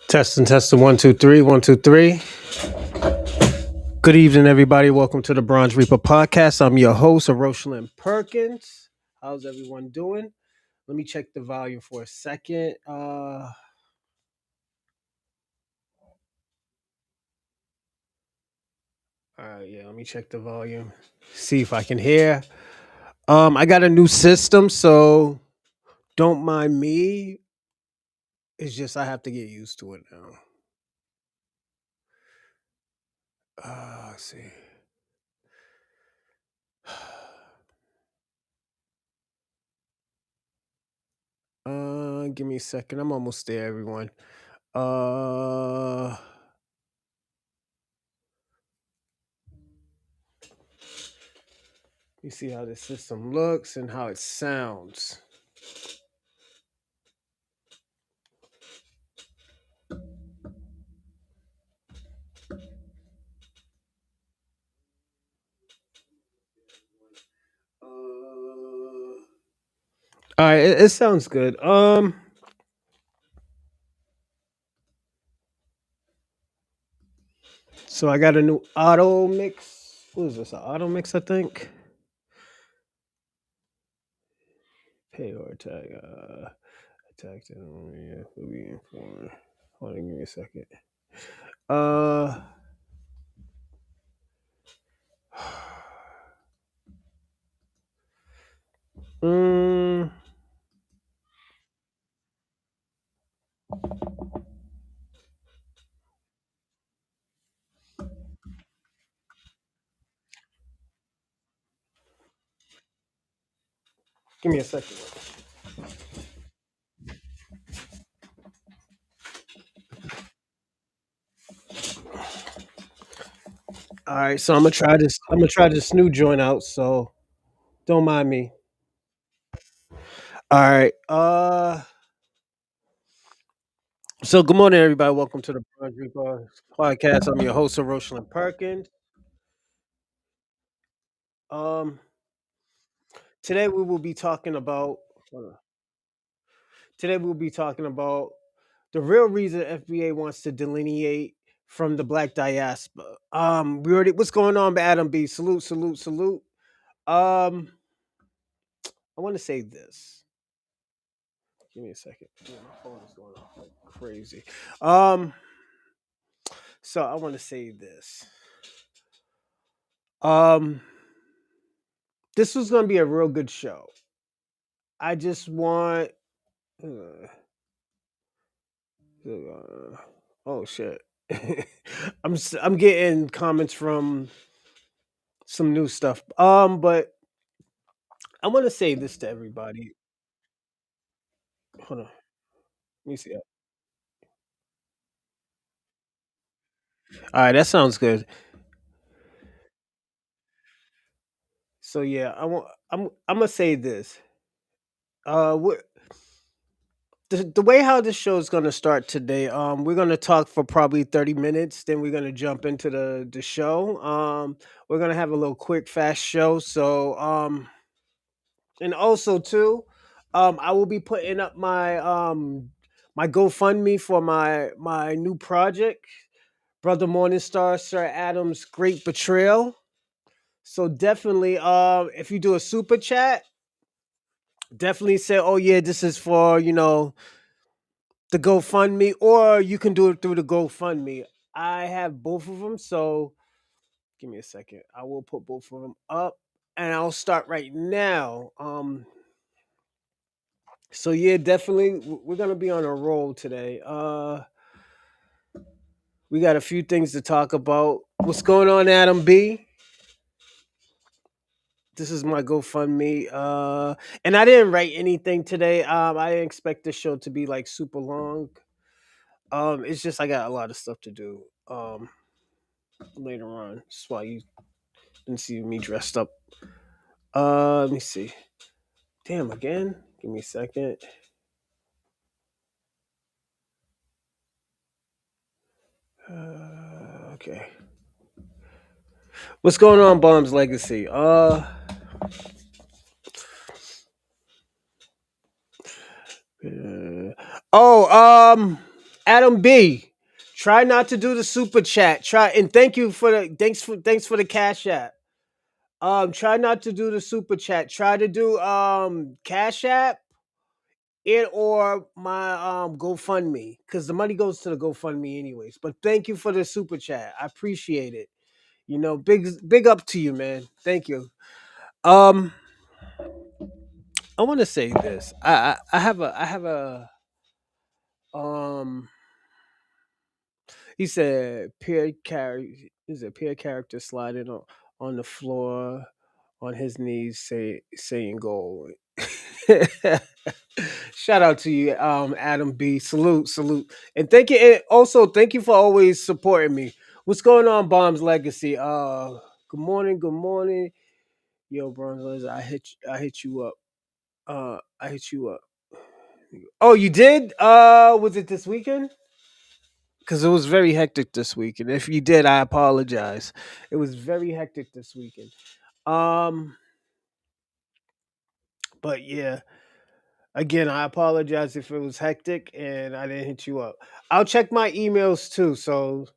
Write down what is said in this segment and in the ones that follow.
Testing 1 2 3 1 2 3. Good evening, everybody. Welcome to the Bronze Reaper podcast. I'm your host, Rosalind Perkins. How's everyone doing? Let me check the volume for a second. All right, yeah. Let me check the volume. See if I can hear. I got a new system, so don't mind me. It's just I have to get used to it now. Let's see. Give me a second. I'm almost there, everyone. Let me see how this system looks and how it sounds. All right, it sounds good. So I got a new auto mix. What is this? An auto mix, I think. Pay or tag. Tag. Yeah, will be informed. Hold on, give me a second. Uh. mm, Give me a second. All right, so I'm gonna try this. I'm gonna try this new joint out. So don't mind me. All right. So good morning, everybody. Welcome to the Bronze Reaper podcast. I'm your host, Rosalind Perkins. Um, today we will be talking about. hold on. Today we'll be talking about the real reason FBA wants to delineate from the Black diaspora. We already what's going on, Adam B? Salute, salute, salute. Um, I want to say this. Give me a second. Yeah, my phone is going off like crazy. Um, so I want to say this. Um, this was going to be a real good show. I just want. Uh, oh shit. I'm getting comments from some new stuff. But I want to say this to everybody. Hold on, let me see. All right, that sounds good. So yeah, I'm gonna say this. We're, the way how this show is gonna start today. We're gonna talk for probably 30 minutes. Then we're gonna jump into the show. We're gonna have a little quick fast show. So and also too, I will be putting up my GoFundMe for my new project, Brother Morningstar, Sir Adam's Great Betrayal. So definitely, if you do a super chat, definitely say, "Oh yeah, this is for the GoFundMe," or you can do it through the GoFundMe. I have both of them, so give me a second. I will put both of them up, and I'll start right now. So yeah, definitely, we're gonna be on a roll today. We got a few things to talk about. What's going on, Adam B? This is my GoFundMe. And I didn't write anything today. I didn't expect this show to be like super long. It's just I got a lot of stuff to do. Later on. That's why you didn't see me dressed up. Let me see. Damn, again. Give me a second. Okay. What's going on, Bomb's Legacy? Uh, oh, Adam B. Try not to do the super chat. Try and thank you for the thanks for the cash app. Try not to do the super chat. Try to do cash app it or my GoFundMe because the money goes to the GoFundMe anyways. But thank you for the super chat. I appreciate it. You know, big up to you, man. Thank you. Um, I want to say this. I have a. He said peer character. Is a peer character sliding on the floor on his knees, saying "goal." Shout out to you, Adam B. Salute, and thank you. And also, thank you for always supporting me. What's going on, Bomb's Legacy? Good morning, yo, Bronze. I hit you up. I hit you up. Oh, you did? Was it this weekend? Because it was very hectic this week, and if you did, I apologize. It was very hectic this weekend. Um, but yeah, again, I apologize if it was hectic and I didn't hit you up. I'll check my emails too, so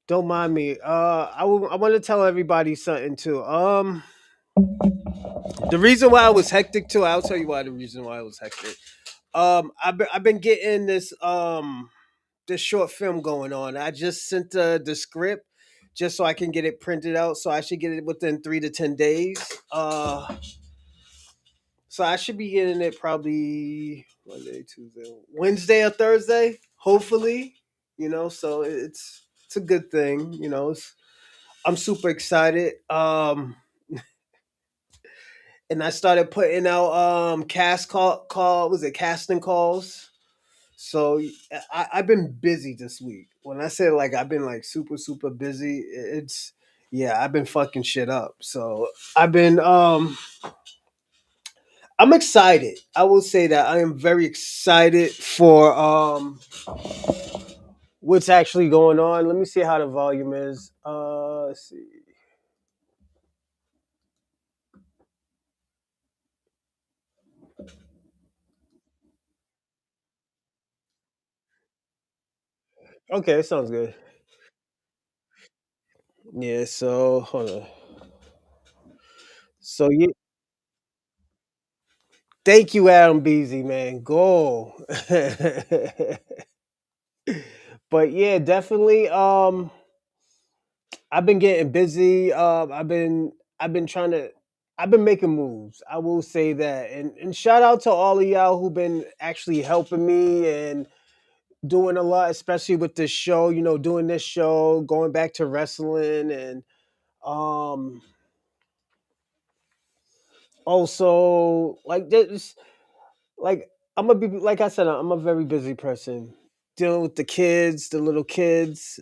don't mind me. I want to tell everybody something too. The reason why I was hectic too, I'll tell you why the reason why it was hectic. I've been getting this short film going on. I just sent the script just so I can get it printed out. So I should get it within 3 to 10 days. So I should be getting it probably Monday, Tuesday, Wednesday or Thursday, hopefully. You know, so it's a good thing. You know, I'm super excited. And I started putting out call was it casting calls. So I've been busy this week. When I say like I've been like super busy, it's yeah, I've been fucking shit up. So I've been I'm excited. I will say that I am very excited for what's actually going on. Let me see how the volume is. Let's see. Okay, it sounds good. Yeah, so hold on. So yeah, thank you, Adam Beasy, man. Go. But yeah, definitely. I've been getting busy. I've been trying to I've been making moves. I will say that. And shout out to all of y'all who've been actually helping me and doing a lot, especially with this show, you know, doing this show, going back to wrestling and um also like this like I'm gonna be like I said, I'm a very busy person. Dealing with the kids, the little kids.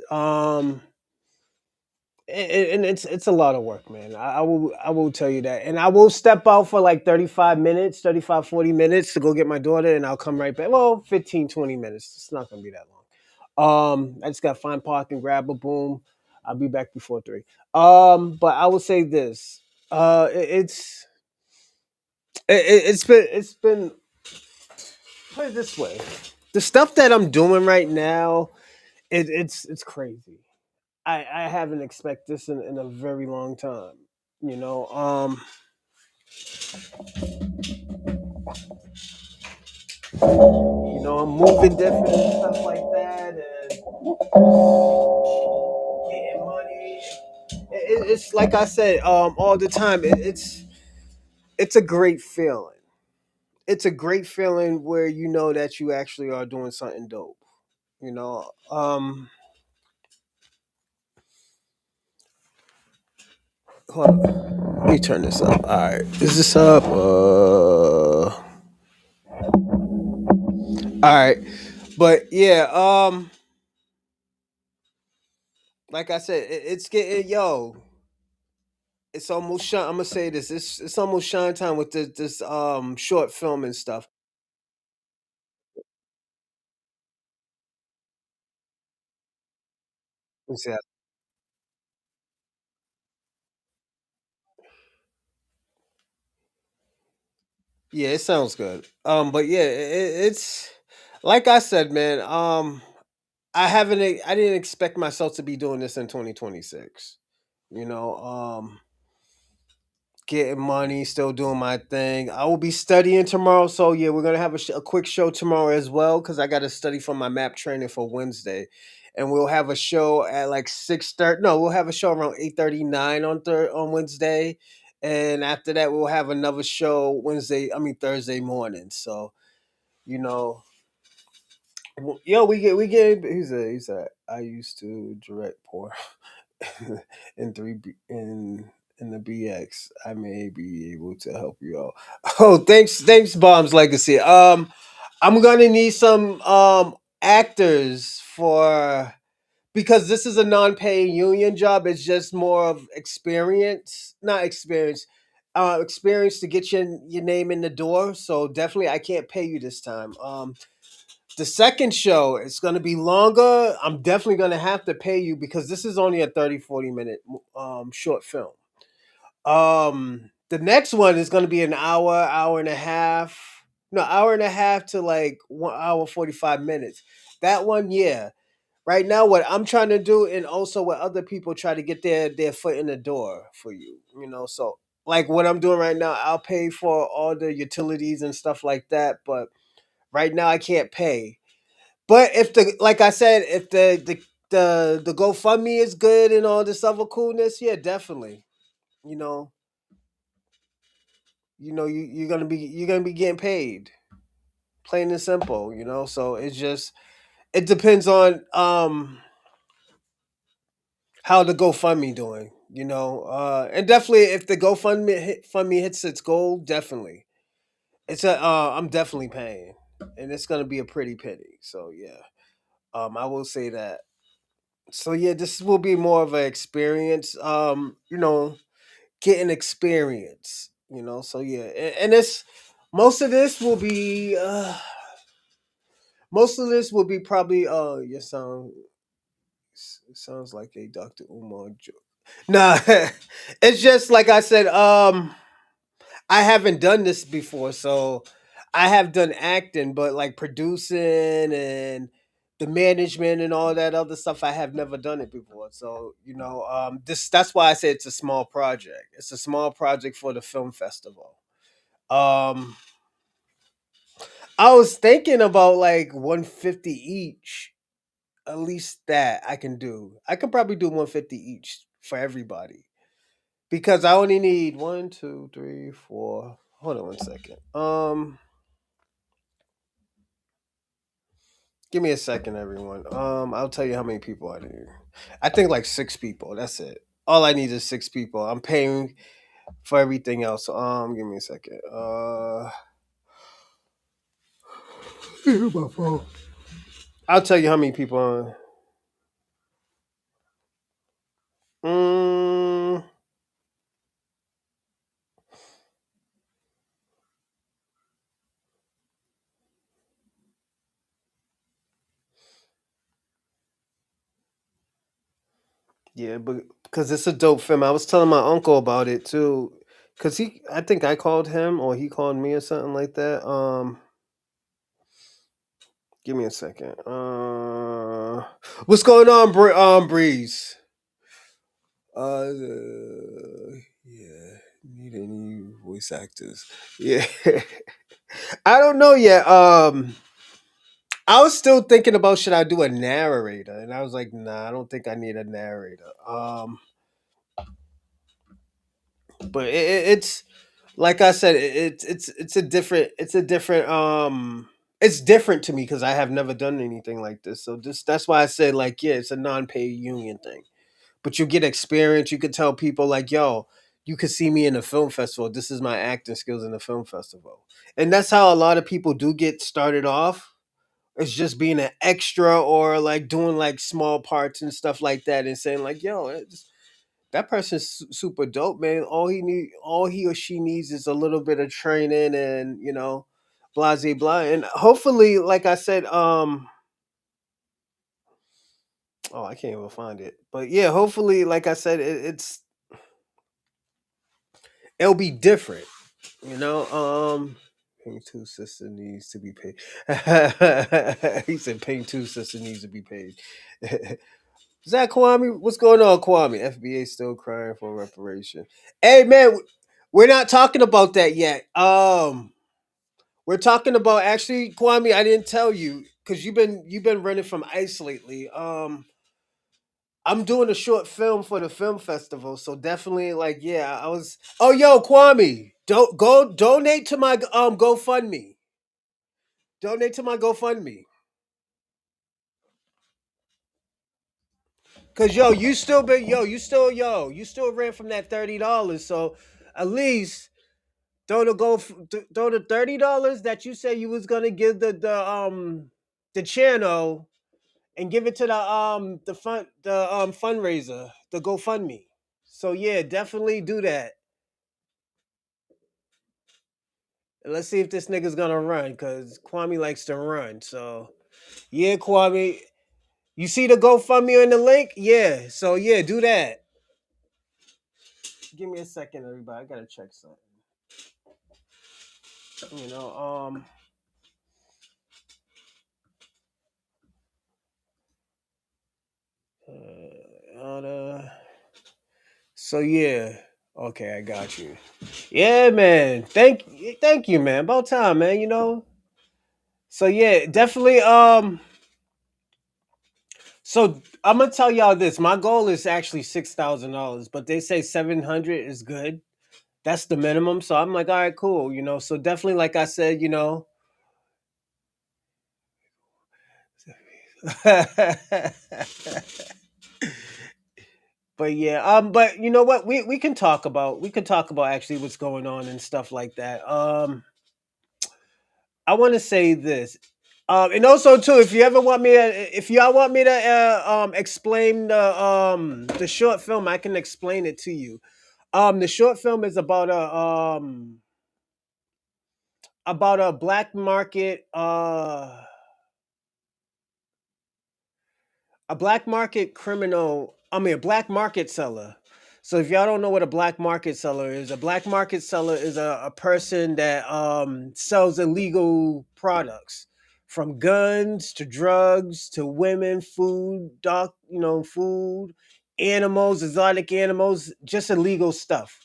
And it's a lot of work, man. I will tell you that, and I will step out for like 35 minutes, 35 40 minutes to go get my daughter, and I'll come right back. Well, 15 20 minutes. It's not gonna be that long. I just got to find parking, grab a boom. I'll be back before 3. But I will say this. It's it's been put it this way. The stuff that I'm doing right now, it's crazy. I haven't expected this in a very long time. You know, I'm moving different and stuff like that, and getting money. It's like I said, all the time. It's a great feeling. It's a great feeling where you know that you actually are doing something dope. You know, hold on. Let me turn this up. All right, is this up? All right, but yeah, like I said, it's getting it's almost shine. I'm gonna say this. It's almost shine time with this short film and stuff. Let's see. Yeah, it sounds good. But yeah, it's like I said, man. I didn't expect myself to be doing this in 2026. You know, getting money, still doing my thing. I will be studying tomorrow, so yeah, we're gonna have a quick show tomorrow as well because I got to study for my map training for Wednesday, and we'll have a show at like 6:30. No, we'll have a show around 8:39 on Wednesday, and after that, we'll have another show Wednesday. I mean Thursday morning. So you know, yo, we get. He said I used to direct poor in in the BX. I may be able to help you out. Oh, thanks, Bombs Legacy. I'm gonna need some actors for because this is a non-paying union job. It's just more of experience, not experience. Experience to get your name in the door. So definitely, I can't pay you this time. The second show, it's going to be longer. I'm definitely going to have to pay you because this is only a 30-40 minute short film. The next one is going to be an hour and a half. No, hour and a half to like 1 hour 45 minutes. That one, yeah. Right now, what I'm trying to do, and also what other people try to get their foot in the door for you, So, like what I'm doing right now, I'll pay for all the utilities and stuff like that. But right now, I can't pay. But if like I said, if the GoFundMe is good and all this other coolness, yeah, definitely. You know, you're gonna be getting paid, plain and simple. So it depends on how the GoFundMe doing. And definitely if the GoFundMe hits its goal, definitely I'm definitely paying, and it's gonna be a pretty penny. So yeah, I will say that. So yeah, this will be more of an experience. Getting experience. So yeah, and it's most of this will be probably your sound sounds like a Dr. Umar joke. Nah, it's just like I said. I haven't done this before, so I have done acting, but like producing and the management and all that other stuff, I have never done it before. So that's why I say it's a small project. It's a small project for the film festival. Um, I was thinking about like 150 each, at least that I can do. I can probably do 150 each for everybody because I only need one, two, three, four. Hold on one second. Give me a second, everyone. I'll tell you how many people I need. I think like 6 people. That's it. All I need is 6 people. I'm paying for everything else. Give me a second. My phone. I'll tell you how many people. Mm, yeah, but because it's a dope film. I was telling my uncle about it too. Cause I think I called him or he called me or something like that. Give me a second. What's going on, Breeze? Yeah, need any voice actors? Yeah, I don't know yet. I was still thinking about should I do a narrator, and I was like, nah, I don't think I need a narrator. But it's like I said, it's different to me because I have never done anything like this. So that's why I said like, yeah, it's a non-paid union thing. But you get experience. You could tell people like, yo, you could see me in a film festival. This is my acting skills in the film festival. And that's how a lot of people do get started off. It's just being an extra or like doing like small parts and stuff like that and saying like, yo, that person's super dope, man. All he or she needs is a little bit of training and, blah, blah, blah. And hopefully, like I said, oh, I can't even find it. But yeah, hopefully, like I said, it'll be different, you know. Ping two sister needs to be paid. He said Ping two sister needs to be paid. Is that Kwame? What's going on, Kwame? FBA still crying for reparation. Hey man, we're not talking about that yet. We're talking about actually, Kwame. I didn't tell you because you've been running from ICE lately. I'm doing a short film for the film festival, so definitely like yeah, I was. Oh yo, Kwame, don't go donate to my GoFundMe. Donate to my GoFundMe. Cause you still ran from that $30. So at least throw the $30 that you say you was gonna give the channel and give it to the fundraiser, the GoFundMe. So yeah, definitely do that. And let's see if this nigga's gonna run, cause Kwame likes to run. So yeah, Kwame, you see the GoFundMe in the link? Yeah. So yeah, do that. Give me a second, everybody. I gotta check something. You know, uh, so yeah. Okay, I got you. Yeah, man. Thank you, man. About time, man. You know. So yeah, definitely. So I'm gonna tell y'all this. My goal is actually $6,000, but they say 700 is good. That's the minimum. So I'm like, all right, cool. You know. So definitely, like I said, you know. But yeah, but you know what? We can talk about actually what's going on and stuff like that. I want to say this, and also too, if y'all want me to explain the short film, I can explain it to you. The short film is about a black market a black market seller. So if y'all don't know what a black market seller is, a black market seller is a person that sells illegal products, from guns to drugs to women, food, food, animals, exotic animals, just illegal stuff,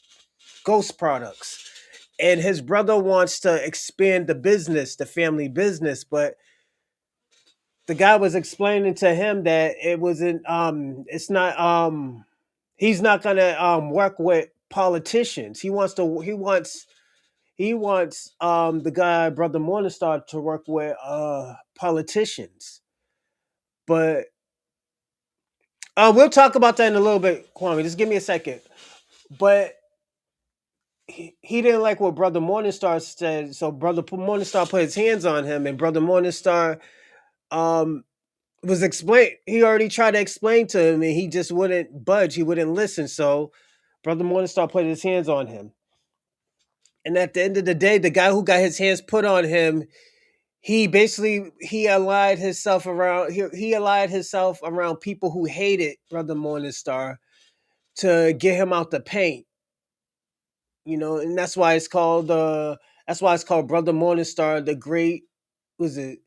ghost products. And his brother wants to expand the business, the family business, but the guy was explaining to him that it wasn't it's not he's not gonna work with politicians. He wants the guy, brother Morningstar, to work with politicians. But we'll talk about that in a little bit, Kwame. Just give me a second. But he didn't like what brother Morningstar said, so Morningstar put his hands on him, and brother Morningstar um he already tried to explain to him, and he just wouldn't budge. He wouldn't listen. So brother Morningstar put his hands on him, and at the end of the day, the guy who got his hands put on him, he allied himself around he allied himself around people who hated brother Morningstar to get him out the paint. And that's why it's called brother Morningstar, the great, was it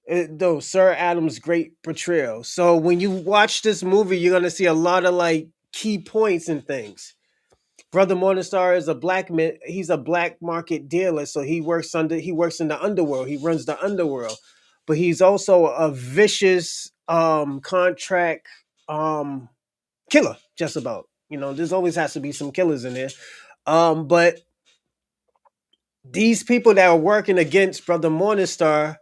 though, Sir Adam's great portrayal. So when you watch this movie, you're gonna see a lot of like key points and things. Brother Morningstar is a black man. He's a black market dealer, so he works in the underworld. He runs the underworld, but he's also a vicious contract um killer. Just about, there's always has to be some killers in there. But these people that are working against Brother Morningstar,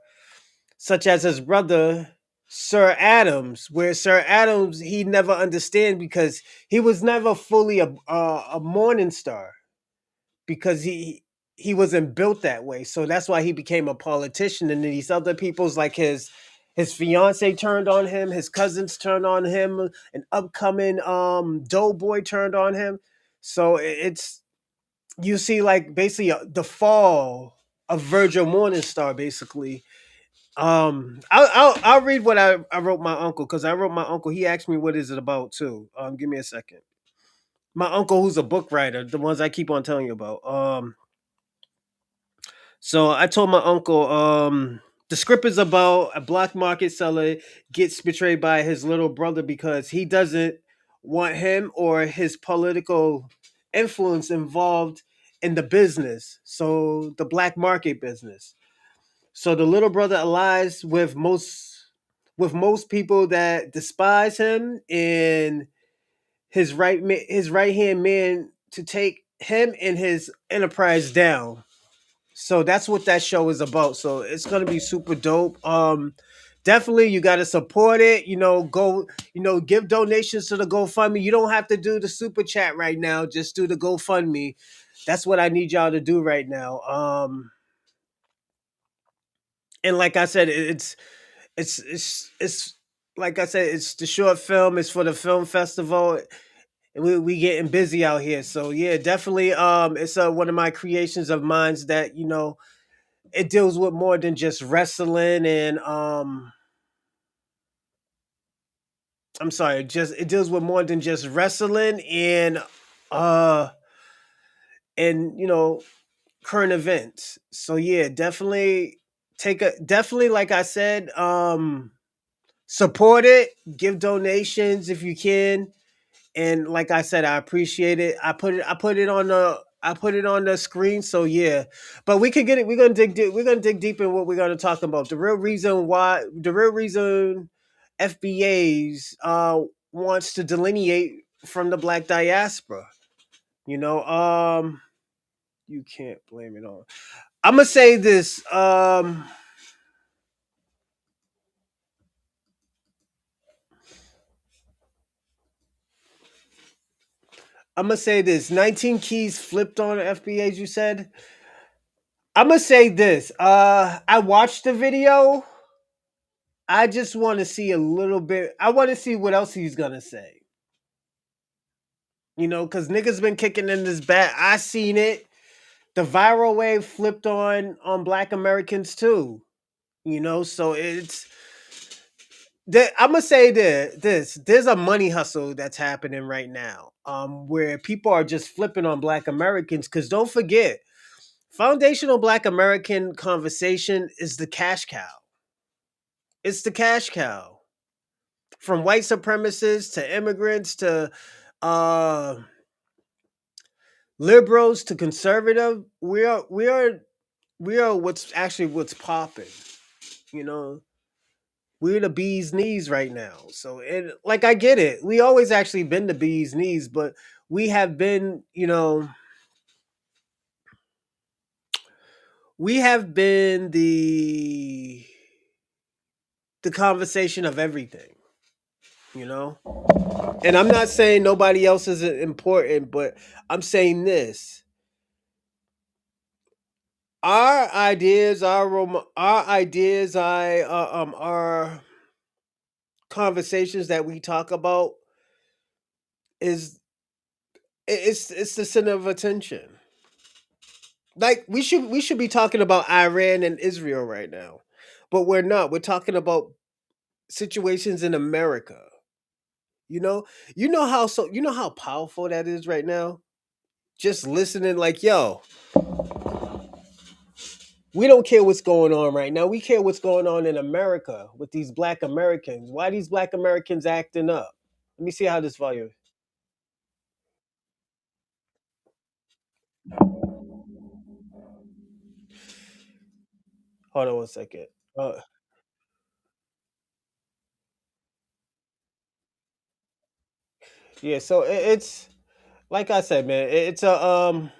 such as his brother Sir Adams, where Sir Adams, he never understand because he was never fully a Morning Star, because he wasn't built that way. So that's why he became a politician. And then these other people's, like his fiance turned on him, his cousins turned on him, an upcoming doughboy turned on him. So it's you see like basically the fall of Virgil Morningstar, basically. I'll read what I wrote my uncle, because I wrote my uncle. He asked me what is it about too. Give me a second. My uncle, who's a book writer, the ones I keep on telling you about. So I told my uncle, the script is about a black market seller gets betrayed by his little brother because he doesn't want him or his political influence involved in the business. So the black market business. So the little brother allies with most people that despise him and his right hand man to take him and his enterprise down. So that's what that show is about. So it's gonna be super dope. Definitely you gotta support it. Give donations to the GoFundMe. You don't have to do the super chat right now. Just do the GoFundMe. That's what I need y'all to do right now. And like I said, it's like I said, it's the short film. It's for the film festival. And we getting busy out here. So yeah, definitely. It's one of my creations of minds that it deals with more than just wrestling and I'm sorry, just it deals with more than just wrestling uh and current events. So yeah, definitely like I said, support it, give donations if you can. And like I said, I appreciate it. I put it on the screen. So yeah, but we can get it. We're gonna dig deep. We're gonna dig deep in what we're gonna talk about. The real reason FBA's wants to delineate from the black diaspora. You know, you can't blame it on. I'm gonna say this. I'm gonna say this. 19 keys flipped on FBA's. You said. I'm gonna say this. I watched the video. I just want to see a little bit. I want to see what else he's gonna say. Because niggas been kicking in this back. I seen it. The viral wave flipped on Black Americans too. So I'm gonna say this. There's a money hustle that's happening right now. Where people are just flipping on Black Americans. Because don't forget, foundational Black American conversation is the cash cow. It's the cash cow. From white supremacists to immigrants to uh liberals to conservative, we are what's popping. You know, we're the bee's knees right now. So and like I get it, we always actually been the bee's knees, but we have been, we have been the conversation of everything. You know, and I'm not saying nobody else isn't important, but I'm saying this: our ideas, our conversations that we talk about is it's the center of attention. Like we should be talking about Iran and Israel right now, but we're not. We're talking about situations in America. You know, you know how powerful that is right now. Just listening, like yo, we don't care what's going on right now. We care what's going on in America with these Black Americans. Why these Black Americans acting up? Let me see how this volume. Hold on one second. Uh, yeah, so it's like I said, man. It's a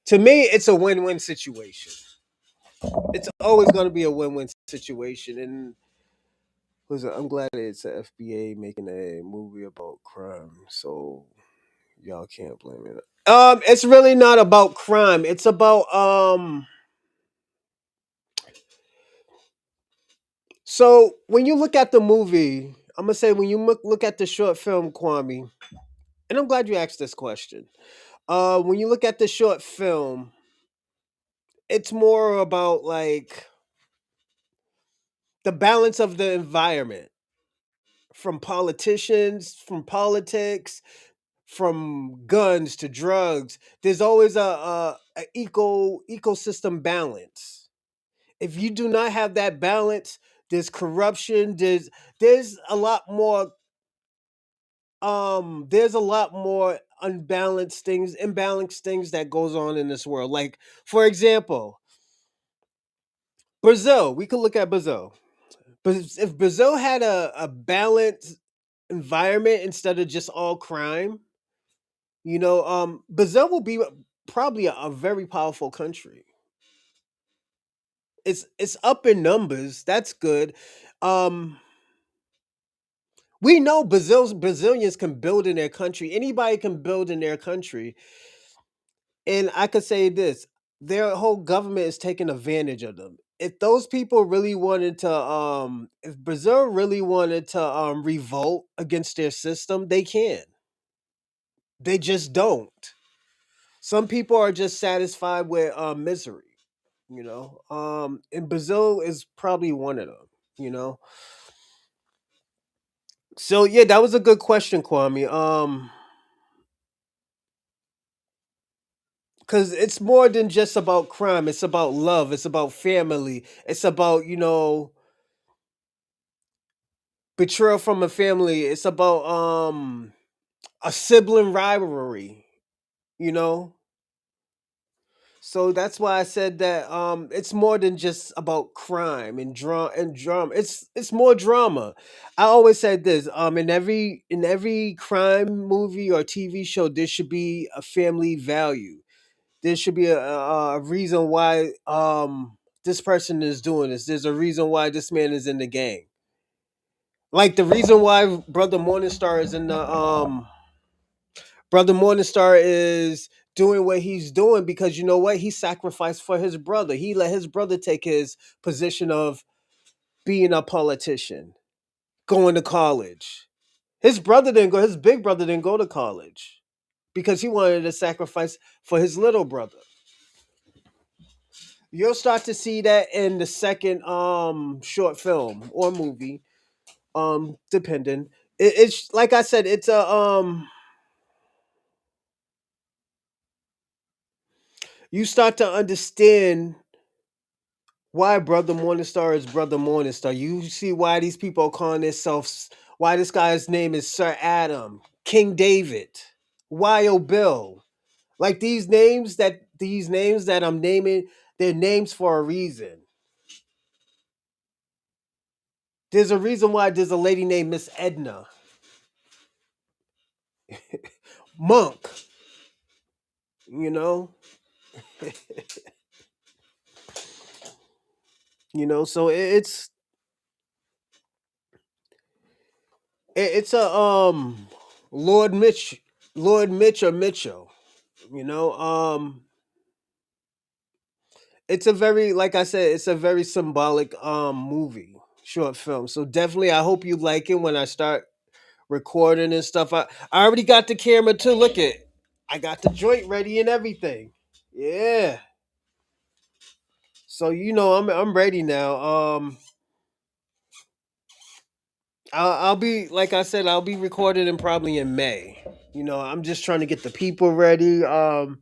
to me, it's a win-win situation. It's always going to be a win-win situation, and listen, I'm glad it's a FBA making a movie about crime, so y'all can't blame it. It's really not about crime. It's about So when you look at the movie, I'm gonna say when you look at the short film, Kwame, and I'm glad you asked this question. When you look at the short film, it's more about like the balance of the environment from politicians, from politics, from guns to drugs. There's always a ecosystem balance. If you do not have that balance, there's corruption. There's a lot more there's a lot more unbalanced things, imbalanced things that goes on in this world. Like, for example, Brazil. We could look at Brazil. But if Brazil had a balanced environment instead of just all crime, Brazil will be probably a very powerful country. It's up in numbers. That's good. Um, we know Brazilians can build in their country. Anybody can build in their country. And I could say this: their whole government is taking advantage of them. If those people really wanted to, if Brazil really wanted to, revolt against their system, they can. They just don't. Some people are just satisfied with misery. And Brazil is probably one of them. You know, so yeah, that was a good question, Kwame. Because it's more than just about crime. It's about love. It's about family. It's about betrayal from a family. It's about a sibling rivalry. You know, so that's why I said that it's more than just about crime and drama. It's more drama. I always said this in every crime movie or TV show there should be a family value. There should be a reason why this person is doing this. There's a reason why this man is in the gang. Like the reason why Brother Morningstar is doing what he's doing because you know what? He sacrificed for his brother. He let his brother take his position of being a politician, going to college. His big brother didn't go to college because he wanted to sacrifice for his little brother. You'll start to see that in the second short film or movie, depending. It's like I said, you start to understand why Brother Morningstar is Brother Morningstar. You see why these people are calling themselves, why this guy's name is Sir Adam, King David, Wild Bill. Like these names that I'm naming, they're names for a reason. There's a reason why there's a lady named Miss Edna, Monk, you know? So it's a Lord Mitch, Lord Mitch or Mitchell, you know. It's a very, like I said, it's a very symbolic movie, short film. So definitely I hope you like it when I start recording and stuff. I already got the camera too. Look at, I got the joint ready and everything. Yeah. So I'm ready now. I'll be, like I said, I'll be recording in probably in May. I'm just trying to get the people ready. The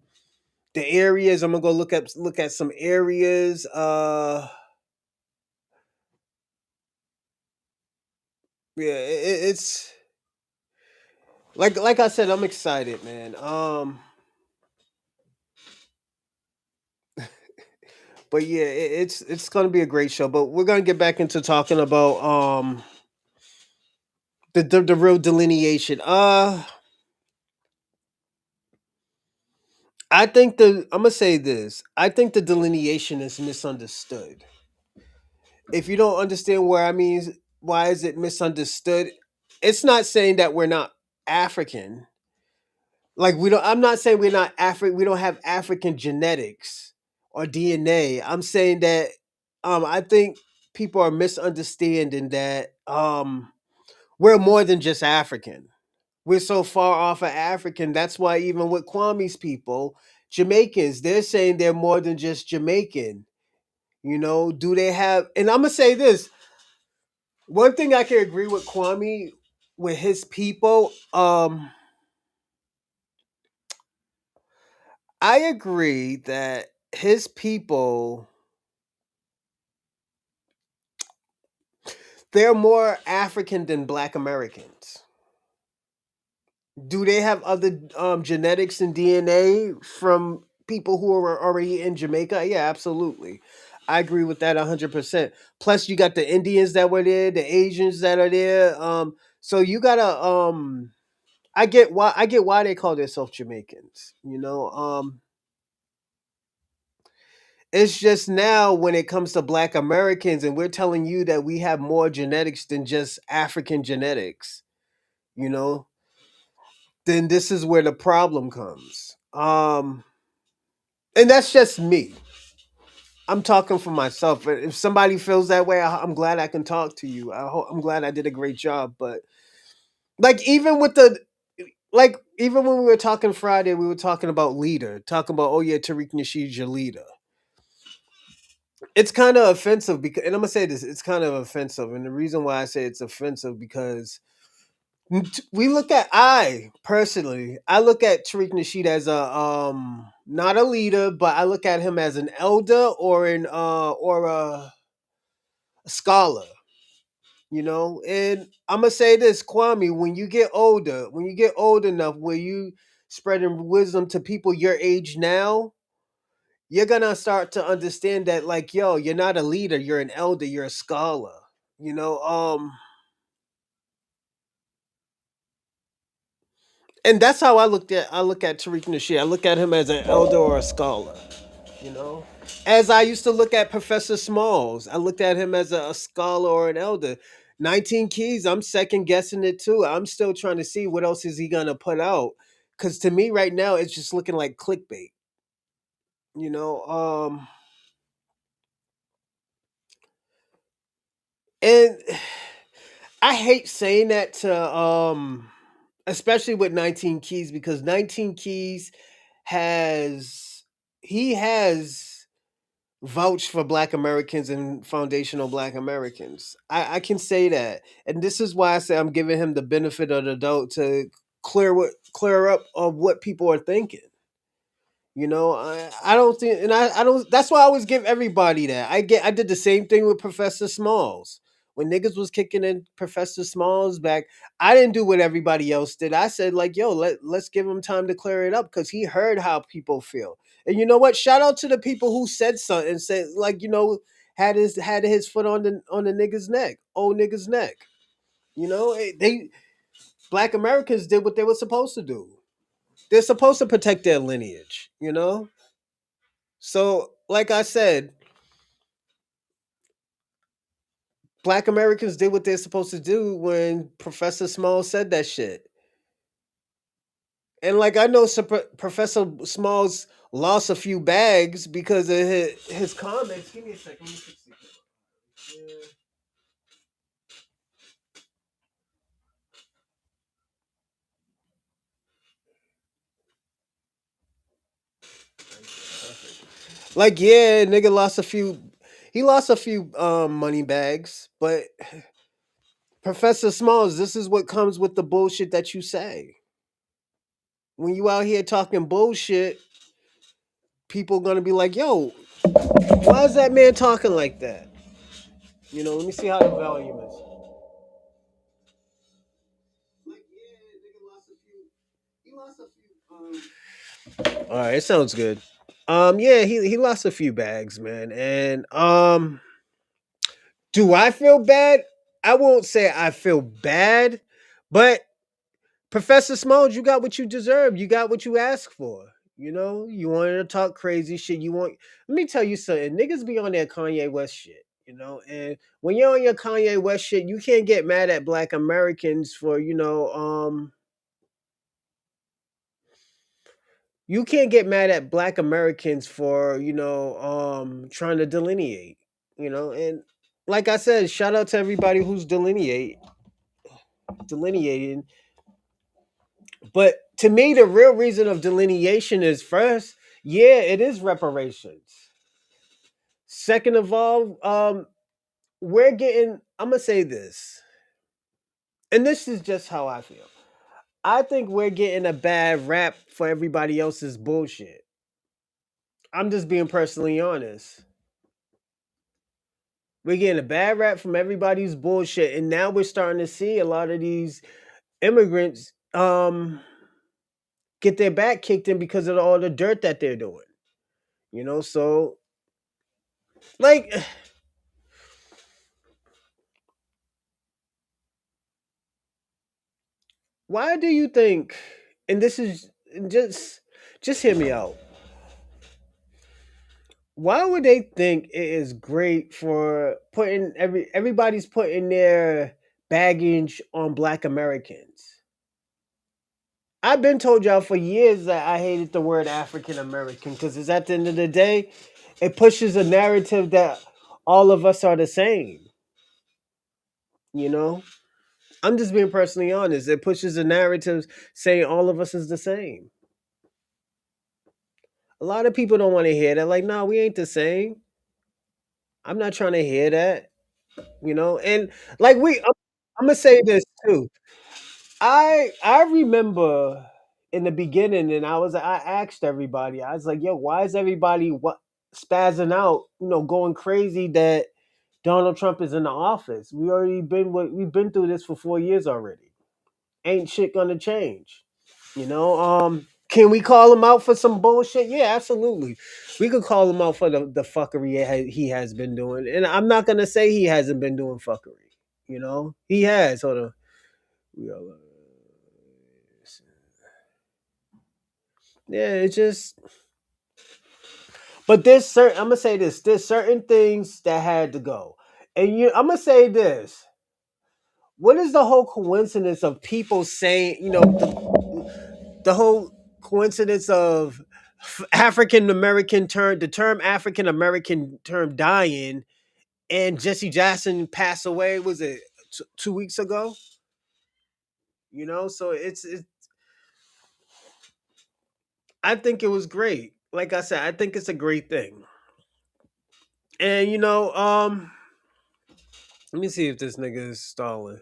areas I'm gonna go look at some areas. Yeah, it's like I said, I'm excited, man. But yeah, it's gonna be a great show. But we're gonna get back into talking about the real delineation. I'm gonna say this. I think the delineation is misunderstood. If you don't understand where I mean, why is it misunderstood? It's not saying that we're not African. Like we don't. I'm not saying we're not African. We don't have African genetics or DNA. I'm saying that I think people are misunderstanding that we're more than just African. We're so far off of African. That's why even with Kwame's people, Jamaicans, they're saying they're more than just Jamaican. Do they have? And I'm gonna say this. One thing I can agree with Kwame with his people. I agree that his people, they're more African than Black Americans. Do they have other genetics and DNA from people who are already in Jamaica? Yeah, absolutely. I agree with that 100%. Plus, you got the Indians that were there, the Asians that are there. So you gotta I get why they call themselves Jamaicans. It's just now when it comes to Black Americans, and we're telling you that we have more genetics than just African genetics. You know, then this is where the problem comes. And that's just me. I'm talking for myself. If somebody feels that way, I'm glad I can talk to you. I'm glad I did a great job. But like even when we were talking Friday, we were talking about leader, talking about, oh yeah, Tariq Nasheed's your leader. It's kind of offensive because, and I'm gonna say this, it's kind of offensive, and the reason why I say it's offensive because I personally, I look at Tariq Nasheed as a not a leader, but I look at him as an elder or a scholar. And I'm gonna say this, Kwame, when you get old enough where you spreading wisdom to people your age now, you're gonna start to understand that, like, yo, you're not a leader, you're an elder, you're a scholar. You know, and that's how I look at Tariq Nasheed. I look at him as an elder or a scholar. You know, as I used to look at Professor Smalls, I looked at him as a scholar or an elder. 19 Keys, I'm second guessing it too. I'm still trying to see what else is he gonna put out. Cause to me right now, it's just looking like clickbait. You know, and I hate saying that to especially with 19 Keys because 19 Keys has he has vouched for Black Americans and foundational Black Americans. I can say that, and this is why I say I'm giving him the benefit of the doubt to clear up of what people are thinking. I don't think, and I don't. That's why I always give everybody that. I did the same thing with Professor Smalls. When niggas was kicking in Professor Smalls back, I didn't do what everybody else did. I said, like, yo, let's give him time to clear it up because he heard how people feel. And you know what? Shout out to the people who said something, said, like, had his foot on the nigga's neck, old nigga's neck. They Black Americans did what they were supposed to do. They're supposed to protect their lineage. So, like I said, Black Americans did what they're supposed to do when Professor Smalls said that shit. And like I know Professor Smalls lost a few bags because of his comments. Give me a second. Let me fix the camera. Yeah. Perfect. Like, yeah, nigga lost a few. He lost a few money bags, but Professor Smalls, this is what comes with the bullshit that you say. When you out here talking bullshit, people gonna be like, "Yo, why is that man talking like that?" Let me see how the volume is. Like, yeah, nigga lost a few. He lost a few. All right, it sounds good. Yeah, he lost a few bags, man, and do I feel bad? I won't say I feel bad, but Professor Smalls, you got what you deserve. You got what you asked for. You wanted to talk crazy shit. Let me tell you something. Niggas be on that Kanye West shit. And when you're on your Kanye West shit, you can't get mad at Black Americans for, you can't get mad at Black Americans for, trying to delineate. And like I said, shout out to everybody who's delineating. But to me, the real reason of delineation is first, yeah, it is reparations. Second of all, I'm gonna say this, and this is just how I feel. I think we're getting a bad rap for everybody else's bullshit. I'm just being personally honest. We're getting a bad rap from everybody's bullshit, and now we're starting to see a lot of these immigrants get their back kicked in because of all the dirt that they're doing. So like, why do you think? And this is just hear me out. Why would they think it is great for putting everybody's putting their baggage on Black Americans? I've been told y'all for years that I hated the word African American because it's at the end of the day, it pushes a narrative that all of us are the same. You know, I'm just being personally honest. It pushes a narrative saying all of us is the same. A lot of people don't want to hear that. Like, no, we ain't the same. I'm not trying to hear that. And like I'm gonna say this too. I remember in the beginning, and I asked everybody. I was like, "Yo, why is everybody what spazzing out? Going crazy that Donald Trump is in the office? We've been through this for 4 years already. Ain't shit gonna change. Can we call him out for some bullshit? Yeah, absolutely. We could call him out for the fuckery he has been doing, and I'm not gonna say he hasn't been doing fuckery. He has. Hold on. We are, yeah, it's just. But there's certain. I'm gonna say this. There's certain things that had to go, and I'm gonna say this. What is the whole coincidence of people saying? The whole coincidence of African American term, the term African American term dying, and Jesse Jackson passed away. Was it 2 weeks ago? So it's. I think it was great. Like I said, I think it's a great thing. And let me see if this nigga is stalling.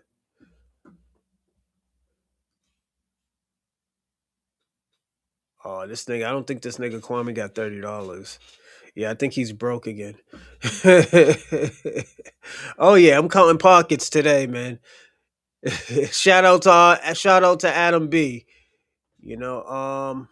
Oh, this nigga, I don't think this nigga Kwame got $30. Yeah, I think he's broke again. Oh yeah, I'm counting pockets today, man. Shout out to Adam B. You know, um,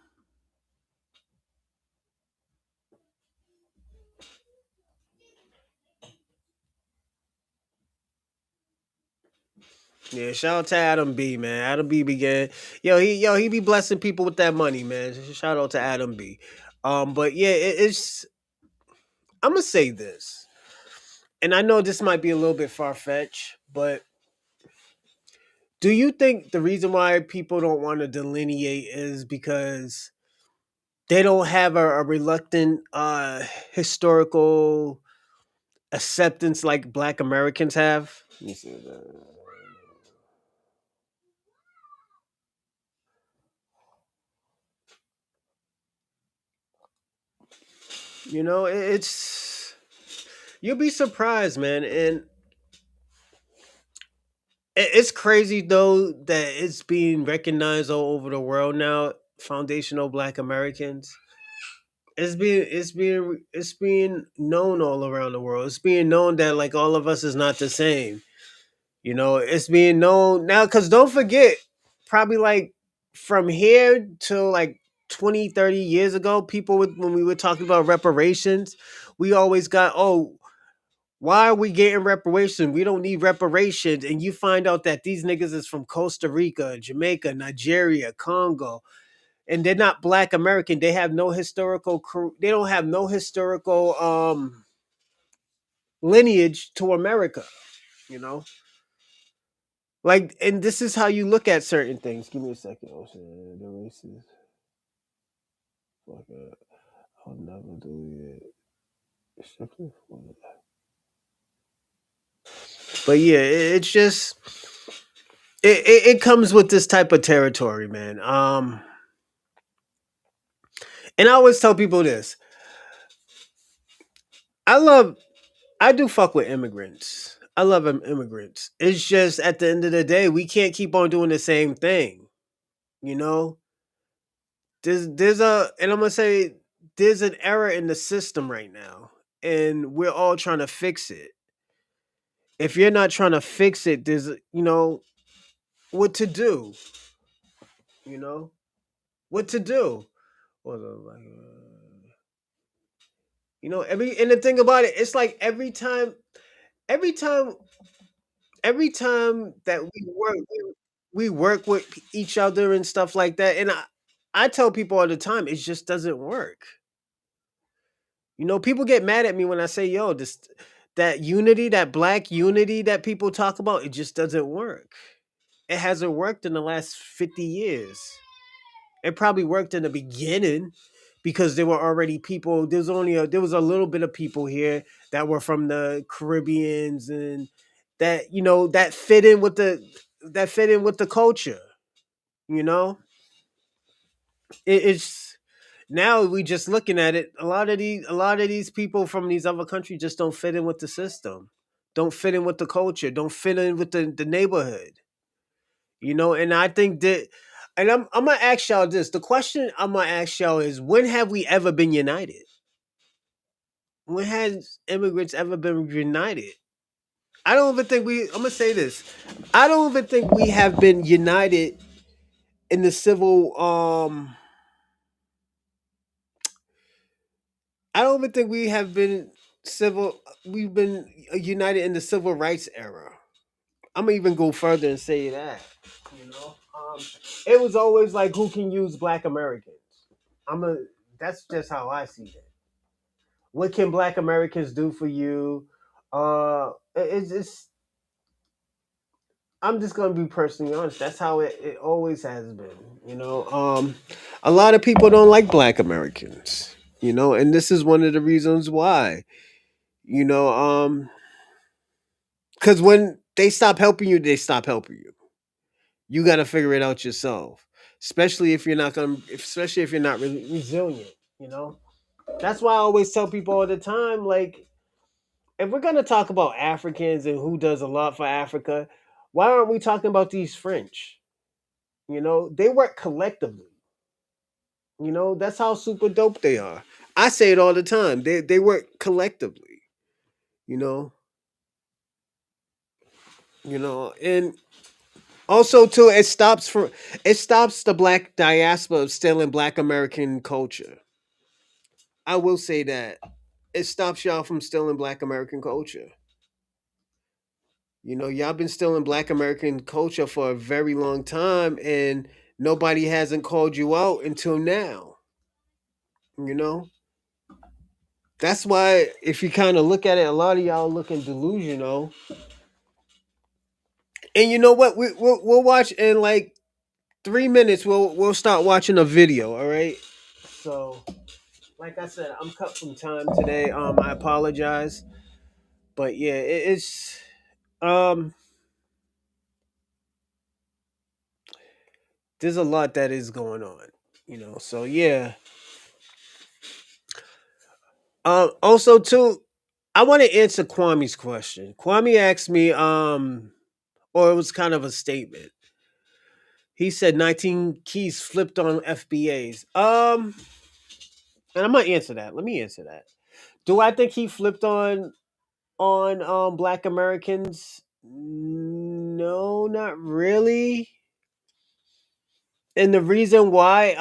yeah, shout out to Adam B, man. Adam B began, he be blessing people with that money, man. Shout out to Adam B. But yeah, it's I'm gonna say this, and I know this might be a little bit far fetched, but do you think the reason why people don't want to delineate is because they don't have a reluctant historical acceptance like Black Americans have? Let me see that. It's you'll be surprised, man, and it's crazy though that it's being recognized all over the world now. Foundational Black Americans. It's being known all around the world. It's being known that like all of us is not the same. It's being known now because don't forget, probably like from here to like 20, 30 years ago, when we were talking about reparations, we always got, oh, why are we getting reparations? We don't need reparations. And you find out that these niggas is from Costa Rica, Jamaica, Nigeria, Congo, and they're not Black American. They have no historical. They don't have no historical lineage to America. You know, like, and this is how you look at certain things. Give me a second. Oh shit, the racist. Fuck it. I'll never do it. But yeah, it's just it comes with this type of territory, man. And I always tell people this: I love, I do fuck with immigrants. I love immigrants. It's just at the end of the day, we can't keep on doing the same thing. You know, there's a, and I'm gonna say there's an error in the system right now, and we're all trying to fix it. If you're not trying to fix it, there's what to do. You know what to do. Hold on, every and the thing about it, it's like every time, every time that we work with each other and stuff like that, and I tell people all the time, it just doesn't work. People get mad at me when I say, "Yo, this that unity, that black unity that people talk about, it just doesn't work. It hasn't worked in the last 50 years. It probably worked in the beginning because there were already people. There was a little bit of people here that were from the Caribbeans and that that fit in with the culture. You know, it's now we just looking at it. A lot of these people from these other countries just don't fit in with the system, don't fit in with the culture, don't fit in with the neighborhood. And I think that, and I'm gonna ask y'all this. The question I'm gonna ask y'all is, when have we ever been united? When has immigrants ever been united? I don't even think we. I'm gonna say this. I don't even think we have been united in the civil. I don't even think we have been civil. We've been united in the civil rights era. I'm gonna even go further and say that. You know, it was always like, who can use Black Americans? I'm a. That's just how I see it. What can Black Americans do for you? It's. I'm just gonna be personally honest. That's how it always has been. A lot of people don't like Black Americans. And this is one of the reasons why. You know, because when they stop helping you, they stop helping you. You got to figure it out yourself. Especially if you're not really resilient. You know, that's why I always tell people all the time, like, if we're gonna talk about Africans and who does a lot for Africa, why aren't we talking about these French? They work collectively. That's how super dope they are. I say it all the time. They work collectively. You know, and also too, it stops the Black diaspora of stealing Black American culture. I will say that it stops y'all from stealing Black American culture. Y'all been stealing Black American culture for a very long time, and nobody hasn't called you out until now. You know, that's why if you kind of look at it, a lot of y'all looking delusional. And you know what? We'll watch in like 3 minutes. We'll start watching a video. All right. So, like I said, I'm cut from time today. I apologize, but yeah, it's um, there's a lot that is going on. So yeah. Also too, I want to answer Kwame's question. Kwame asked me, or it was kind of a statement. He said 19 keys flipped on FBAs. And I'm gonna answer that. Let me answer that. Do I think he flipped on Black Americans? No, not really. And the reason why,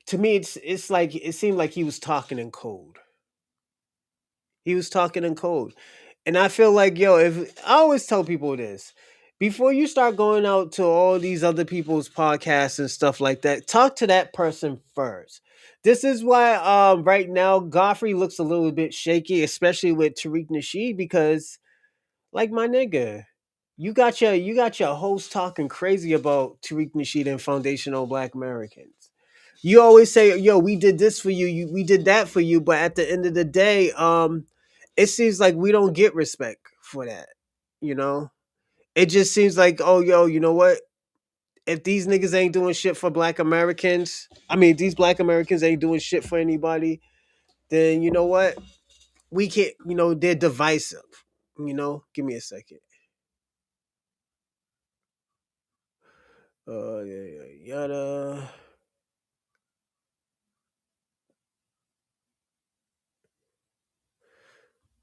to me, it's like it seemed like he was talking in code. He was talking in code. And I feel like, yo, if I always tell people this, before you start going out to all these other people's podcasts and stuff like that, talk to that person first. This is why right now Godfrey looks a little bit shaky, especially with Tariq Nasheed, because like my nigga, you got your host talking crazy about Tariq Nasheed and foundational Black Americans. You always say, "Yo, we did this for you. We did that for you," but at the end of the day, it seems like we don't get respect for that. You know, it just seems like, oh, yo, you know what? If these niggas ain't doing shit for Black Americans, I mean, these Black Americans ain't doing shit for anybody, then you know what? We can't. They're divisive. Give me a second. Yeah, yada.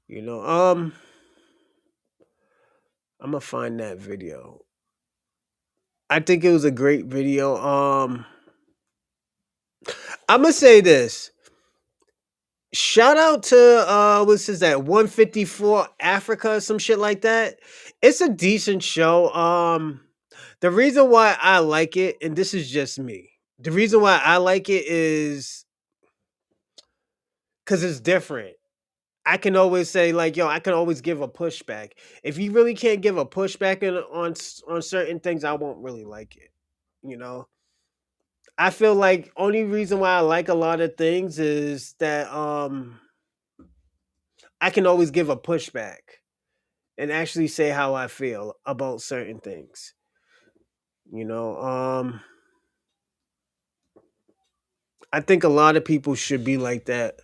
You know, I'm gonna find that video. I think it was a great video. I'm gonna say this. Shout out to what's this that 154 Africa, some shit like that. It's a decent show. The reason why I like it, and this is just me, the reason why I like it is because it's different. I can always say like, yo, I can always give a pushback. If you really can't give a pushback on certain things, I won't really like it. You know, I feel like only reason why I like a lot of things is that I can always give a pushback and actually say how I feel about certain things. You know, I think a lot of people should be like that.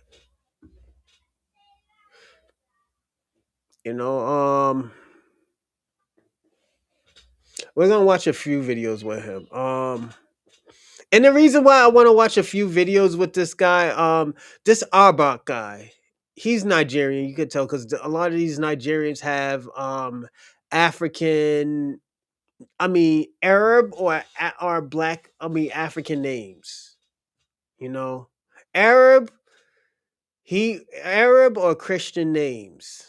You know, we're gonna watch a few videos with him. And the reason why I want to watch a few videos with this guy, this Arbok guy, he's Nigerian. You can tell because a lot of these Nigerians have African, I mean Arab or black, I mean African names. You know, Arab, Arab or Christian names.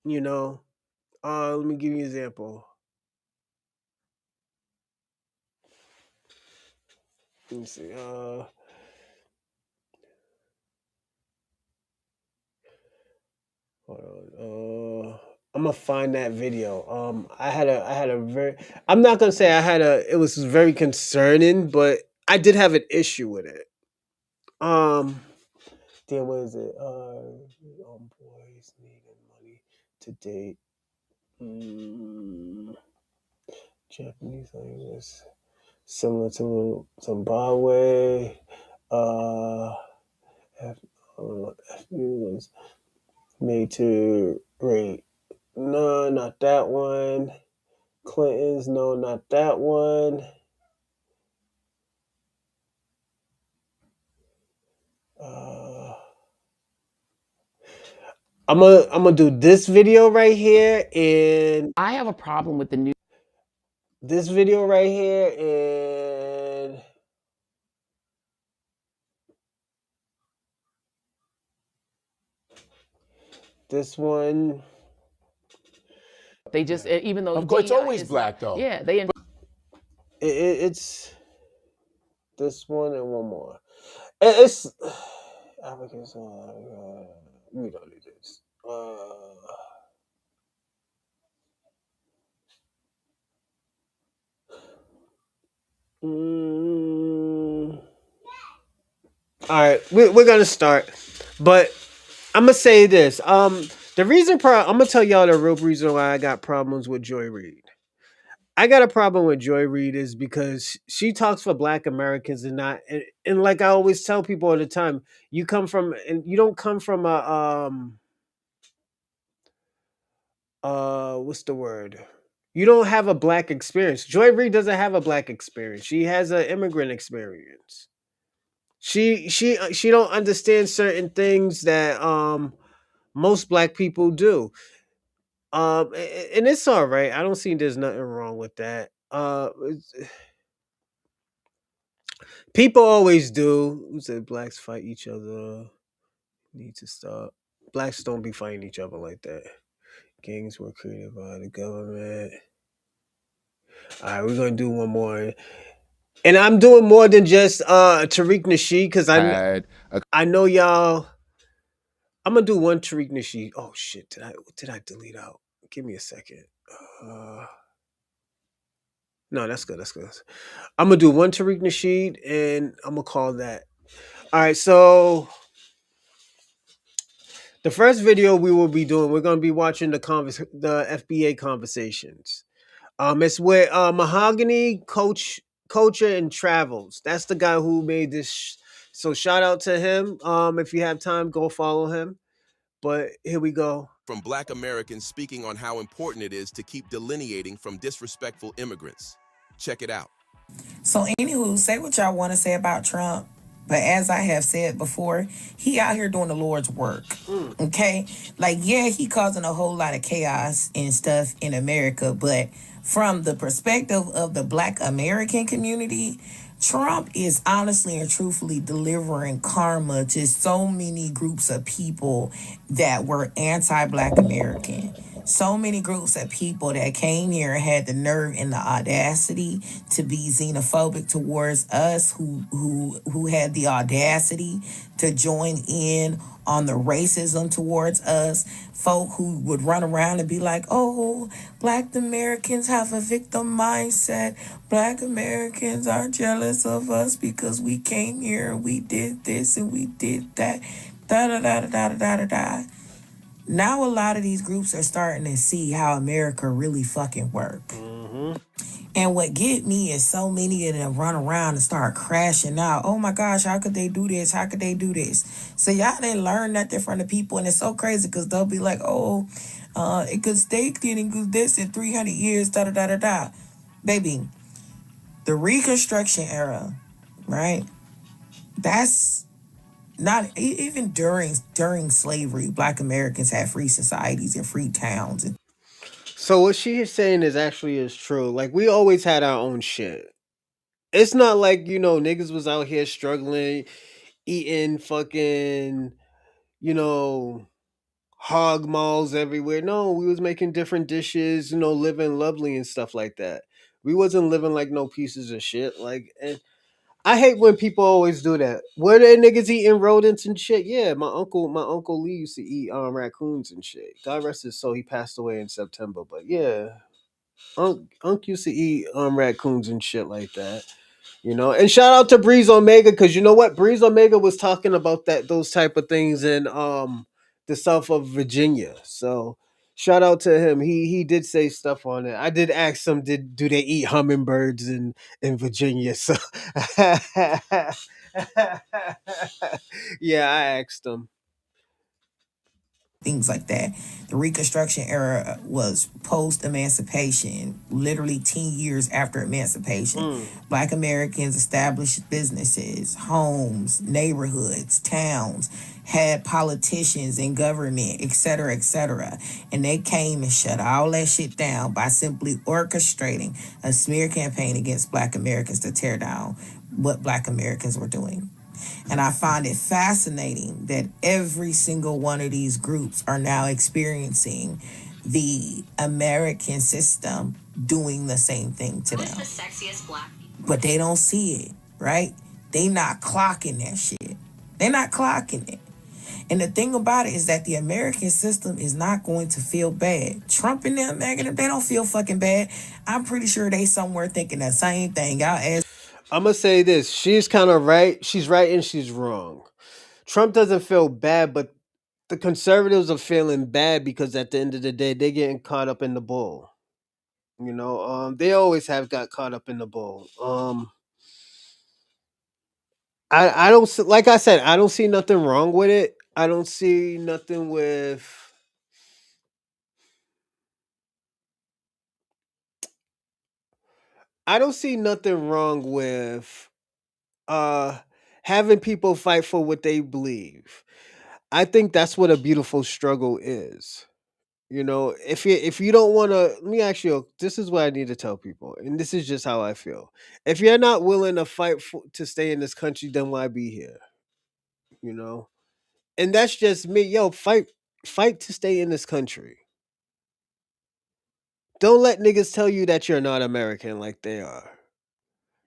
You know, let me give you an example. Let me see. Hold on. I'm gonna find that video. I had a very. I'm not gonna say I had a. It was very concerning, but I did have an issue with it. Um, Damn, what is it? Boys needing money to date. Mm, Japanese language similar to Zimbabwe. Uh, F, FU was made to rate. No, not that one. Clinton's, no, not that one. Uh, I'm gonna do this video right here and I have a problem with the new. this video right here and this one. They just even though Of course, it's DEI always is black, not, though. yeah, they It's this one and one more. It's Africans. We don't need this. Mm, all right, we're gonna start, but I'm gonna say this. The reason I'm gonna tell y'all the real reason why I got problems with Joy Reid. I got a problem with Joy Reid is because she talks for Black Americans and not, and like I always tell people all the time, you come from and you don't come from a what's the word? You don't have a black experience. Joy Reid doesn't have a black experience. She has an immigrant experience. She don't understand certain things that most black people do. And it's all right. I don't see there's nothing wrong with that. People always do. Who said blacks fight each other? Need to stop. Blacks don't be fighting each other like that. Gangs were created by the government. All right, we're gonna do one more, and I'm doing more than just Tariq Nasheed because I know y'all. I'm gonna do one Tariq Nasheed. Oh shit! Did I delete out? Give me a second. Uh, no, that's good. That's good. I'm gonna do one Tariq Nasheed, and I'm gonna call that. All right, so the first video we will be doing, we're gonna be watching the FBA conversations. It's with Mahogany Culture and Travels. That's the guy who made this. So shout out to him. If you have time, go follow him. But here we go. From Black Americans speaking on how important it is to keep delineating from disrespectful immigrants. Check it out. So, anywho, say what y'all want to say about Trump. But as I have said before, he out here doing the Lord's work. Mm. Okay? Like, yeah, he causing a whole lot of chaos and stuff in America, but from the perspective of the Black American community, Trump is honestly and truthfully delivering karma to so many groups of people that were anti Black American. So many groups of people that came here and had the nerve and the audacity to be xenophobic towards us, who had the audacity to join in on the racism towards us. Folk who would run around and be like, oh, Black Americans have a victim mindset. Black Americans are jealous of us because we came here and we did this and we did that. Da da da da da da da da. Now a lot of these groups are starting to see how America really fucking work. Mm-hmm. And what get me is so many of them run around and start crashing out. Oh my gosh, how could they do this? How could they do this? So y'all didn't learn nothing from the people, and it's so crazy because they'll be like, oh, because they didn't do this in 300 years, da da da da da. Baby, the Reconstruction era, right? That's not even during slavery. Black Americans had free societies and free towns and So what she is saying is true. Like we always had our own shit. It's not like, niggas was out here struggling, eating fucking, you know, hog maws everywhere. No, we was making different dishes, living lovely and stuff like that. We wasn't living like no pieces of shit. Like, and I hate when people always do that. Were there niggas eating rodents and shit? Yeah, my uncle Lee used to eat raccoons and shit. God rest his soul. He passed away in September, but yeah, Unc used to eat raccoons and shit like that. And shout out to Breeze Omega, because you know what, Breeze Omega was talking about those type of things in the south of Virginia. So shout out to him. He did say stuff on it. I did ask him, do they eat hummingbirds in Virginia? So yeah, I asked him. things like that. The Reconstruction era was post emancipation, literally 10 years after emancipation. Mm. Black Americans established businesses, homes, neighborhoods, towns, had politicians in government, etc., etc. And they came and shut all that shit down by simply orchestrating a smear campaign against Black Americans to tear down what Black Americans were doing. And I find it fascinating that every single one of these groups are now experiencing the American system doing the same thing to them. The sexiest black people? But they don't see it, right? They not clocking that shit. They're not clocking it. And the thing about it is that the American system is not going to feel bad. Trump and them, Megan, they don't feel fucking bad. I'm pretty sure they somewhere thinking the same thing. Y'all ask. I'm gonna say this. She's kind of right. She's right and she's wrong. Trump doesn't feel bad, but the conservatives are feeling bad because at the end of the day, they're getting caught up in the bull. They always have got caught up in the bull. I don't like I said, I don't see nothing wrong with it. I don't see nothing with. I don't see nothing wrong with uh having people fight for what they believe. I think that's what a beautiful struggle is. If you don't want to, let me ask you, this is what I need to tell people, and this is just how I feel. If you're not willing to fight to stay in this country, then why be here? you know and that's just me. Yo, fight to stay in this country. Don't let niggas tell you that you're not American like they are.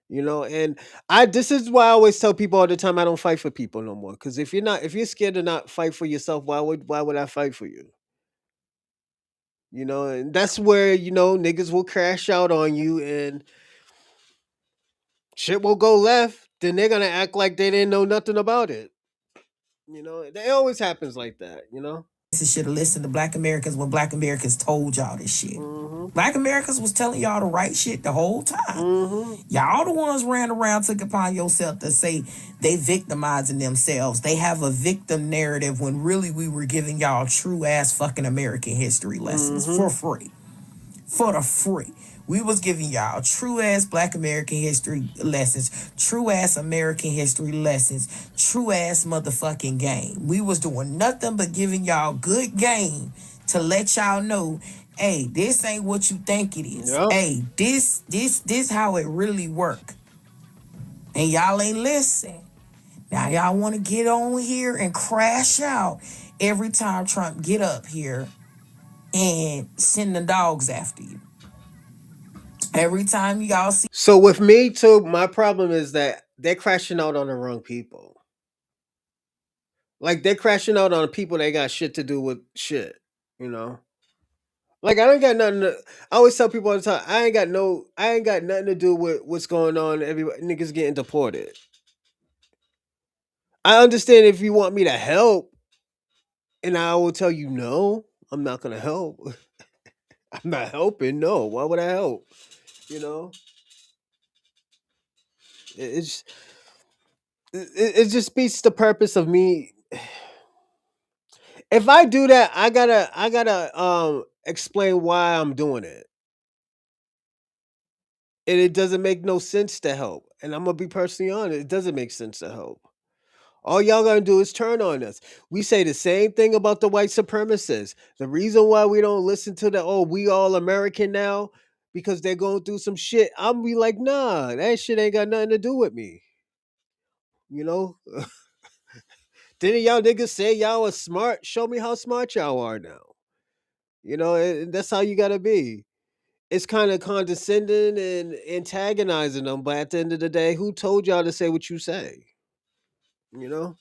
And I this is why I always tell people all the time, I don't fight for people no more, because if you're scared to not fight for yourself, why would I fight for you? And that's where niggas will crash out on you, and shit will go left, then they're gonna act like they didn't know nothing about it. It always happens like that. Should have listened to Black Americans when Black Americans told y'all this shit. Mhm. Black Americans was telling y'all the right shit the whole time. Mhm. Y'all the ones ran around, took upon yourself to say they victimizing themselves. They have a victim narrative when really we were giving y'all true ass fucking American history lessons Mhm. for free. for the free. We was giving y'all true ass Black American history lessons, true ass American history lessons, true ass motherfucking game. We was doing nothing but giving y'all good game to let y'all know, hey, this ain't what you think it is. Yep. Hey, this how it really work. And y'all ain't listen. Now y'all want to get on here and crash out every time Trump get up here and send the dogs after you. Every time y'all see So with me too, my problem is that they're crashing out on the wrong people. Like they're crashing out on people that got shit to do with shit. You know. Like I don't got nothing to. I always tell people all the time, I ain't got nothing to do with what's going on. Everybody niggas getting deported. I understand if you want me to help, and I will tell you no, I'm not gonna help. I'm not helping. No, why would I help? You know, it's it just beats the purpose of me. If I do that, I gotta explain why I'm doing it, and it doesn't make no sense to help. And I'm gonna be personally honest, it doesn't make sense to help. All y'all gonna do is turn on us. We say the same thing about the white supremacists. The reason why we don't listen to the we all American now because they're going through some shit. I'm be like, nah, that shit ain't got nothing to do with me. You know? Didn't y'all niggas say y'all was smart? Show me how smart y'all are now. You know, that's how you gotta be. It's kind of condescending and antagonizing them, but at the end of the day, who told y'all to say what you say? You know?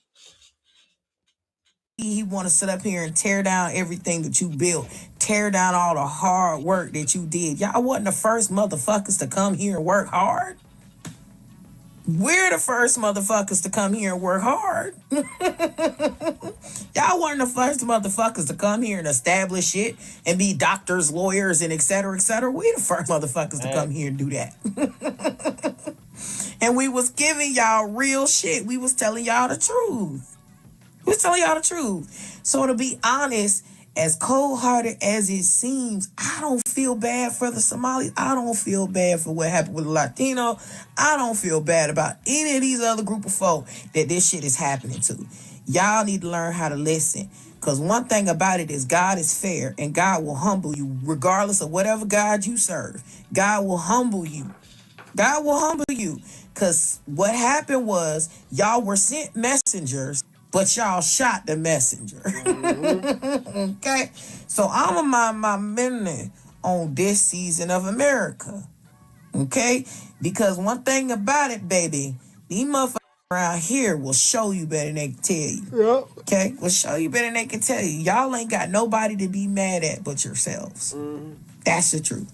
he want to sit up here and tear down everything that you built, tear down all the hard work that you did. Y'all wasn't the first motherfuckers to come here and work hard. We're the first motherfuckers to come here and work hard. Y'all weren't the first motherfuckers to come here and establish it and be doctors, lawyers, and et cetera, et cetera. We the first motherfuckers to come here and do that. And we was giving y'all real shit. We was telling y'all the truth. We was telling y'all the truth. So to be honest, as cold-hearted as it seems, I don't feel bad for the Somalis. I don't feel bad for what happened with the Latino. I don't feel bad about any of these other group of folk that this shit is happening to. Y'all need to learn how to listen. Because one thing about it is God is fair and God will humble you regardless of whatever God you serve. God will humble you. God will humble you. Because what happened was y'all were sent messengers, but y'all shot the messenger. Hmm. Okay? So I'm going to mind my business on this season of America. Okay? Because one thing about it, baby, these motherfuckers around here will show you better than they can tell you. Yep. Okay? Will show you better than they can tell you. Y'all ain't got nobody to be mad at but yourselves. Hmm. That's the truth.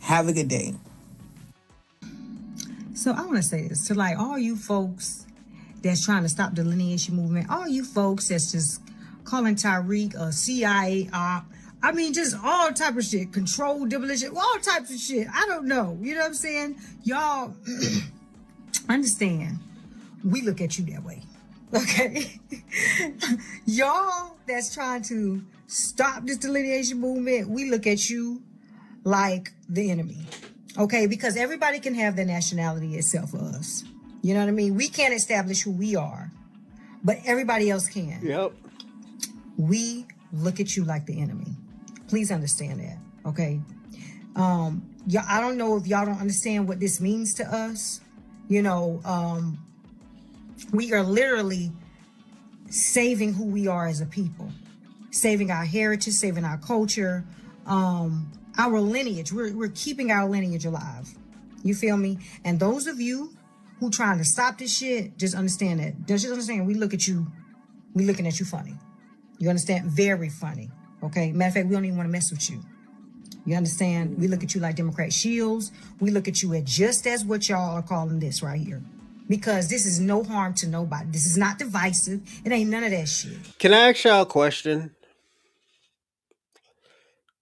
Have a good day. So I want to say this to like all you folks that's trying to stop the delineation movement, all you folks that's just calling Tyreek a CIA op. I mean, just all type of shit, control demolition, all types of shit. I don't know. You know what I'm saying? Y'all understand. We look at you that way. Okay? Y'all that's trying to stop this delineation movement, we look at you like the enemy. Okay, because everybody can have their nationality except for us. You know what I mean? We can't establish who we are, but everybody else can. Yep. We look at you like the enemy. Please understand that. Okay. Yeah, I don't know if y'all don't understand what this means to us. You know, we are literally saving who we are as a people, saving our heritage, saving our culture, our lineage. We're keeping our lineage alive. You feel me? And those of you who trying to stop this shit, just understand that. Just understand we look at you, we looking at you funny. You understand? Very funny. Okay. Matter of fact, we don't even want to mess with you. You understand? We look at you like Democrat shields. We look at you at just as what y'all are calling this right here. Because this is no harm to nobody. This is not divisive. It ain't none of that shit. Can I ask y'all a question?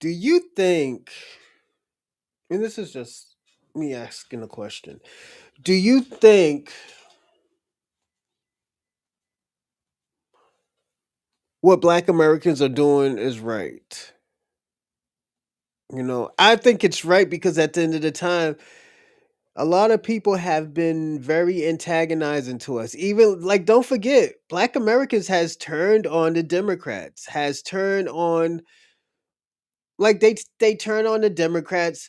Do you think, and this is just me asking a question, do you think what black Americans are doing is right? I think it's right because at the end of the time, a lot of people have been very antagonizing to us. Even like, don't forget, Black Americans has turned on the Democrats, has turned on like they turn on the Democrats.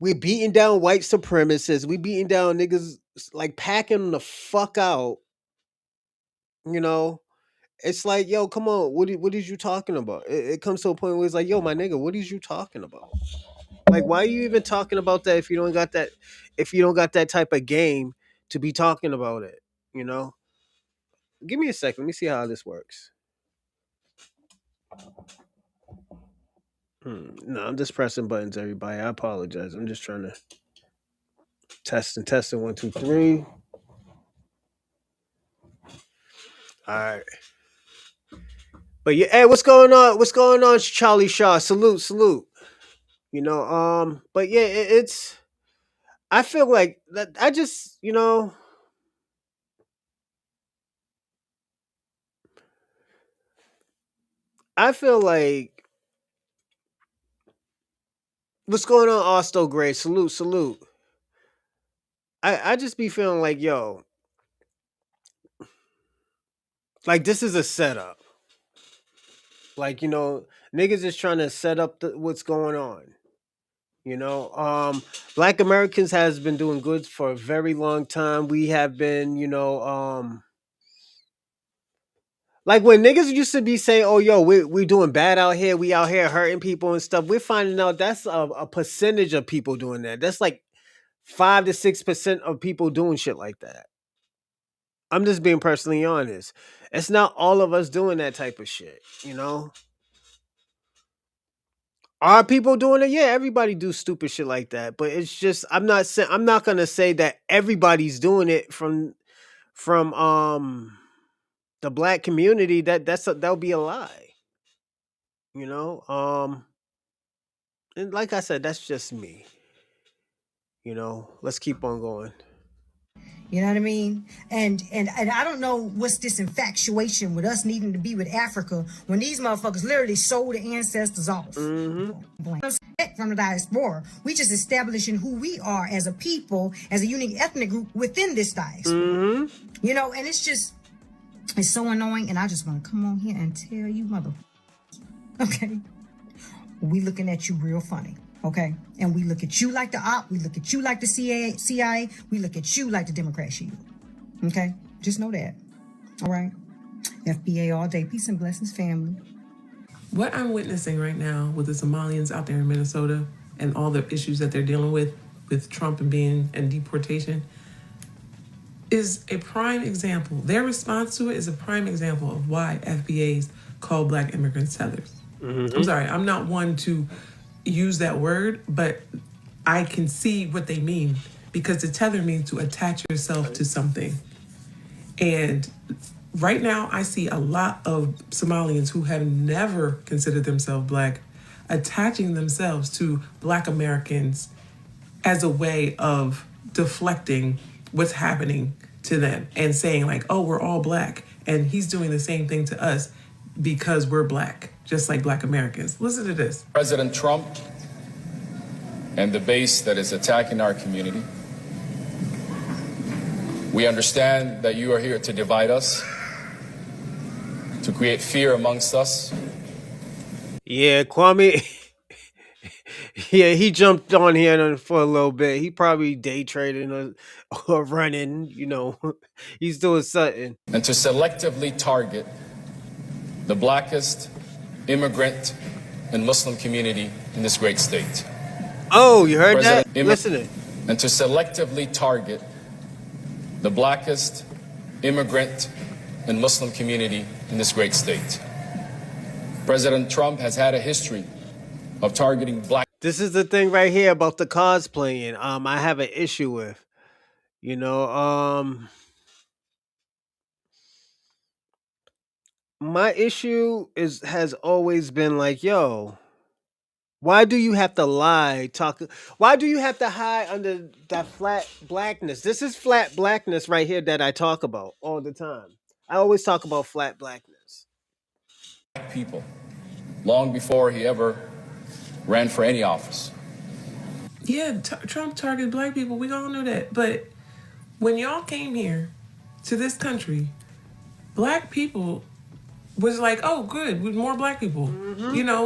We're beating down white supremacists. We beating down niggas, like packing them the fuck out. You know, it's like, yo, come on, what is you talking about? It comes to a point where it's like, yo, my nigga, what is you talking about? Like, why are you even talking about that if you don't got that type of game to be talking about it? You know, give me a second. Let me see how this works. No, I'm just pressing buttons, everybody. I apologize. I'm just trying to testing 1 2 3. All right. But yeah, hey, what's going on? What's going on, Charlie Shaw? Salute, salute. But yeah, it's. I feel like that. I just, I feel like what's going on, Austo Gray? Salute, salute. I just be feeling like, yo, like this is a setup. Like, niggas is trying to set up what's going on. Black Americans has been doing good for a very long time. We have been, like when niggas used to be saying, "Oh, yo, we doing bad out here. We out here hurting people and stuff." We're finding out that's a percentage of people doing that. That's like 5 to 6% of people doing shit like that. I'm just being personally honest. It's not all of us doing that type of shit. Are people doing it? Yeah, everybody do stupid shit like that. But it's just I'm not gonna say that everybody's doing it from the black community. That would be a lie. You know? And like I said, that's just me. Let's keep on going. You know what I mean? And I don't know what's this infatuation with us needing to be with Africa when these motherfuckers literally sold the ancestors off. From the diaspora, we just establishing who we are as a people, as a unique ethnic group within this diaspora. And it's so annoying. And I just want to come on here and tell you, mother, okay, we looking at you real funny. Okay, and we look at you like the op, we look at you like the CIA, we look at you like the Democrats. Okay, just know that. All right, FBA all day. Peace and blessings, family. What I'm witnessing right now with the Somalians out there in Minnesota and all the issues that they're dealing with Trump and deportation, is a prime example. Their response to it is a prime example of why FBAs call Black immigrants tethers. I'm sorry, I'm not one to use that word, but I can see what they mean, because the tether means to attach yourself to something. And right now I see a lot of Somalians who have never considered themselves Black attaching themselves to Black Americans as a way of deflecting what's happening to them and saying like, oh, we're all Black and he's doing the same thing to us because we're Black, just like Black Americans. Listen to this. President Trump and the base that is attacking our community. We understand that you are here to divide us, to create fear amongst us. Yeah, Kwame. Yeah, he jumped on here for a little bit. He probably day trading or running. He's doing something. And to selectively target the Blackest immigrant and Muslim community in this great state. Oh, you heard that? Listening. And to selectively target the Blackest immigrant and Muslim community in this great state. President Trump has had a history of targeting Black. This is the thing right here about the cosplaying. I have an issue with. My issue has always been like, yo, why do you have to lie? Why do you have to hide under that flat blackness? This is flat blackness right here that I talk about all the time. I always talk about flat blackness. People, long before he ever ran for any office. Yeah, Trump targeted black people. We all know that. But when y'all came here to this country, black people was like, oh, good, with more black people,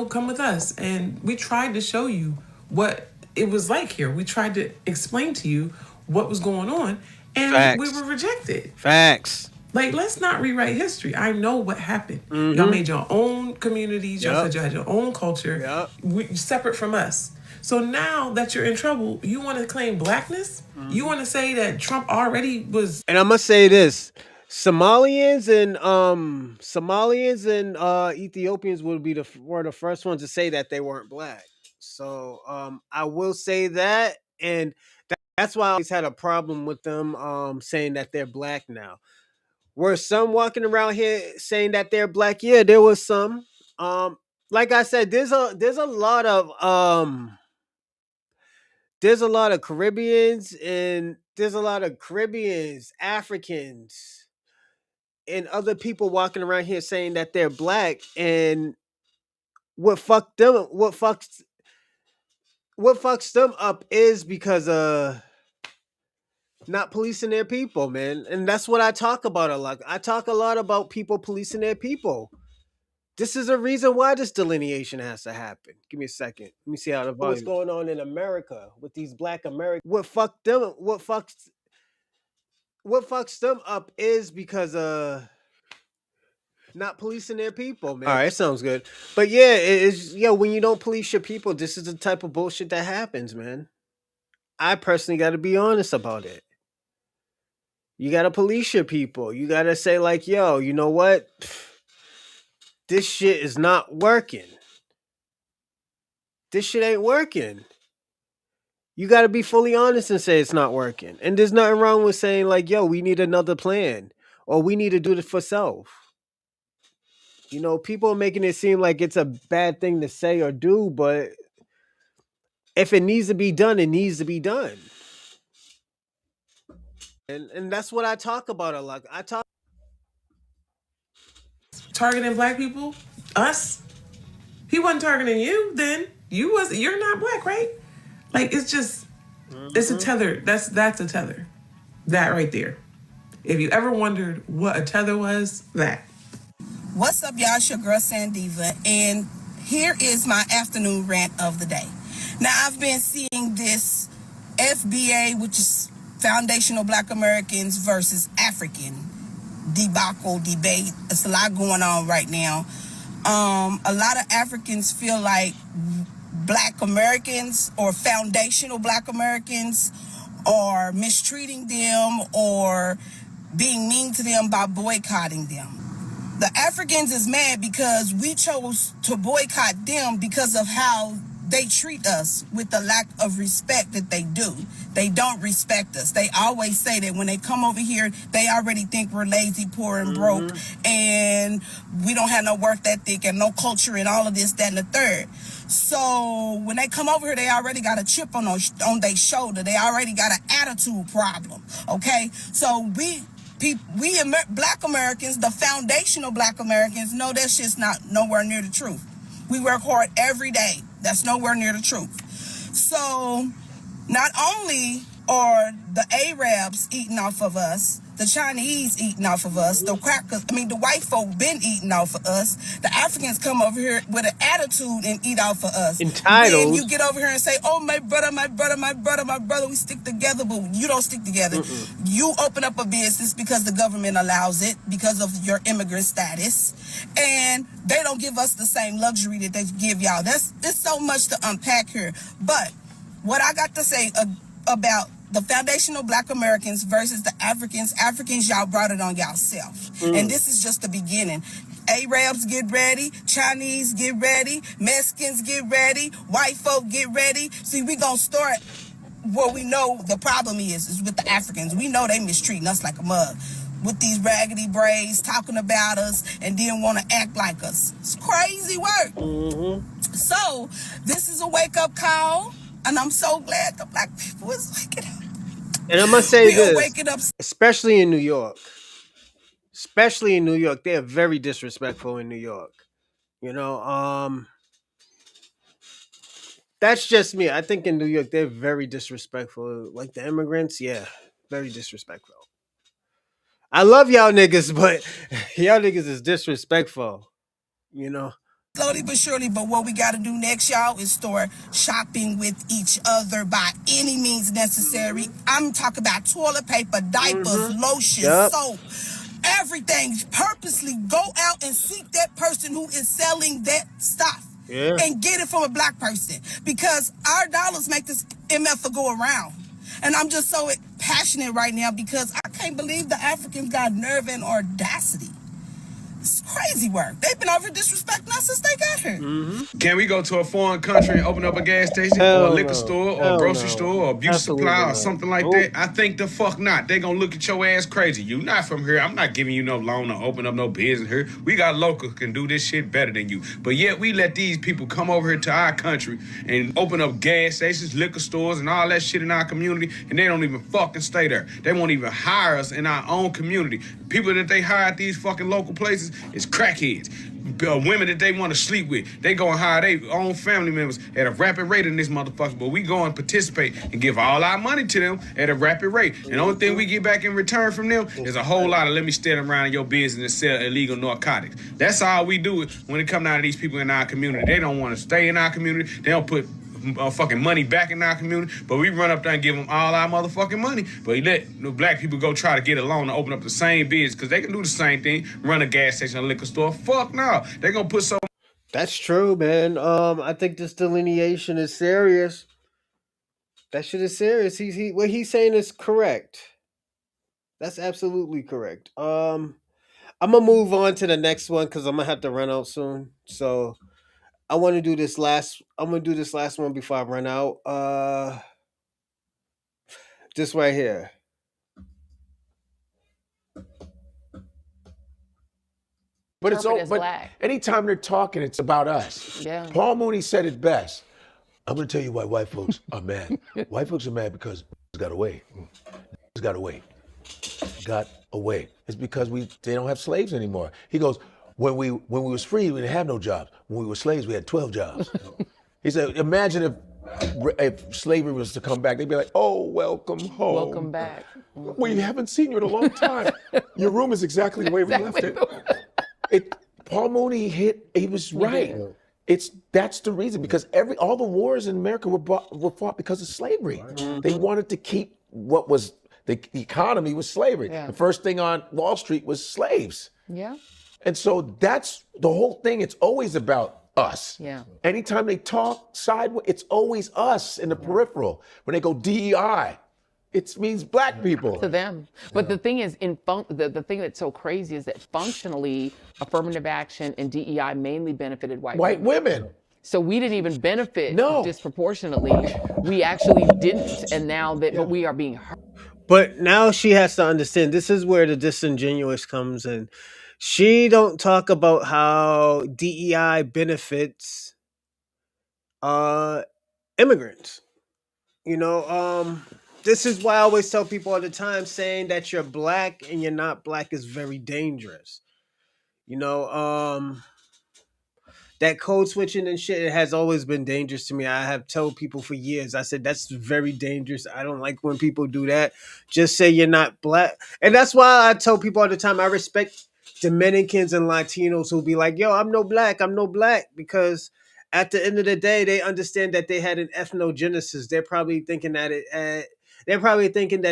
come with us. And we tried to show you what it was like here. We tried to explain to you what was going on, and we Facts. were rejected. Facts. Like, let's not rewrite history. I know what happened. Y'all made your own communities. Y'all said you had your own culture, separate from us. So now that you're in trouble, you want to claim blackness? You want to say that Trump already was. And I'm gonna say this: Somalians and Ethiopians were the first ones to say that they weren't black. So I will say that, and that's why I always had a problem with them saying that they're black now. Were some walking around here saying that they're black? Yeah, there was some. Like I said, there's a lot of Caribbeans, and there's a lot of Caribbeans, Africans, and other people walking around here saying that they're black. And what fucks them up is because not policing their people, man. And that's what I talk about a lot. I talk a lot about people policing their people. This is a reason why this delineation has to happen. Give me a second. Let me see how the volume. What's going on in America with these black Americans? What fucks them up is because not policing their people, man. All right, sounds good. But yeah, when you don't police your people, this is the type of bullshit that happens, man. I personally got to be honest about it. You got to police your people. You got to say like, yo, you know what? This shit is not working. This shit ain't working. You got to be fully honest and say it's not working. And there's nothing wrong with saying like, yo, we need another plan, or we need to do this for self. People are making it seem like it's a bad thing to say or do, but if it needs to be done, it needs to be done. And that's what I talk about a lot. Targeting black people? Us? He wasn't targeting you then. You're not black, right? Like, it's just, it's a tether. That's a tether. That right there. If you ever wondered what a tether was, that. What's up, y'all? It's your girl Sandiva, and here is my afternoon rant of the day. Now, I've been seeing this FBA, which is Foundational Black Americans versus African debacle debate. It's a lot going on right now. A lot of Africans feel like Black Americans or foundational Black Americans are mistreating them or being mean to them by boycotting them. The Africans is mad because we chose to boycott them because of how they treat us with the lack of respect that they do. They don't respect us. They always say that when they come over here, they already think we're lazy, poor, and broke, and we don't have no work ethic and no culture and all of this, that, and the third. So when they come over here, they already got a chip on their shoulder. They already got an attitude problem, okay? So we Black Americans, the foundational Black Americans, know that shit's nowhere near the truth. We work hard every day. That's nowhere near the truth. So not only are the Arabs eating off of us, the Chinese eating off of us, the white folk been eating off of us. The Africans come over here with an attitude and eat off of us. Entitled. Then you get over here and say, oh, my brother, we stick together, but you don't stick together. You open up a business because the government allows it, because of your immigrant status, and they don't give us the same luxury that they give y'all. There's so much to unpack here. But what I got to say about the foundational Black Americans versus the Africans, y'all brought it on y'allself. And this is just the beginning. Arabs, get ready. Chinese, get ready. Mexicans, get ready. White folk, get ready. See, we gonna start where we know the problem is with the Africans. We know they mistreating us like a mug with these raggedy braids, talking about us, and then want to act like us. It's crazy work. So this is a wake-up call, and I'm so glad the Black people is waking up. And I'm gonna say We are this, waking up. especially in New York. They are very disrespectful in New York. That's just me. I think in New York they're very disrespectful. Like the immigrants, yeah, very disrespectful. I love y'all niggas, but y'all niggas is disrespectful. You know. Slowly but surely, but what we got to do next, y'all, is start shopping with each other by any means necessary. I'm talking about toilet paper, diapers, lotion, Yep. soap, everything. Purposely go out and seek that person who is selling that stuff. Yeah. And get it from a black person, because our dollars make this MF go around. And I'm just so passionate right now because I can't believe the Africans got nerve and audacity. It's crazy work. They've been over disrespecting us since they got here. Can we go to a foreign country and open up a gas station or a liquor store or a grocery store or a beauty supply or something like that? I think the fuck not. They gonna look at your ass crazy. You not from here. I'm not giving you no loan to open up no business here. We got locals can do this shit better than you. But yet we let these people come over here to our country and open up gas stations, liquor stores, and all that shit in our community, and they don't even fucking stay there. They won't even hire us in our own community. People that they hire at these fucking local places is crackheads. Women that they want to sleep with, they go and hire their own family members at a rapid rate in this motherfucker. But we go and participate and give all our money to them at a rapid rate. And the only thing we get back in return from them is a whole lot of let me stand around in your business and sell illegal narcotics. That's all we do when it comes down to these people in our community. They don't want to stay in our community. They don't put fucking money back in our community, but we run up there and give them all our motherfucking money. But we let the black people go try to get a loan to open up the same business because they can do the same thing, run a gas station, a liquor store. Fuck no. They're going to put so. That's true, man. I think this delineation is serious. That shit is serious. What he's saying is correct. That's absolutely correct. I'm gonna move on to the next one because I'm gonna have to run out soon. So I want to do this last. I'm gonna do this last one before I run out. This right here. But it's all. As But black. anytime they're talking, it's about us. Yeah. Paul Mooney said it best. I'm gonna tell you why white folks are mad. White folks are mad because got away. Got away. Got away. It's because they don't have slaves anymore. He goes, when we was free, we didn't have no jobs. When we were slaves, we had 12 jobs. He said, imagine if slavery was to come back, they'd be like, oh, welcome home. Welcome back. We haven't seen you in a long time. Your room is exactly the way we left it. Paul Mooney he was right. That's the reason, because all the wars in America were fought because of slavery. They wanted to keep what was the economy was slavery. Yeah. The first thing on Wall Street was slaves. Yeah. And so that's the whole thing. It's always about us. Yeah. Anytime they talk sideways, it's always us in the peripheral. When they go DEI, it means black people. To them. But the thing is, the thing that's so crazy is that functionally, affirmative action and DEI mainly benefited white women. So we didn't even benefit No. disproportionately. We actually didn't. And now that but we are being hurt. But now she has to understand this is where the disingenuous comes in. She don't talk about how DEI benefits immigrants. You know, this is why I always tell people all the time saying that you're black and you're not black is very dangerous. You know, that code switching and shit, it has always been dangerous to me. I have told people for years, I said, that's very dangerous. I don't like when people do that. Just say you're not black. And that's why I tell people all the time, I respect Dominicans and Latinos who be like, yo, I'm no black, because at the end of the day, they understand that they had an ethnogenesis. They're probably thinking that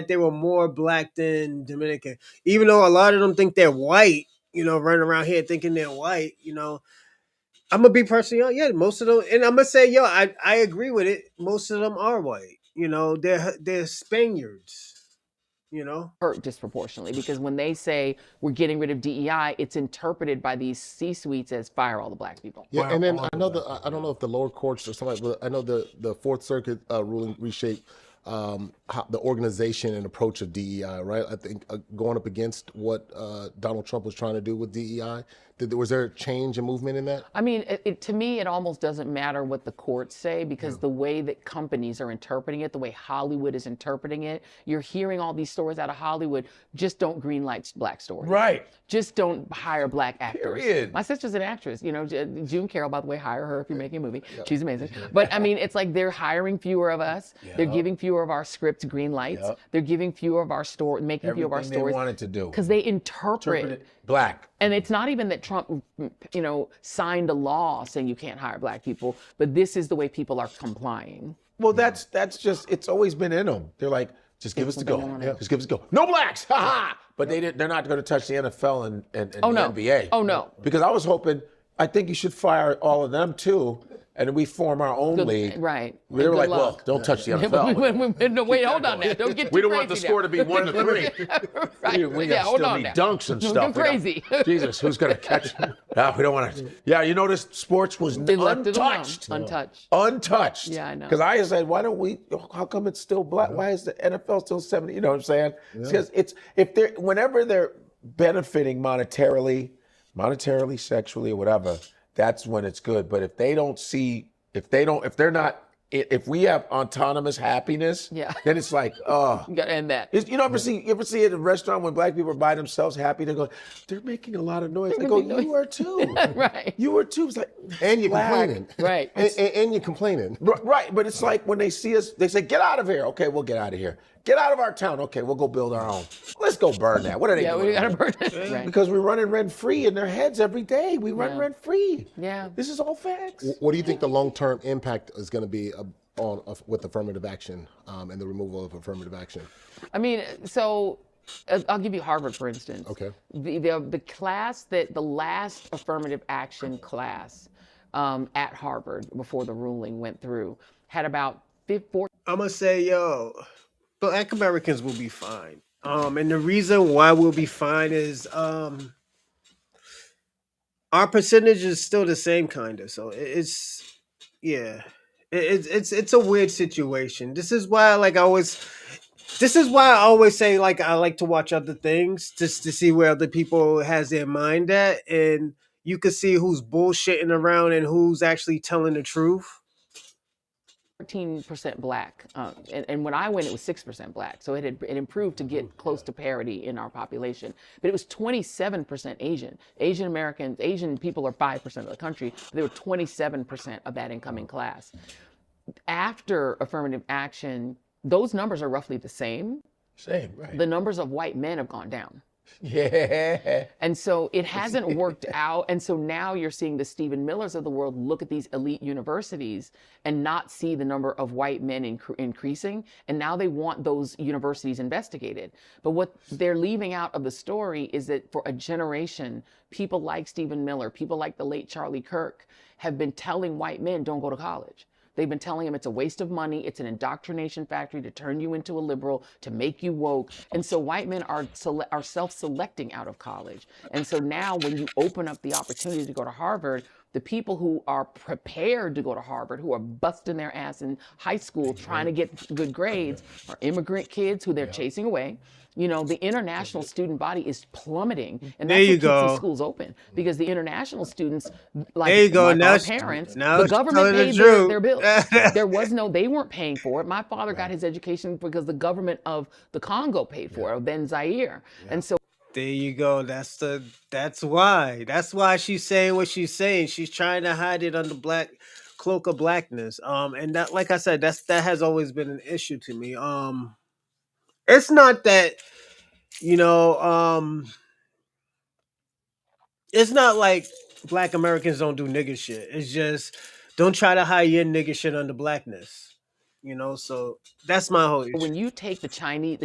they were more black than Dominican, even though a lot of them think they're white, you know, running around here thinking they're white, you know. I'm gonna be personally, yeah, most of them, and I'm gonna say, yo, I agree with it. Most of them are white, you know, they're Spaniards, you know. Hurt disproportionately, because when they say we're getting rid of DEI, it's interpreted by these C-suites as fire all the black people. Yeah, and then I know I don't know if the lower courts or something, but I know the Fourth Circuit ruling reshaped how, the organization and approach of DEI, right? I think going up against what Donald Trump was trying to do with DEI, was there a change and movement in that? I mean, to me, it almost doesn't matter what the courts say, because the way that companies are interpreting it, the way Hollywood is interpreting it, you're hearing all these stories out of Hollywood. Just don't greenlight black stories. Right. Just don't hire black actors. Period. My sister's an actress. You know, June Carroll, by the way, hire her if you're making a movie. She's amazing. But I mean, it's like they're hiring fewer of us. They're giving fewer of our scripts green lights. They're giving fewer of our stories, making fewer of our stories. They wanted to do. Because they interpret it black. And it's not even that Trump, you know, signed a law saying you can't hire black people, but this is the way people are complying. Well, that's just, it's always been in them. They're like, just give us the go. Just give us the go. No blacks, ha ha! But they're not going to touch the NFL and the NBA. Oh, no. Because I was hoping, I think you should fire all of them too, and then we form our own league. Right. They were like, well, don't touch the NFL. No, wait, hold on now. Don't get too We don't crazy want the score to be 1-3. Right. We still need dunks and stuff. Don't go crazy. Jesus, who's going to catch? No, we don't want to. Yeah, you notice sports was untouched. Untouched. Yeah, I know. Because I said, why don't we, how come it's still black? Why is the NFL still 70? You know what I'm saying? Because whenever they're benefiting monetarily, sexually, or whatever, that's when it's good. But if they don't see, if if we have autonomous happiness, then it's like, oh. You got to end that. You ever see it in a restaurant when black people are by themselves happy? They go, they're making a lot of noise. They go, you are too. Right. You are too. It's like, and you're complaining. Right. And you're complaining. Right. But it's like when they see us, they say, get out of here. Okay, we'll get out of here. Get out of our town. Okay, we'll go build our own. Let's go burn that. What are they doing? We got to burn it. Right. Because we're running rent-free in their heads every day. We run rent-free. Yeah. This is all facts. What do you think the long-term impact is going to be with affirmative action and the removal of affirmative action? I mean, so I'll give you Harvard, for instance. Okay. The class the last affirmative action class at Harvard before the ruling went through had about 14. I'm going to say, Black Americans will be fine. And the reason why we'll be fine is our percentage is still the same kind of. So it's a weird situation. This is why I always say I like to watch other things just to see where other people has their mind at, and you can see who's bullshitting around and who's actually telling the truth. 14% black, and when I went, it was 6% black. So it improved to get close to parity in our population. But it was 27% Asian. Asian Americans, Asian people are 5% of the country. But they were 27% of that incoming class. After affirmative action, those numbers are roughly the same. Same, right. The numbers of white men have gone down. Yeah. And so it hasn't worked out. And so now you're seeing the Stephen Millers of the world look at these elite universities and not see the number of white men increasing. And now they want those universities investigated. But what they're leaving out of the story is that for a generation, people like Stephen Miller, people like the late Charlie Kirk, have been telling white men, don't go to college. They've been telling him it's a waste of money. It's an indoctrination factory to turn you into a liberal, to make you woke. And so white men are self-selecting out of college. And so now when you open up the opportunity to go to Harvard, the people who are prepared to go to Harvard, who are busting their ass in high school trying to get good grades, are immigrant kids who they're chasing away. You know, the international student body is plummeting, and that's what keeps the schools open, because the international students, like our parents, the government paid their bills. They weren't paying for it. My father got his education because the government of the Congo paid for it, then Zaire. And so there you go. That's why she's saying what she's saying. She's trying to hide it under black cloak of blackness. And that, like I said, that has always been an issue to me. It's not that, it's not like black Americans don't do nigger shit. It's just don't try to hide your nigger shit under blackness. So that's my whole issue. When you take the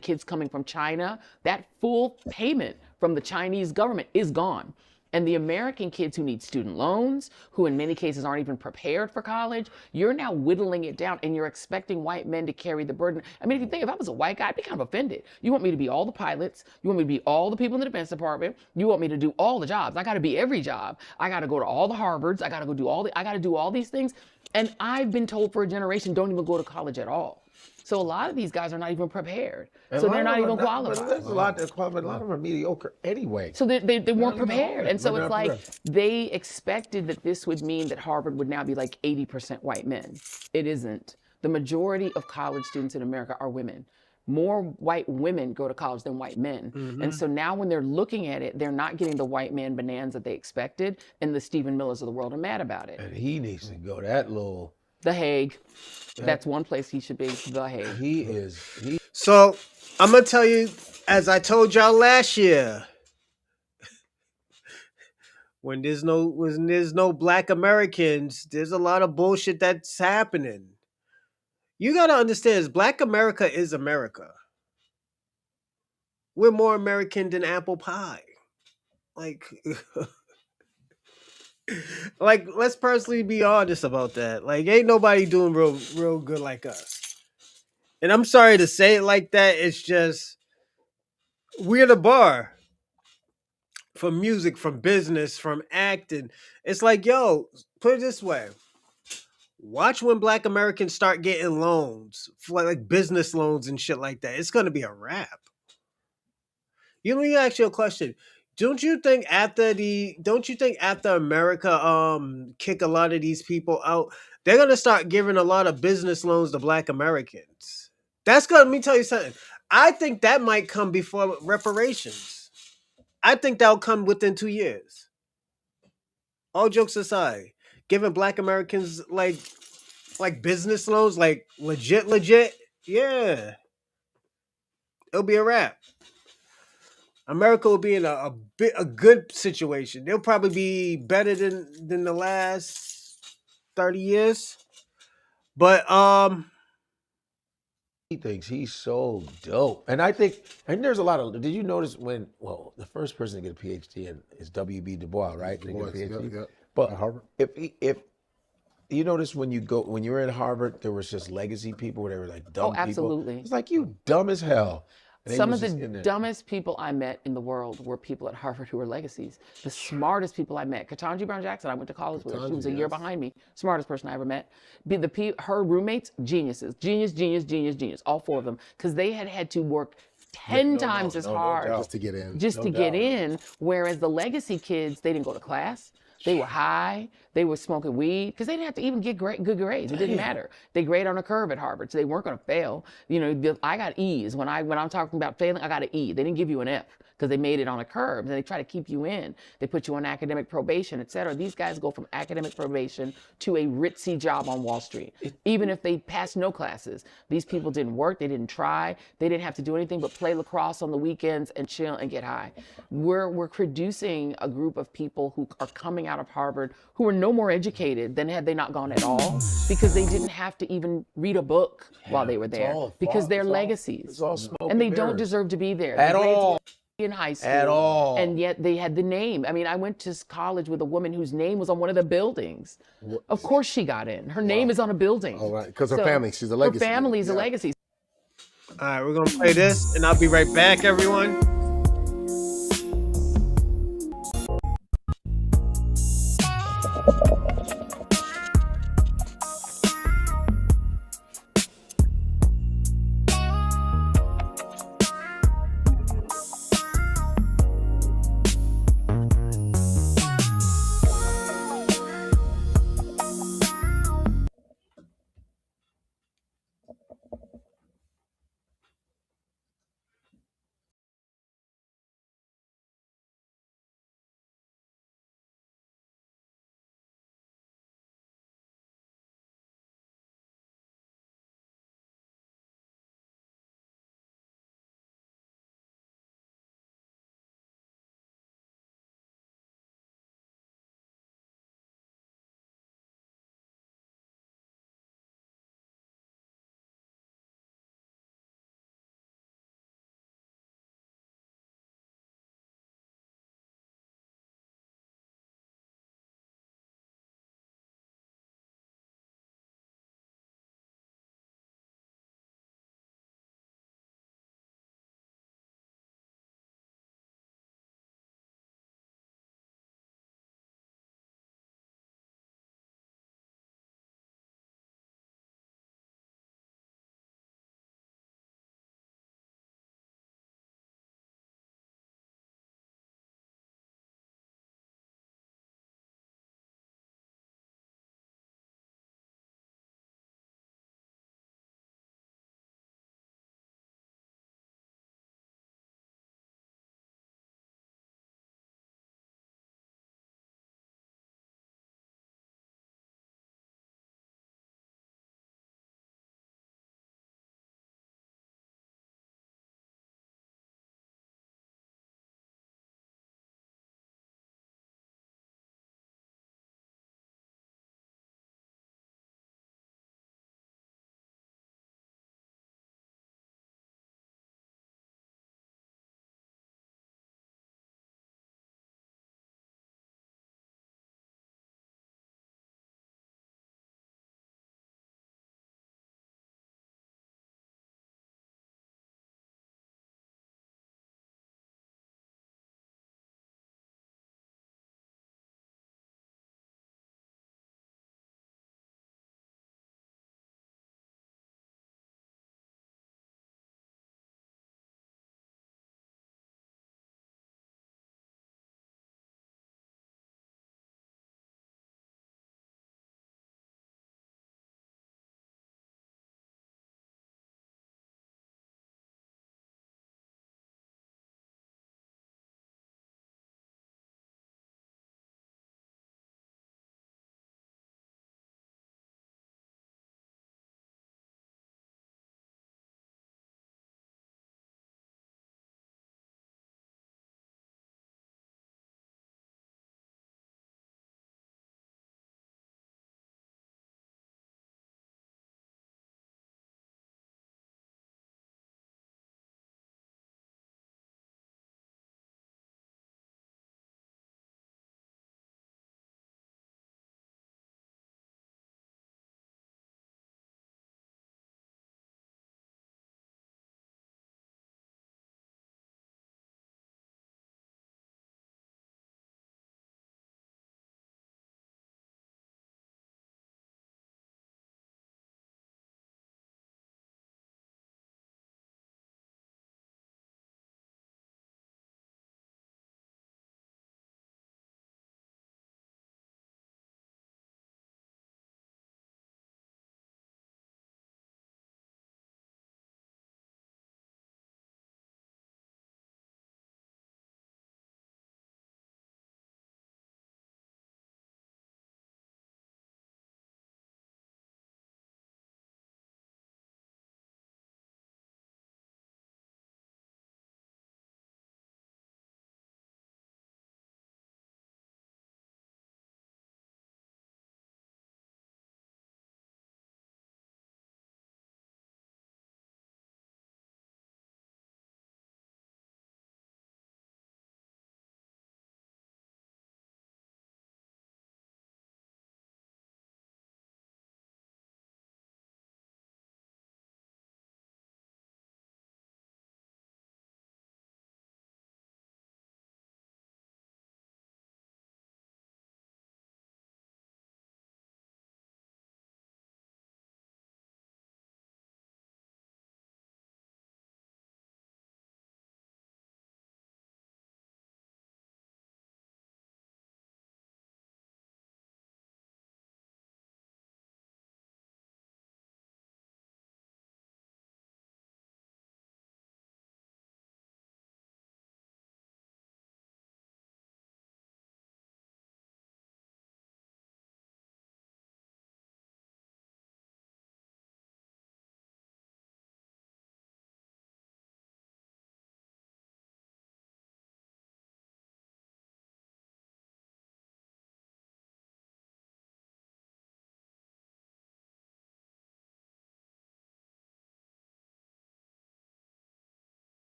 kids coming from China, that full payment from the Chinese government is gone. And the American kids who need student loans, who in many cases aren't even prepared for college, you're now whittling it down, and you're expecting white men to carry the burden. I mean, if you think, if I was a white guy, I'd be kind of offended. You want me to be all the pilots. You want me to be all the people in the Defense Department. You want me to do all the jobs. I got to be every job. I got to go to all the Harvards. I got to do all these things. And I've been told for a generation, don't even go to college at all. So a lot of these guys are not even prepared. And So a lot they're of not them are even But qualified. there's a lot that's qualified. A lot of them are mediocre anyway. So they weren't even prepared. And so They're it's not like prepared. they expected that this would mean that Harvard would now be like 80% white men. It isn't. The majority of college students in America are women. More white women go to college than white men. And so now when they're looking at it, they're not getting the white man bonanza they expected. And the Stephen Millers of the world are mad about it. And he needs to go that little. The Hague. That's one place he should be. The Hague. He is. So I'm gonna tell you, as I told y'all last year, when there's no black Americans, there's a lot of bullshit that's happening. You gotta understand, is Black America is America. We're more American than apple pie. Like, like let's personally be honest about that. Like, ain't nobody doing real good like us. And I'm sorry to say it like that. It's just we're the bar. From music, from business, from acting. It's like, yo, put it this way. Watch when Black Americans start getting loans, for like business loans and shit like that. It's gonna be a wrap. Let me ask you a question. Don't you think after America kick a lot of these people out, they're gonna start giving a lot of business loans to Black Americans? That's gonna, let me tell you something. I think that might come before reparations. I think that'll come within 2 years. All jokes aside, giving Black Americans like business loans, like legit, yeah, it'll be a wrap. America will be in a good situation. They'll probably be better than the last 30 years. But He thinks he's so dope, and I think, and there's a lot of. Did you notice when? Well, the first person to get a PhD is W.B. Du Bois, right? Du Bois, To get a PhD. yeah. But At Harvard. if you notice when you were in Harvard, there was just legacy people where they were like dumb Oh, absolutely. people. It's like, you dumb as hell. And they Some was of just the in there. dumbest people I met in the world were people at Harvard who were legacies. The smartest people I met, Ketanji Brown Jackson, I went to college with her. She was a year behind me. Smartest person I ever met. Her roommates, geniuses. Genius, all four of them. Because they had to work 10 times as hard Just to get in. just to get in. Whereas the legacy kids, they didn't go to class. They were high. They were smoking weed because they didn't have to even get good grades. It didn't matter. They grade on a curve at Harvard, so they weren't going to fail. You know, I got E's when I'm talking about failing. I got an E. They didn't give you an F because they made it on a curve. And they try to keep you in. They put you on academic probation, et cetera. These guys go from academic probation to a ritzy job on Wall Street, even if they passed no classes. These people didn't work. They didn't try. They didn't have to do anything but play lacrosse on the weekends and chill and get high. We're producing a group of people who are coming out of Harvard who are no more educated than had they not gone at all, because they didn't have to even read a book while they were there, because they're legacies. It's all smoke And they and don't mirrors. deserve to be there. At The grades all. were in high school. At all. And yet they had the name. I mean, I went to college with a woman whose name was on one of the buildings. Of course she got in. Her name is on a building. All right, because her family, she's a legacy. Her family's a legacy. all right, we're gonna play this, and I'll be right back, everyone.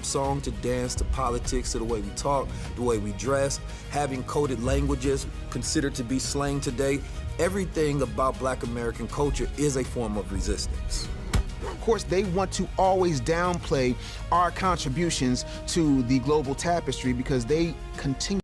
rap song to dance to politics to the way we talk, the way we dress, having coded languages considered to be slang today. Everything about Black American culture is a form of resistance. Of course, they want to always downplay our contributions to the global tapestry because they continue.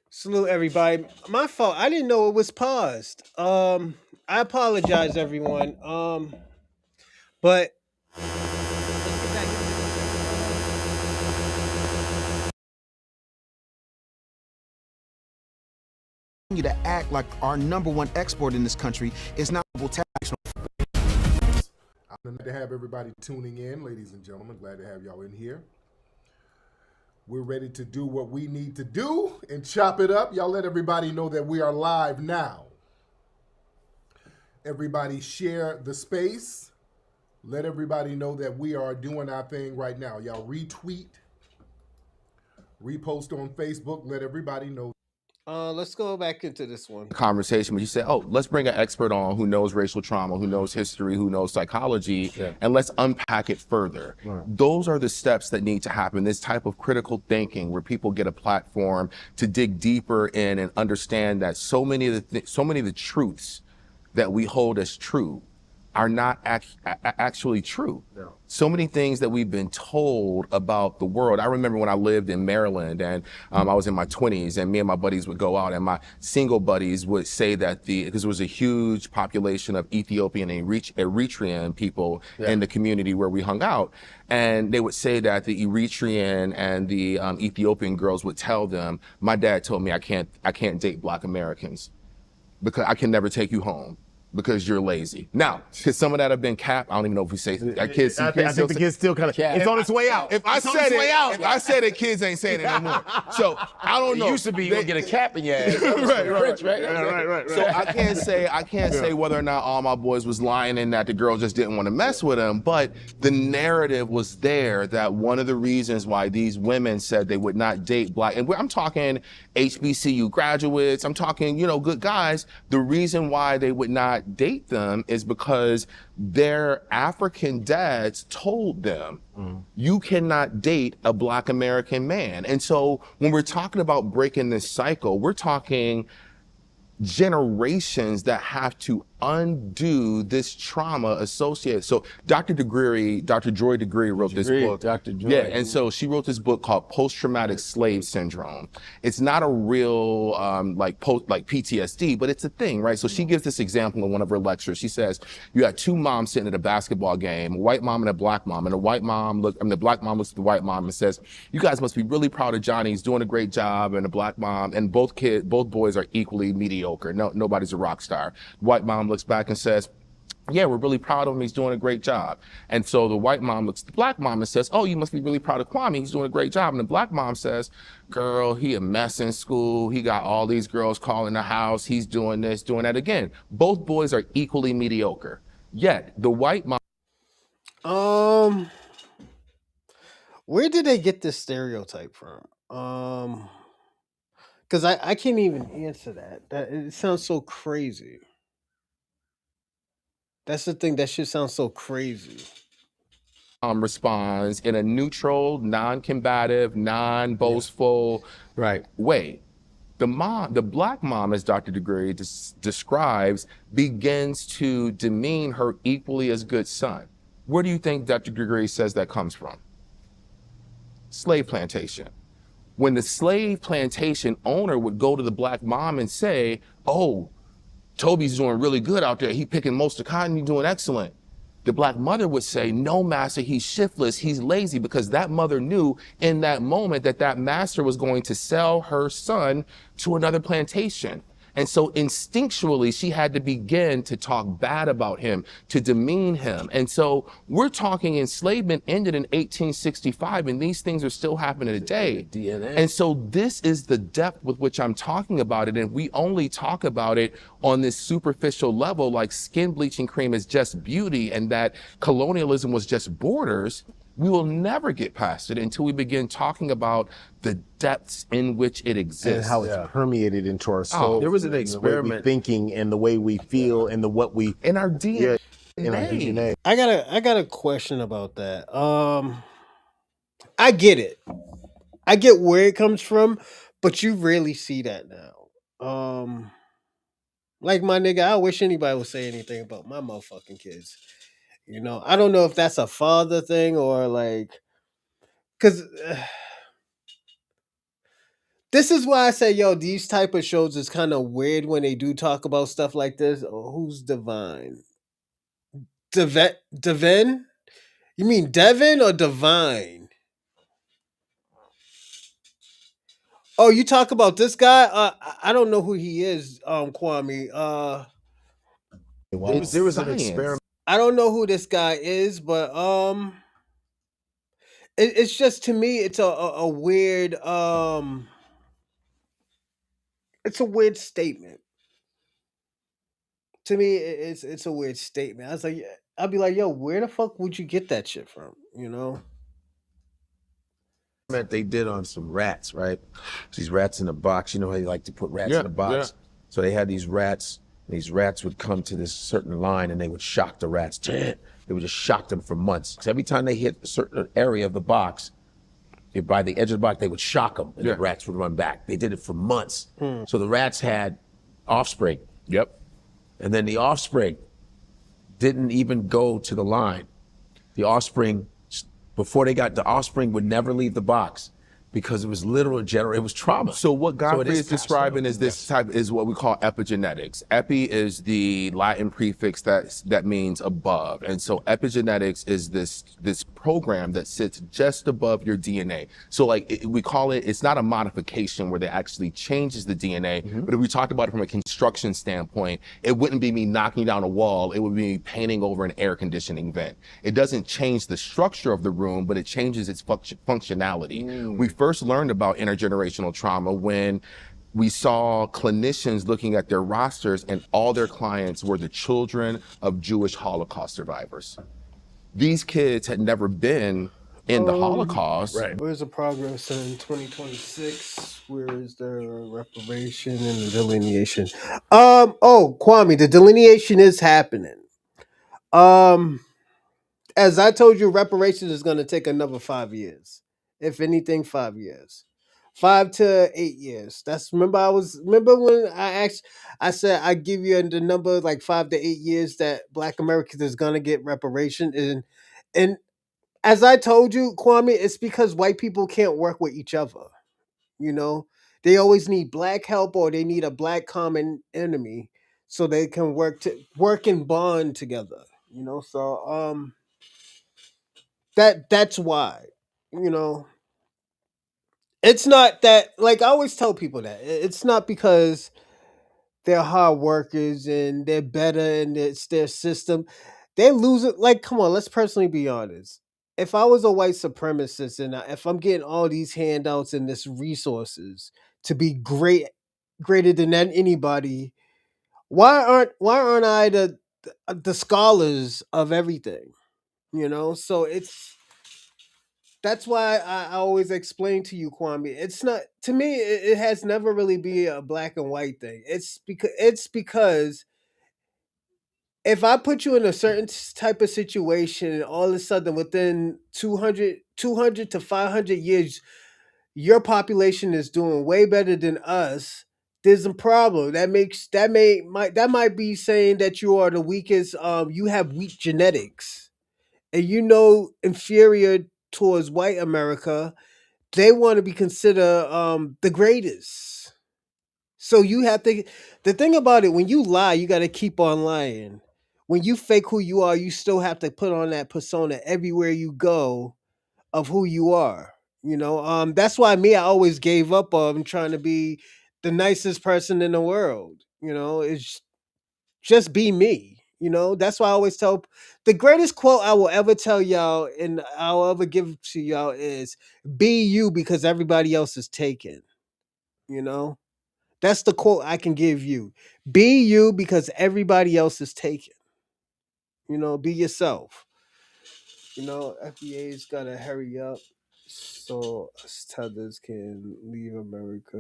Salute everybody. My fault. I didn't know it was paused. I apologize, everyone. But To act like our #1 export in this country is not tax. I'm glad to have everybody tuning in, ladies and gentlemen. Glad to have y'all in here. We're ready to do what we need to do and chop it up. Y'all let everybody know that we are live now. Everybody share the space. Let everybody know that we are doing our thing right now. Y'all retweet, repost on Facebook. Let everybody know. Let's go back into this one. Conversation, but you say, oh, let's bring an expert on who knows racial trauma, who knows history, who knows psychology, and let's unpack it further. Those are the steps that need to happen. This type of critical thinking where people get a platform to dig deeper in and understand that so many of the truths that we hold as true are not actually true. No. So many things that we've been told about the world. I remember when I lived in Maryland and I was in my 20s and me and my buddies would go out and my single buddies would say that because there was a huge population of Ethiopian and Eritrean people in the community where we hung out. And they would say that the Eritrean and the Ethiopian girls would tell them, my dad told me I can't date Black Americans because I can never take you home, because you're lazy. Now, could some of that have been capped? I don't even know if we say that. Kids, I think the kids still kind of, it's on its way out. If I said it, kids ain't saying it no more. So I don't know. It used to be you would get a cap in your ass. right. So I can't say whether or not all my boys was lying and that the girl just didn't want to mess with him, but the narrative was there that one of the reasons why these women said they would not date Black, and I'm talking HBCU graduates, I'm talking, good guys, the reason why they would not date them is because their African dads told them, you cannot date a Black American man. And so when we're talking about breaking this cycle, we're talking generations that have to undo this trauma associated. So Dr. Joy DeGruy wrote this book. Dr. Joy. Yeah, and so she wrote this book called Post-Traumatic Slave Syndrome. It's not a real like PTSD, but it's a thing, right? So she gives this example in one of her lectures. She says, you got two moms sitting at a basketball game, a white mom and a Black mom, and the Black mom looks at the white mom and says, you guys must be really proud of Johnny. He's doing a great job. And the Black mom, and both boys are equally mediocre. Nobody's a rock star. White mom looks back and says, yeah, we're really proud of him. He's doing a great job. And so the white mom looks at the Black mom and says, oh, you must be really proud of Kwame. He's doing a great job. And the Black mom says, girl, he a mess in school. He got all these girls calling the house. He's doing this, doing that. Again, both boys are equally mediocre. Yet the white mom. Where did they get this stereotype from? Because I can't even answer that. It sounds so crazy. That's the thing. That shit sounds so crazy. Responds in a neutral, non-combative, non-boastful way. The Black mom, as Dr. DeGruy describes, begins to demean her equally as good son. Where do you think Dr. DeGruy says that comes from? Slave plantation. When the slave plantation owner would go to the Black mom and say, oh, Toby's doing really good out there. He picking most of the cotton, he's doing excellent. The Black mother would say, no, master, he's shiftless, he's lazy, because that mother knew in that moment that that master was going to sell her son to another plantation. And so instinctually, she had to begin to talk bad about him, to demean him. And so we're talking enslavement ended in 1865, and these things are still happening today. DNA. And so this is the depth with which I'm talking about it. And we only talk about it on this superficial level, like skin bleaching cream is just beauty and that colonialism was just borders. We will never get past it until we begin talking about the depths in which it exists. And how it's permeated into our soul. There was an The way we experiment. thinking and the way we feel and what we in our DNA. in our DNA. I got a question about that. I get it. I get where it comes from, but you rarely see that now. Like my nigga, I wish anybody would say anything about my motherfucking kids. You know, I don't know if that's a father thing or like, cause this is why I say, yo, these type of shows is kind of weird when they do talk about stuff like this. Oh, who's Divine? Devin? You mean Devin or Divine? Oh, you talk about this guy? I don't know who he is, Kwame. There was an experiment. I don't know who this guy is, but it's just to me, it's a weird it's a weird statement. To me, it's a weird statement. I was like, I'd be like, yo, where the fuck would you get that shit from? You know? That they did on some rats, right? These rats in a box. You know how they like to put rats in a box? Yeah. So they had these rats. And these rats would come to this certain line and they would shock the rats. They would just shock them for months. So every time they hit a certain area of the box, by the edge of the box, they would shock them and the rats would run back. They did it for months. So the rats had offspring. Yep. And then the offspring didn't even go to the line. The offspring, before they got, the offspring would never leave the box because it was literal it was trauma. So what Godfrey is describing describing is this type is what we call epigenetics. Epi is the Latin prefix that means above. And so epigenetics is this program that sits just above your DNA. So like we call it, it's not a modification where they actually changes the DNA, but if we talked about it from a construction standpoint, it wouldn't be me knocking down a wall, it would be me painting over an air conditioning vent. It doesn't change the structure of the room, but it changes its functionality. We first learned about intergenerational trauma when we saw clinicians looking at their rosters and all their clients were the children of Jewish Holocaust survivors. These kids had never been in the Holocaust. Right. Where's the progress in 2026? Where is the reparation and the delineation? Kwame, the delineation is happening. As I told you, reparations is going to take another 5 years. If anything, 5 years. 5 to 8 years. Remember when I said I give you the number like 5 to 8 years that Black Americans is gonna get reparation, and as I told you, Kwame, it's because white people can't work with each other. You know, they always need black help or they need a black common enemy so they can work and bond together. You know, so that's why. You know, it's not that, like I always tell people that it's not because they're hard workers and they're better and it's their system. They lose it. Like, come on, let's personally be honest. If I was a white supremacist and if I'm getting all these handouts and this resources to be greater than anybody, why aren't I the scholars of everything? You know, so that's why I always explain to you, Kwame. It's not, to me. It has never really been a black and white thing. It's because if I put you in a certain type of situation, and all of a sudden within 200 to 500 years, your population is doing way better than us. There's a problem. That might be saying that you are the weakest. You have weak genetics, and inferior towards white America. They want to be considered the greatest. So you have to. The thing about it, when you lie, you got to keep on lying. When you fake who you are, you still have to put on that persona everywhere you go of who you are. You know, that's why I always gave up on trying to be the nicest person in the world. It's just be me. That's why I always tell the greatest quote I will ever tell y'all and I'll ever give to y'all is be you because everybody else is taken. You know, that's the quote I can give you. Be you because everybody else is taken. Be yourself. FBA's gotta hurry up so us tethers can leave America.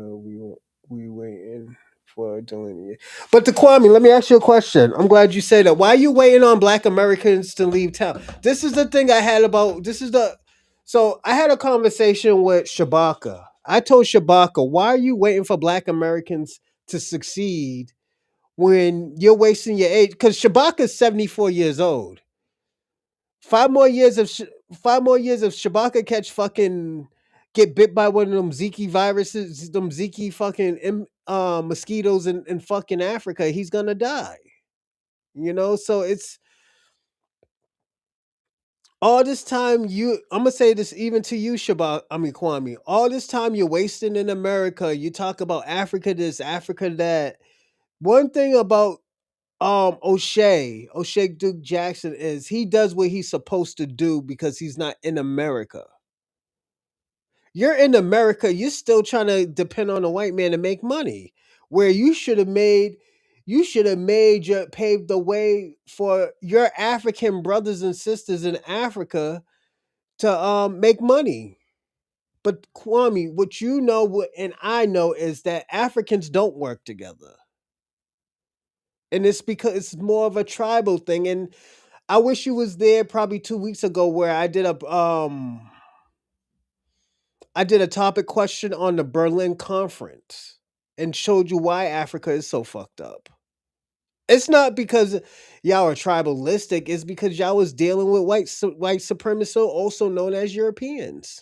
We waiting for delineate. But the Kwame, let me ask you a question. I'm glad you say that. Why are you waiting on Black Americans to leave town? This is the thing I had about. This is the. So I had a conversation with Shabaka. I told Shabaka, why are you waiting for Black Americans to succeed when you're wasting your age? Because Shabaka's 74 years old. 5 more years of Shabaka catch fucking get bit by one of them Zika viruses, them Zika fucking mosquitoes in fucking Africa, he's gonna die. So it's all this time I'm gonna say this even to you, Kwame. All this time you're wasting in America. You talk about Africa this, Africa that. One thing about O'Shea Duke Jackson is he does what he's supposed to do because he's not in America. You're in America, you're still trying to depend on a white man to make money. Where you should have paved the way for your African brothers and sisters in Africa to make money. But Kwame, what you know and I know is that Africans don't work together. And it's because it's more of a tribal thing. And I wish you was there probably 2 weeks ago where I did a topic question on the Berlin conference and showed you why Africa is so fucked up. It's not because y'all are tribalistic, it's because y'all was dealing with white supremacists, also known as Europeans.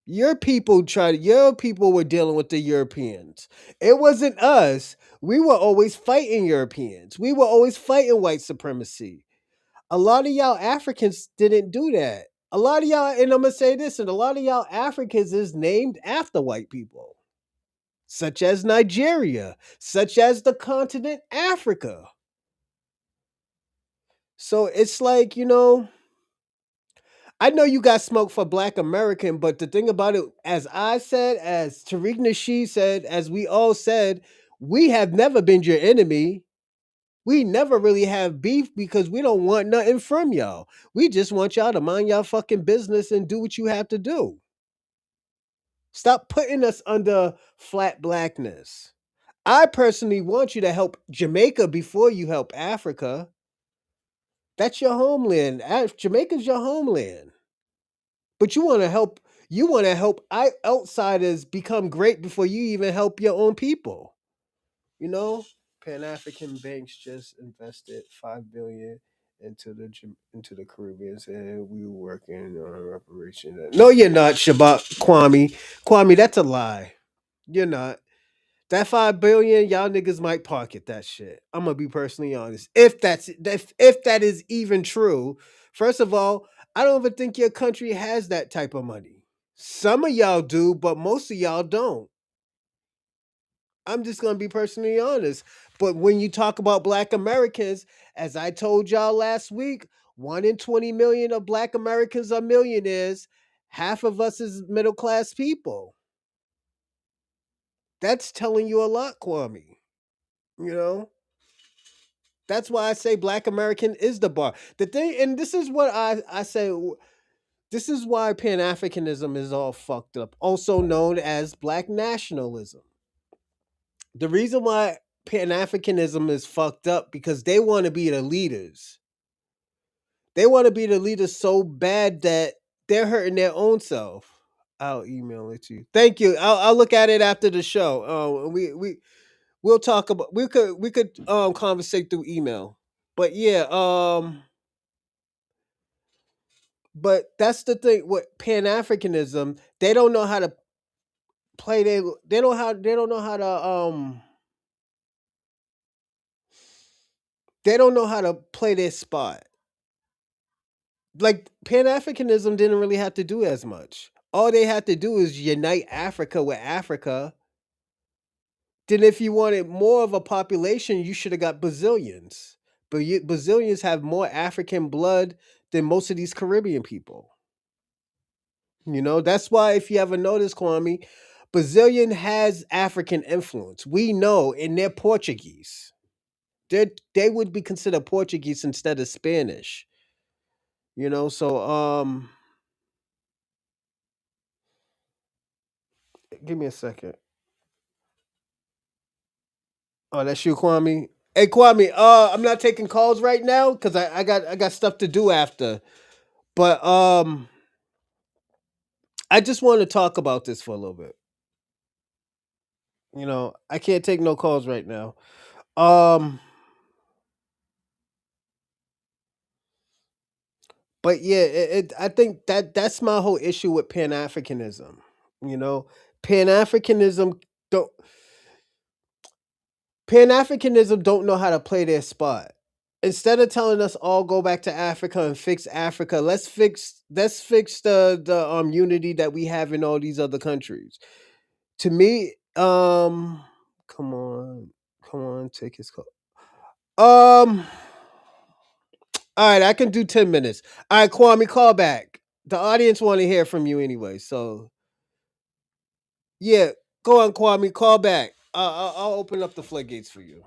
Your people were dealing with the Europeans. It wasn't us. We were always fighting Europeans. We were always fighting white supremacy. A lot of y'all Africans didn't do that. A lot of y'all, and I'm gonna say this, and a lot of y'all Africans is named after white people, such as Nigeria, such as the continent Africa. So it's like, I know you got smoke for Black American, but the thing about it, as I said, as Tariq Nasheed said, as we all said, we have never been your enemy. We never really have beef because we don't want nothing from y'all. We just want y'all to mind y'all fucking business and do what you have to do. Stop putting us under flat blackness. I personally want you to help Jamaica before you help Africa. That's your homeland. Jamaica's your homeland. But you want to help outsiders become great before you even help your own people. You know, Pan African banks just invested $5 billion into the Caribbean, and we were working on a reparation. No, you're not, Shabbat Kwame. Kwame, that's a lie. You're not. That 5 billion, y'all niggas might pocket that shit. I'm gonna be personally honest. If that is even true, first of all, I don't even think your country has that type of money. Some of y'all do, but most of y'all don't. I'm just gonna be personally honest. But when you talk about Black Americans, as I told y'all last week, 1 in 20 million of Black Americans are millionaires. Half of us is middle class people. That's telling you a lot, Kwame. You know, that's why I say Black American is the bar. The thing, and this is what I say. This is why Pan Africanism is all fucked up, also known as Black nationalism. The reason why Pan Africanism is fucked up because they want to be the leaders. They want to be the leaders so bad that they're hurting their own self. I'll email it to you. Thank you. I'll look at it after the show. We'll talk about we could conversate through email. But yeah, but that's the thing with Pan Africanism. They don't know how to play. They don't know how to play their spot. Like Pan Africanism didn't really have to do as much. All they had to do is unite Africa with Africa. Then if you wanted more of a population, you should have got Brazilians. But Brazilians have more African blood than most of these Caribbean people. That's why if you ever notice, Kwame, Brazilian has African influence. We know, and they're Portuguese. They would be considered Portuguese instead of Spanish. So give me a second. Oh, that's you, Kwame. Hey, Kwame. I'm not taking calls right now because I got stuff to do after. But I just want to talk about this for a little bit. I can't take no calls right now. Um, but yeah, I think that's my whole issue with Pan Africanism. You know, Pan Africanism don't Pan Africanism don't know how to play their spot. Instead of telling us all go back to Africa and fix Africa, let's fix the unity that we have in all these other countries. To me, come on, take his call. Um, all right, I can do 10 minutes. All right, Kwame, call back. The audience want to hear from you anyway, so yeah, go on, Kwame, call back. I'll open up the floodgates for you.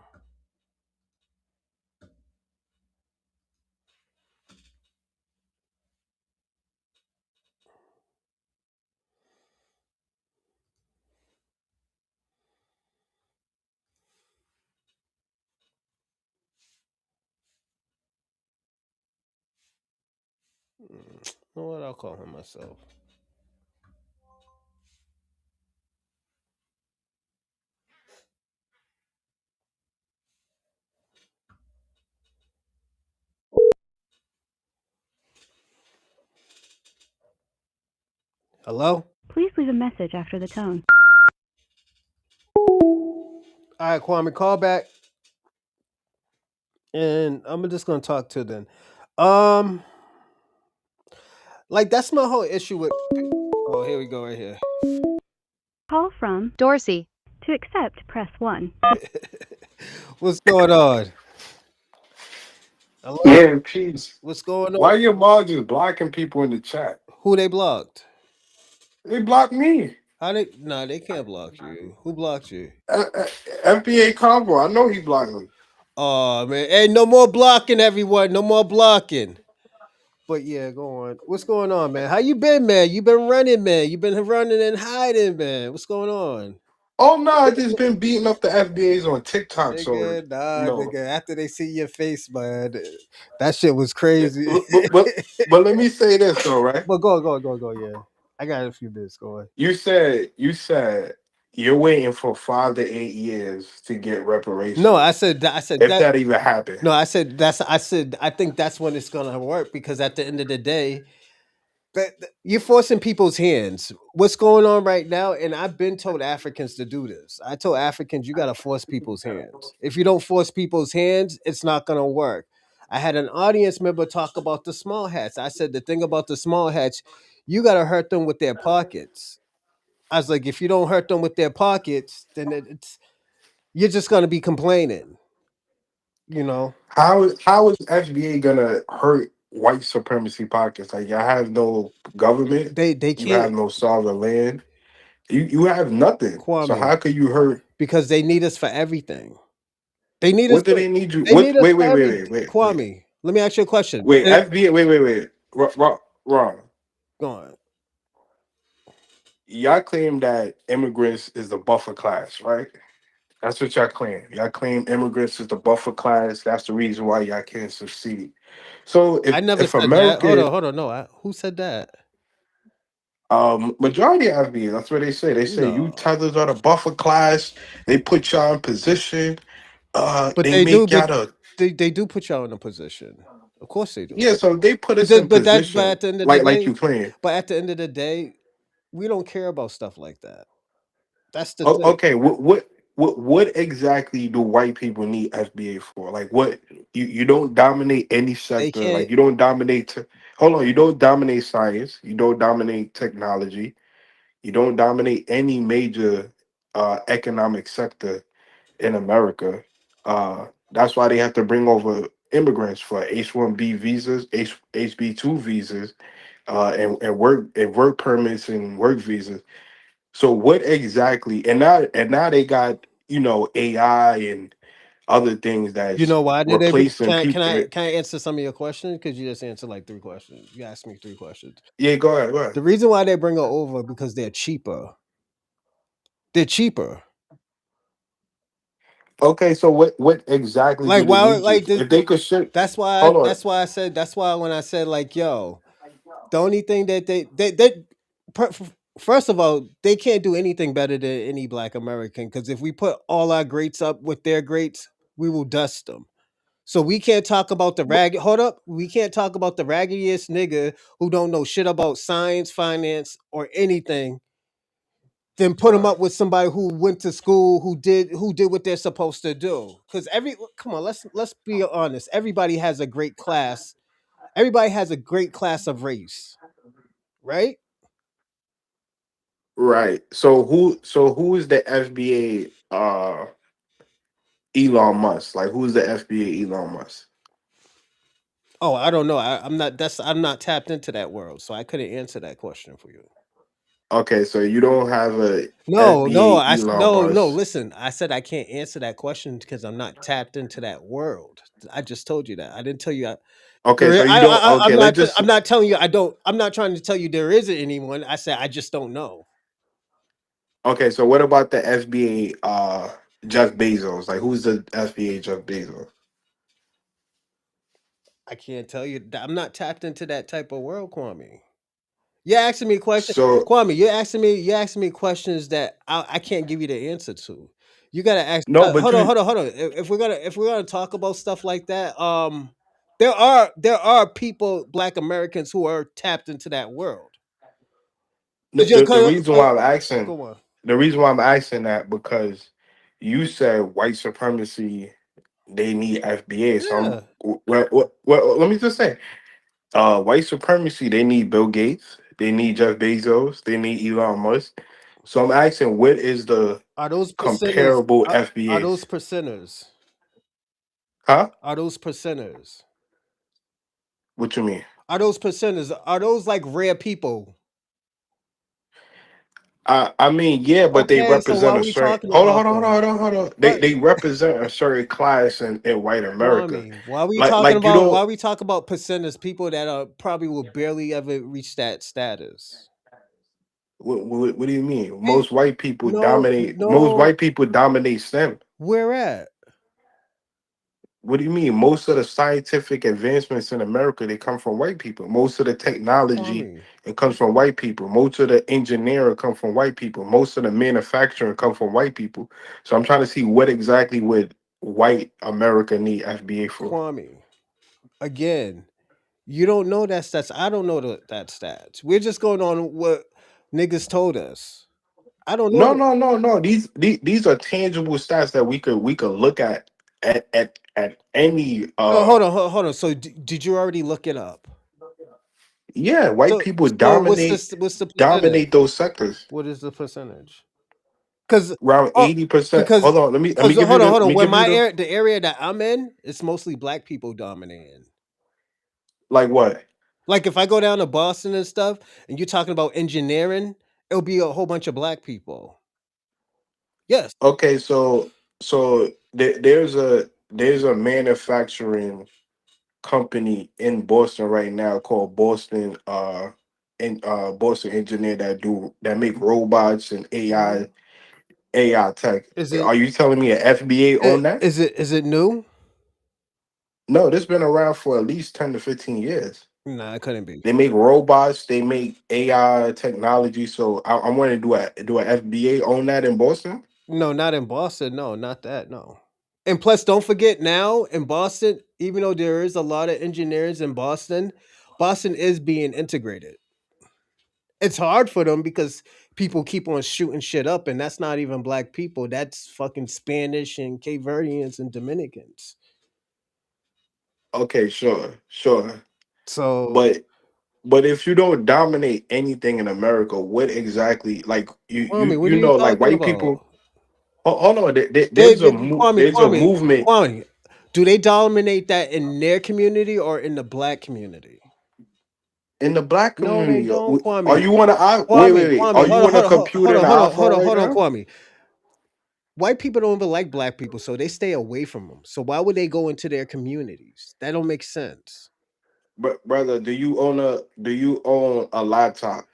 You know what? I'll call him myself. Hello? Please leave a message after the tone. All right, Kwame, call back, and I'm just gonna talk to them. Um, like that's my whole issue with. Oh, here we go, right here. Call from Dorsey. To accept, press 1. What's going on? Hello? Yeah, peace. What's going on? Why your mom just blocking people in the chat? Who they blocked? They blocked me. How they? Nah, they can't block you. Who blocked you? FBA combo. I know he blocked me. Oh man, hey, no more blocking, everyone. No more blocking. But yeah, go on. What's going on, man? How you been, man? You been running, man. You been running and hiding, man. What's going on? Oh no, I just been beating up the FBAs on TikTok. So Nigga. After they see your face, man, that shit was crazy. but let me say this though, right? But go. Yeah, I got a few bits going. You said you're waiting for 5 to 8 years to get No, reparations. I said If that. that even happened. No, I said I think that's when it's gonna work because at the end of the day, you're forcing people's hands. What's going on right now? And I've been told Africans to do this. I told Africans you gotta force people's hands. If you don't force people's hands, it's not gonna work. I had an audience member talk about the small hats. I said the thing about the small hats, you gotta hurt them with their pockets. I was like, if you don't hurt them with their pockets, then it's you're just gonna be complaining. You know, How is FBA gonna hurt white supremacy pockets? Like y'all have no government, they you have can't, no sovereign land, you have nothing. So Kwame, how could you hurt? because they need us for everything. They need us. What do they need you? They need What? us Wait, for wait, wait, wait, everything. wait, wait, Kwame, let me ask you a question. wait. FBA, wait. Wrong. Go on. Y'all claim that immigrants is the buffer class, right? That's what y'all claim. Y'all claim immigrants is the buffer class. That's the reason why y'all can't succeed. So I never if said that. America, Hold on. No, who said that? majority of FBA, that's what they say. They say you No, tethers are the buffer class. They put y'all in position. but They they do. make But y'all the they do put y'all in a position. Of course they do. yeah. So they put But us in but position, at the end of the like day, you claim. we don't care about stuff like that. That's the thing. Okay, what exactly do white people need FBA for? Like what you don't dominate any They sector. can't. Like you don't dominate. Hold on, you don't dominate science. You don't dominate technology. You don't dominate any major economic sector. in America. That's why they have to bring over immigrants for H-1B visas, HB2 visas, and work permits and work visas. So what exactly? And now they got AI and other things You that's know why did they bring? replacing people. Can I answer some of your questions? Because you just answered like three questions. You asked me three questions. Yeah, go ahead, go ahead. The reason why they bring her over because they're cheaper. They're cheaper. Okay, so what exactly Like do they why? need you Like for? If they could ship, that's why. hold on. That's why I said. That's why when I said like, yo, the only thing that they first of all, they can't do anything better than any Black American. Because if we put all our greats up with their greats, we will dust them. So we can't talk about the rag. Hold up, we can't talk about the raggediest nigga who don't know shit about science, finance, or anything. Then put them Right. up with somebody who went to school, who did what they're supposed to do. Because come on, let's be honest. Everybody has a great class. Everybody has a great class of race, right? Right. So who is the FBA Elon Musk? Like who's the FBA Elon Musk? Oh, I don't know. I'm not tapped into that world, so I couldn't answer that question for you. Okay, so you don't have a No, no, FBA Elon no. Musk. Listen, I said I can't answer that question because I'm not tapped into that world. I just told you that. I didn't tell you. Okay, so you don't okay, let's just I'm not telling you. I don't. I'm not trying to tell you there isn't anyone. I said I just don't know. okay, so what about the FBA Jeff Bezos? Like who's the FBA Jeff Bezos? I can't tell you. I'm not tapped into that type of world, Kwame. You're asking me questions, So Kwame. You're asking me questions that I can't give you the answer to. You gotta ask. no, but you Hold on. If we're gonna talk about stuff like that, there are people, Black Americans, who are tapped into that world. the, the reason why I'm asking Go on. the reason why I'm asking that because you said white supremacy they need FBA. So Yeah, well, let me just say, white supremacy they need Bill Gates, they need Jeff Bezos, they need Elon Musk. So I'm asking, what is the are those percenters? comparable Are FBAs? those percenters? Huh? Are those percenters? What you mean? Are those percenters? Are those like rare people? I mean, yeah, but they Okay, so why represent are a we certain. talking Hold on, about hold on, hold them? on, hold on, hold on. They Right. they represent a certain class in white America. Kwame, why are we Like talking like you about don't. percenters, people that are probably will barely ever reach that status? What do you mean? Hey, Most no, white people dominate STEM. where at? What do you mean? Most of the scientific advancements in America they come from white people. Most of the technology Kwame, it comes from white people. Most of the engineering come from white people. Most of the manufacturing come from white people. So I'm trying to see what exactly would white America need FBA for. Kwame. Again, you don't know that stats. I don't know that stats. We're just going on what niggas told us. I don't know No, that. no, no, no. These are tangible stats that we could look at any Hold on. So did you already look it up? yeah, white So people so dominate what's the percentage? dominate those sectors. What is the percentage? Because Around oh, 80%. because Hold on, let me give you the hold let on. me When give you my the area, the area that I'm in, it's mostly Black people dominating. like what? Like if I go down to Boston and stuff, and you're talking about engineering, it'll be a whole bunch of Black people. Yes. Okay, so there's a manufacturing company in Boston right now called Boston Engineer that make robots and Mhm. AI tech. Is it Are you telling me an FBA on that? is it new? No, this been around for at least 10 to 15 years. Nah, it couldn't be. They make robots, they make AI technology. So I want to do an FBA on that in Boston. No, not in Boston. No, not that. No. And plus, don't forget now in Boston, even though there is a lot of engineers in Boston, Boston is being integrated. It's hard for them because people keep on shooting shit up, and that's not even Black people. That's fucking Spanish and Cape Verdeans and Dominicans. Okay, sure. So, But if you don't dominate anything in America, what exactly like you Kwame, you what you are you know like talking white people about? Hold on. They, There's they Kwame, there's a Kwame, movement Kwame. Do they dominate that in their community or in the black community? in the black No, they community. don't, Are Kwame. you on a Kwame, wait? Are Kwame, you on a hold computer on, and an hold on, hold iPhone on, right hold on, now? Kwame. White people don't even like black people, so they stay away from them. So why would they go into their communities? That don't make sense. Brother, do you own a laptop?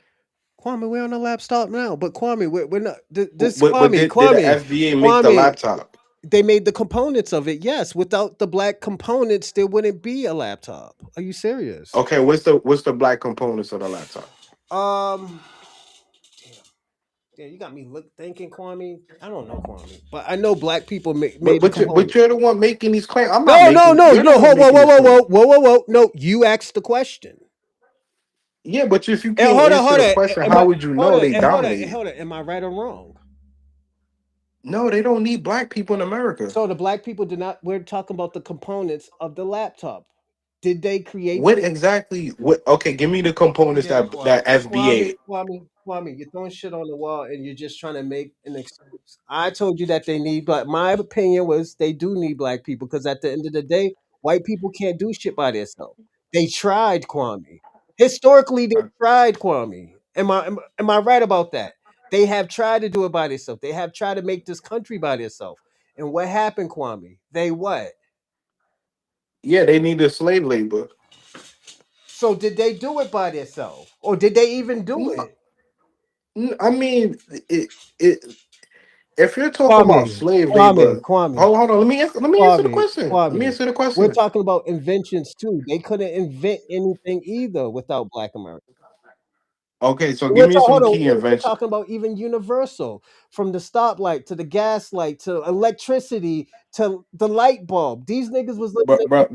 Kwame, we're on a laptop now, but Kwame, we're not. This But Kwame, did the Kwame, FBA make the Kwame. laptop? They made the components of it. Yes, without the black components, there wouldn't be a laptop. Are you serious? Okay, what's the black components of the laptop? Um, yeah, you got me thinking, Kwame. I don't know, Kwame, but I know black people made the But components. you're the one making these claims. I'm not No, no, making. no, You're the no. one Whoa, whoa, making whoa, these whoa, whoa, claims. whoa, whoa, whoa. No, you asked the question. Yeah, but if you And can't hold on, answer hold the on. question, Am how I, would you hold know on, they and hold on, dominate? hold on. Am I right or wrong? No, they don't need black people in America. So the black people did not. We're talking about the components of the laptop. Did they create What them? exactly? What? Okay, give me the components Yeah, that Kwame, FBA. Kwame, you're throwing shit on the wall and you're just trying to make an excuse. I told you that they need, but my opinion was they do need black people because at the end of the day, white people can't do shit by themselves. They tried, Kwame. Historically, they tried, Kwame. Am I right about that? They have tried to do it by themselves. They have tried to make this country by themselves. And what happened, Kwame? They what? Yeah, they need the slave labor. So did they do it by themselves, or did they even do No, it? I mean, it. If you're talking Kwame, about slave Kwame, labor, Kwame, hold on. Let me answer the Kwame, question. Let me Kwame. answer the We're question. talking about inventions too. They couldn't invent anything either without Black America. Okay, so give me some Hold on. key We're inventions, talking about even universal, from the stoplight to the gas light to electricity to the light bulb. These niggas was living in the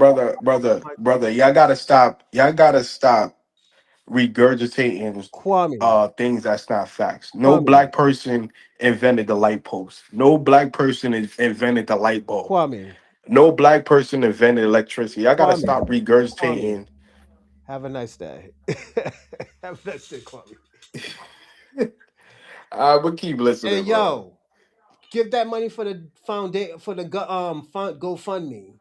brother. Y'all gotta stop. Y'all gotta stop regurgitating Kwame, things that's not facts. No Kwame, black person invented the light post. No black person invented the light bulb. Kwame, No black person invented electricity. Y'all gotta Kwame, stop Kwame. regurgitating. Have a nice day. Have a nice day, Kwame. But keep Hey, listening, bro. yo, give that money for the foundation for the GoFundMe.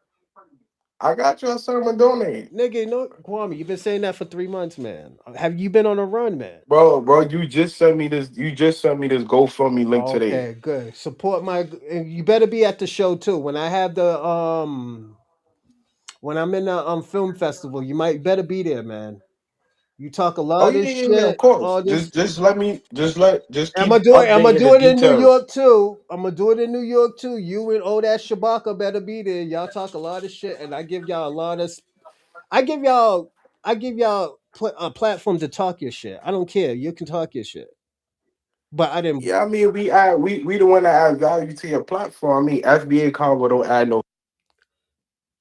I got you a sermon donate. Nigga, no, Kwame, you've been saying that for 3 months, man. Have you been on a run, man? Bro, you just sent me this. You just sent me this GoFundMe link today. Okay, good. Support my. And you better be at the show too. When I have the when I'm in the film festival, you might better be there, man. You talk a Oh lot of yeah, of shit, course. all this. Just I'm gonna keep do it. I'm gonna updating the do it in New details. York too. I'm gonna do it in New York too. You and all that Shabaka better be there. Y'all talk a lot of shit, and I give y'all a lot of. I give y'all. I give y'all a platform to talk your shit. I don't care. You can talk your shit, but I didn't. Yeah, I mean we the one that add value to your platform. I mean FBA Convo don't add no.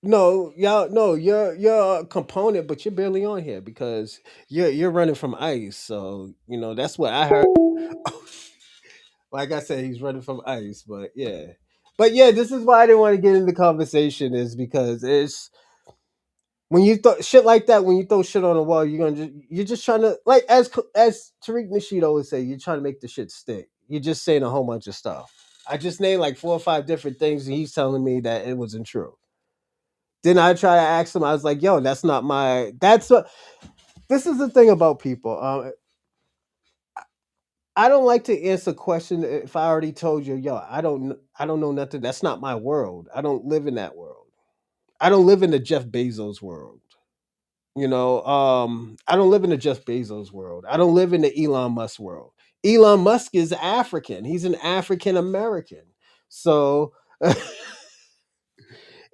No, y'all. No, you're a component, but you're barely on here because you're running from ICE. So that's what I heard. Like I said, he's running from ICE, but yeah, this is why I didn't want to get into the conversation is because it's when you throw shit like that, when you throw shit on the wall, you're just trying to like as Tariq Nasheed always say, you're trying to make the shit stick. You're just saying a whole bunch of stuff. I just named like 4 or 5 different things, and he's telling me that it wasn't true. Then I try to ask him, I was like, yo, that's not my that's what this is the thing about people. I don't like to answer questions if I already told you, yo, I don't know nothing. That's not my world. I don't live in that world. I don't live in the Jeff Bezos world. I don't live in the Jeff Bezos world. I don't live in the Elon Musk world. Elon Musk is African. He's an African American. So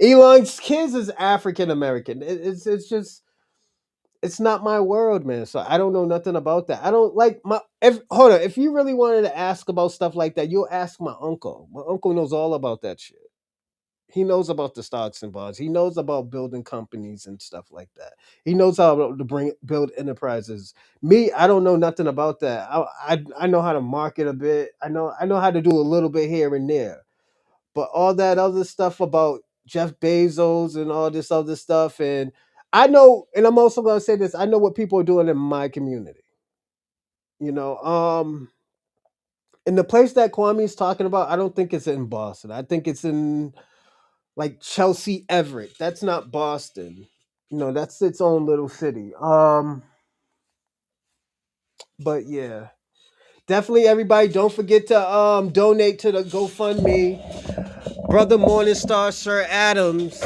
Elon's kids is African American. It's just it's not my world, man. So I don't know nothing about that. I don't like my if hold on. If you really wanted to ask about stuff like that, you'll ask my uncle. My uncle knows all about that shit. He knows about the stocks and bonds. He knows about building companies and stuff like that. He knows how to build enterprises. Me, I don't know nothing about that. I know how to market a bit. I know how to do a little bit here and there. But all that other stuff about Jeff Bezos and all this other stuff, and I know, and I'm also gonna say this, I know what people are doing in my community. You know, And the place that Kwame's talking about, I don't think it's in Boston. I think it's in like Chelsea Everett. That's not Boston. That's its own little city. But yeah. Definitely everybody don't forget to donate to the GoFundMe. Brother Morningstar Sir Adams,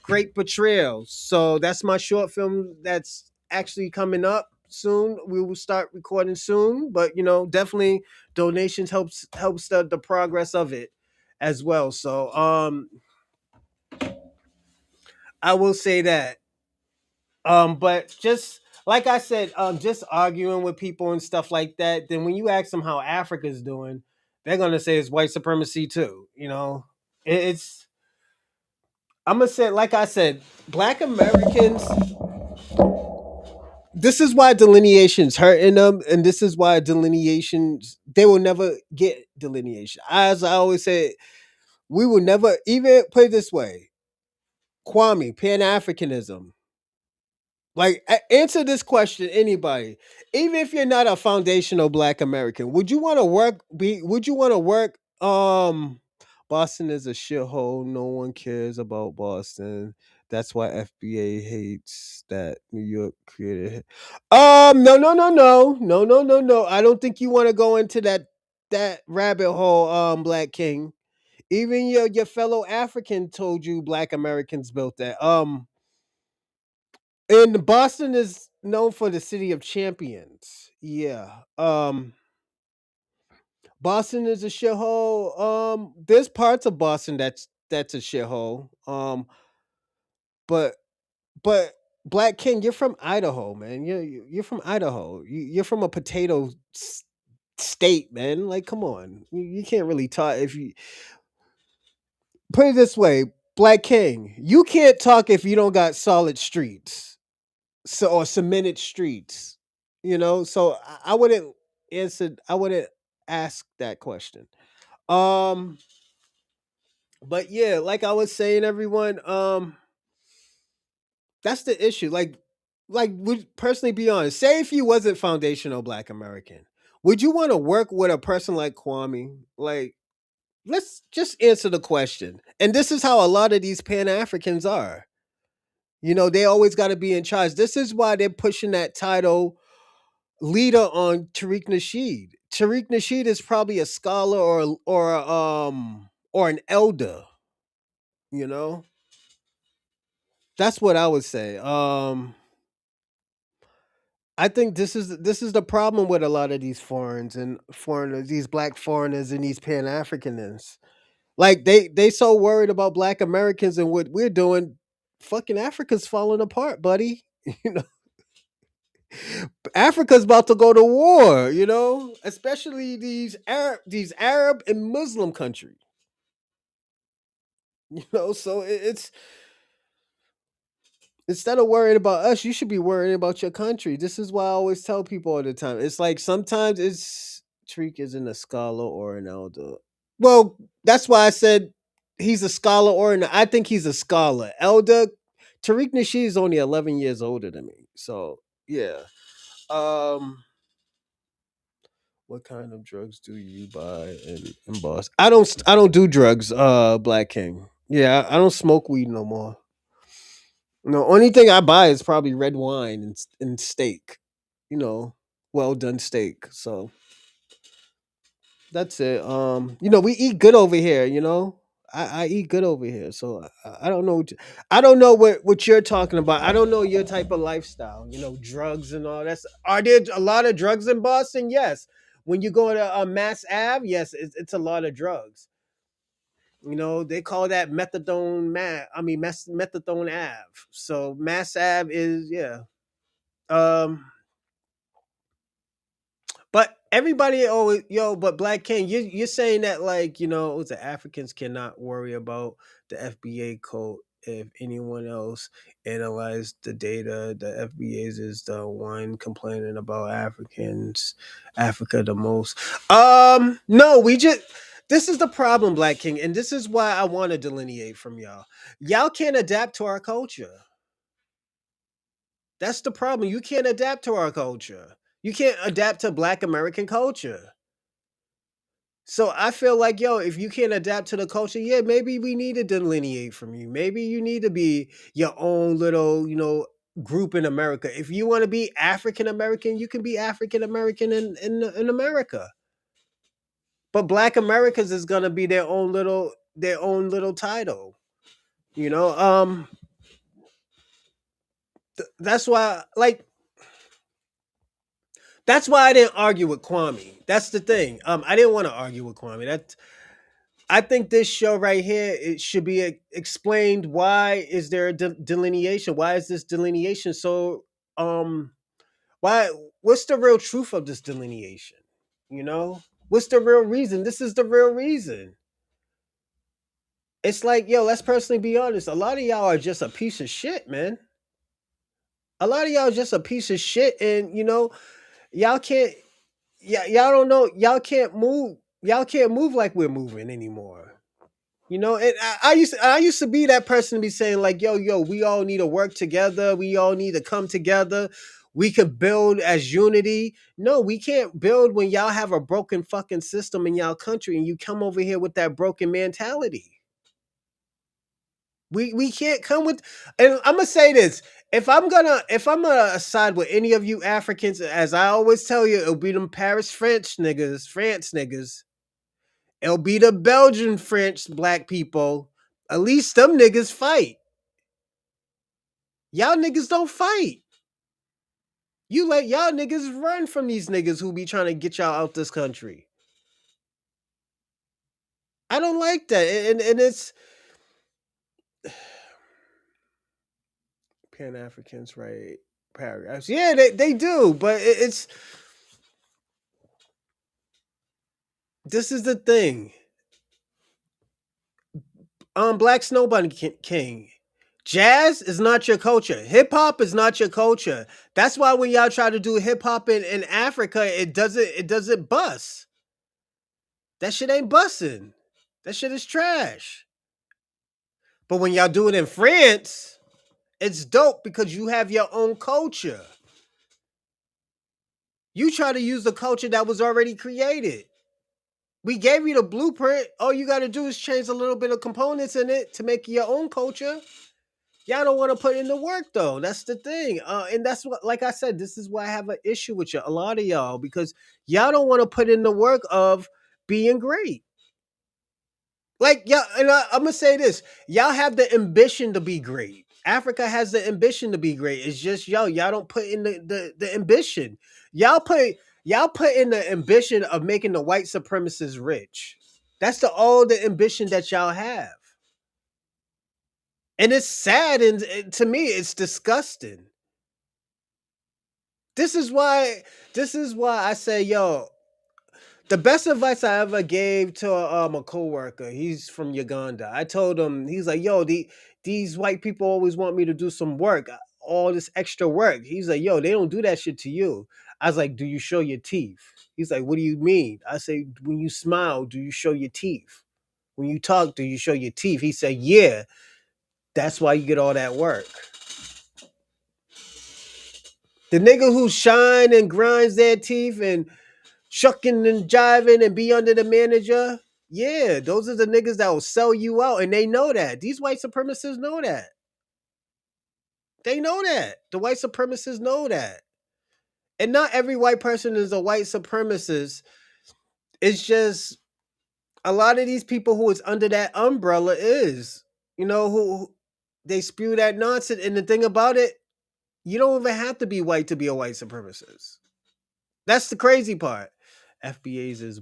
great portrayal. So that's my short film that's actually coming up soon. We will start recording soon, but definitely donations helps the progress of it as well. So I will say that. But just like I said, just arguing with people and stuff like that, then when you ask them how Africa's doing, they're gonna say it's white supremacy too. It's I'm gonna say, like I said, Black Americans. This is why delineation's hurting them, and this is why delineations they will never get delineation. As I always say, we will never even put it this way. Kwame, Pan Africanism. Like, answer this question, anybody. Even if you're not a foundational Black American, would you want to work? Would you want to work? Boston is a shithole. No one cares about Boston. That's why FBA hates that New York created. No, no, no, no, no, no, no, no. I don't think you want to go into that rabbit hole. Black King. Even your fellow African told you Black Americans built that. And Boston is known for the city of champions. Yeah. Boston is a shithole. There's parts of Boston that's a shithole. But but Black King, you're from Idaho, man. You're from Idaho. You're from a potato state, man. Like, come on. You can't really talk if you put it this way. Black King, you can't talk if you don't got solid streets. Or cemented streets, so I wouldn't I wouldn't ask that question. um but yeah, like I was saying, everyone, that's the issue. Like, would personally, be honest, say if you wasn't foundational Black American, would you want to work with a person like Kwame? Like, let's just answer the question. And this is how a lot of these Pan-Africans are. They always got to be in charge. This is why they're pushing that title leader on Tariq Nasheed. Tariq Nasheed is probably a scholar or an elder. You know, that's what I would say. I think this is the problem with a lot of these foreigners, these Black foreigners, and these Pan Africanists. Like, they so worried about Black Americans and what we're doing. Fucking Africa's falling apart, buddy. You know, Africa's about to go to war, especially these Arab and Muslim countries. So it's instead of worrying about us, you should be worrying about your country. This is why I always tell people all the time. It's like sometimes it's Tariq isn't a scholar or an elder. Well, that's why I said he's a scholar I think he's a scholar. Elder Tariq Nasheed is only 11 years older than me. So yeah. Um What kind of drugs do you buy in Boston? I don't do drugs, Black King. Yeah, I don't smoke weed no more. No, only thing I buy is probably red wine and steak. You know, well done steak. So that's it. We eat good over here. I eat good over here. So I don't know. I don't know what you're talking about. I don't know your type of lifestyle. Drugs and all that. Are there a lot of drugs in Boston? Yes. When you go to Mass Ave, yes, it's a lot of drugs. They call that methadone methadone Ave. So Mass Ave is, yeah. Um, but everybody always, but Black King, you're saying that, like, the Africans cannot worry about the FBA code if anyone else analyzed the data. The FBA's is the one complaining about Africa the most. No, this is the problem, Black King, and this is why I want to delineate from y'all. Y'all can't adapt to our culture. That's the problem. You can't adapt to our culture. You can't adapt to Black American culture. So I feel like, yo, if you can't adapt to the culture, yeah, maybe we need to delineate from you. Maybe you need to be your own little, group in America. If you want to be African American, you can be African American in America. But Black Americans is gonna be their own little title. You know, that's why, that's why I didn't argue with Kwame. That's the thing. I didn't want to argue with Kwame. I think this show right here, it should be explained. Why is there a delineation? Why is this delineation so? Why? What's the real truth of this delineation? What's the real reason? This is the real reason. It's like, yo, let's personally be honest. A lot of y'all are just a piece of shit, man. A lot of y'all just a piece of shit, and y'all can't. Y'all don't know. Y'all can't move. Y'all can't move like we're moving anymore. And I used to be that person to be saying like, yo, we all need to work together. We all need to come together. We could build as unity. No, we can't build when y'all have a broken fucking system in y'all country and you come over here with that broken mentality. We can't come with, and I'm gonna say this. If I'm gonna side with any of you Africans, as I always tell you, it'll be them Paris France niggas. It'll be the Belgian French black people. At least them niggas fight. Y'all niggas don't fight. You let y'all niggas run from these niggas who be trying to get y'all out this country. I don't like that. And it's Pan-Africans, right? Paragraphs. Yeah, they do, but it's this is the thing. Black Snow Bunny King. Jazz is not your culture. Hip hop is not your culture. That's why when y'all try to do hip hop in Africa, it doesn't bust. That shit ain't busting. That shit is trash. But when y'all do it in France, it's dope because you have your own culture. You try to use the culture that was already created. We gave you the blueprint. All you got to do is change a little bit of components in it to make your own culture. Y'all don't want to put in the work though. That's the thing. And that's what, like I said, this is why I have an issue with a lot of y'all, because y'all don't want to put in the work of being great. Like, yeah, and I'm gonna say this: y'all have the ambition to be great. Africa has the ambition to be great. It's just y'all don't put in the ambition. Y'all put in the ambition of making the white supremacists rich. That's all the ambition that y'all have. And it's sad, and to me, it's disgusting. This is why I say, yo, the best advice I ever gave to a coworker. He's from Uganda. I told him, he's like, yo, these white people always want me to do some work, all this extra work. He's like, yo, they don't do that shit to you. I was like, do you show your teeth? He's like, what do you mean? I say, when you smile, do you show your teeth? When you talk, do you show your teeth? He said, yeah, that's why you get all that work. The nigga who shine and grinds their teeth and shucking and jiving and be under the manager, yeah, those are the niggas that will sell you out, and they know that. These white supremacists know that. They know that. The white supremacists know that. And not every white person is a white supremacist. It's just a lot of these people who is under that umbrella is, who they spew that nonsense. And the thing about it, you don't even have to be white to be a white supremacist. That's the crazy part. FBA's is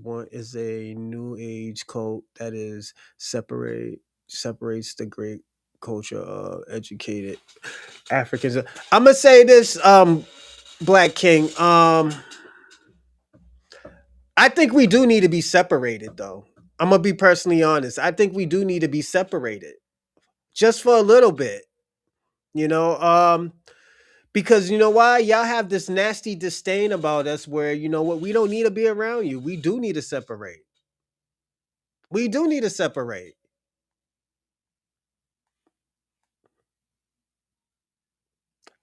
a new age cult that is separates the great culture of educated Africans. I'm gonna say this, Black King. I think we do need to be separated, though. I'm gonna be personally honest. I think we do need to be separated, just for a little bit. You know, because you know why? Y'all have this nasty disdain about us where, you know what, we don't need to be around you. We do need to separate. We do need to separate.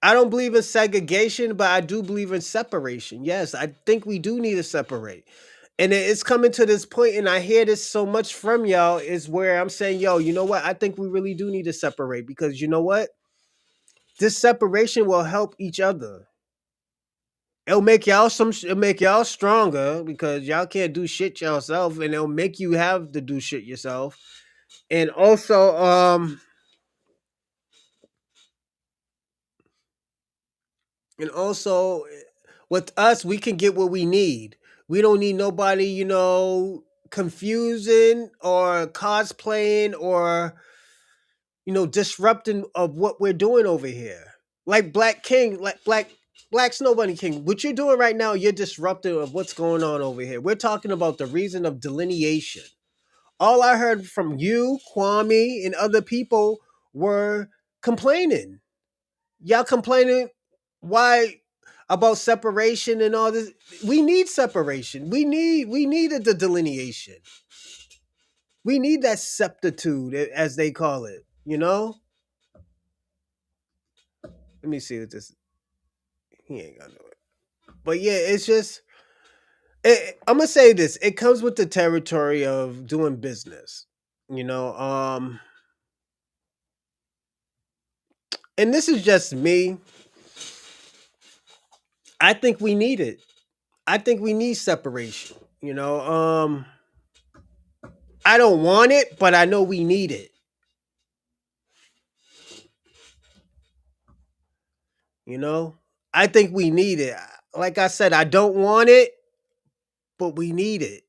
I don't believe in segregation, but I do believe in separation. Yes, I think we do need to separate. And it's coming to this point, and I hear this so much from y'all, is where I'm saying, yo, you know what? I think we really do need to separate, because you know what? This separation will help each other. It'll make y'all stronger, because y'all can't do shit yourself, and it'll make you have to do shit yourself. And also, with us, we can get what we need. We don't need nobody, confusing or cosplaying or disrupting of what we're doing over here. Like Black Snow Bunny King. What you're doing right now, you're disruptive of what's going on over here. We're talking about the reason of delineation. All I heard from you, Kwame, and other people were complaining. Y'all complaining why about separation and all this. We need separation. We needed the delineation. We need that septitude, as they call it, Let me see what this. He ain't gonna know it. But yeah, it's just. I'm gonna say this. It comes with the territory of doing business, And this is just me. I think we need it. I think we need separation. I don't want it, but I know we need it. I think we need it. Like I said, I don't want it, but we need it.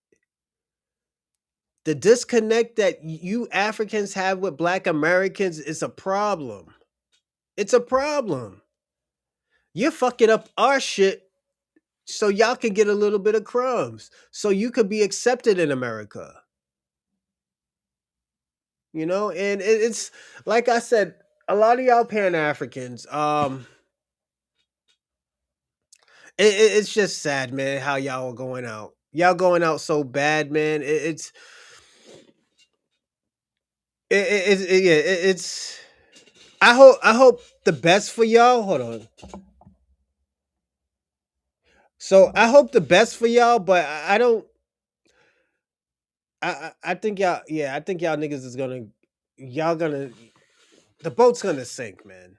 The disconnect that you Africans have with Black Americans is a problem. It's a problem. You're fucking up our shit so y'all can get a little bit of crumbs, so you could be accepted in America. And it's like I said, a lot of y'all Pan-Africans, it's just sad, man, how y'all are going out. Y'all going out so bad, man. It's. I hope the best for y'all. Hold on. So I hope the best for y'all, but I don't. I think y'all. Yeah, I think y'all niggas is gonna. Y'all gonna. The boat's gonna sink, man.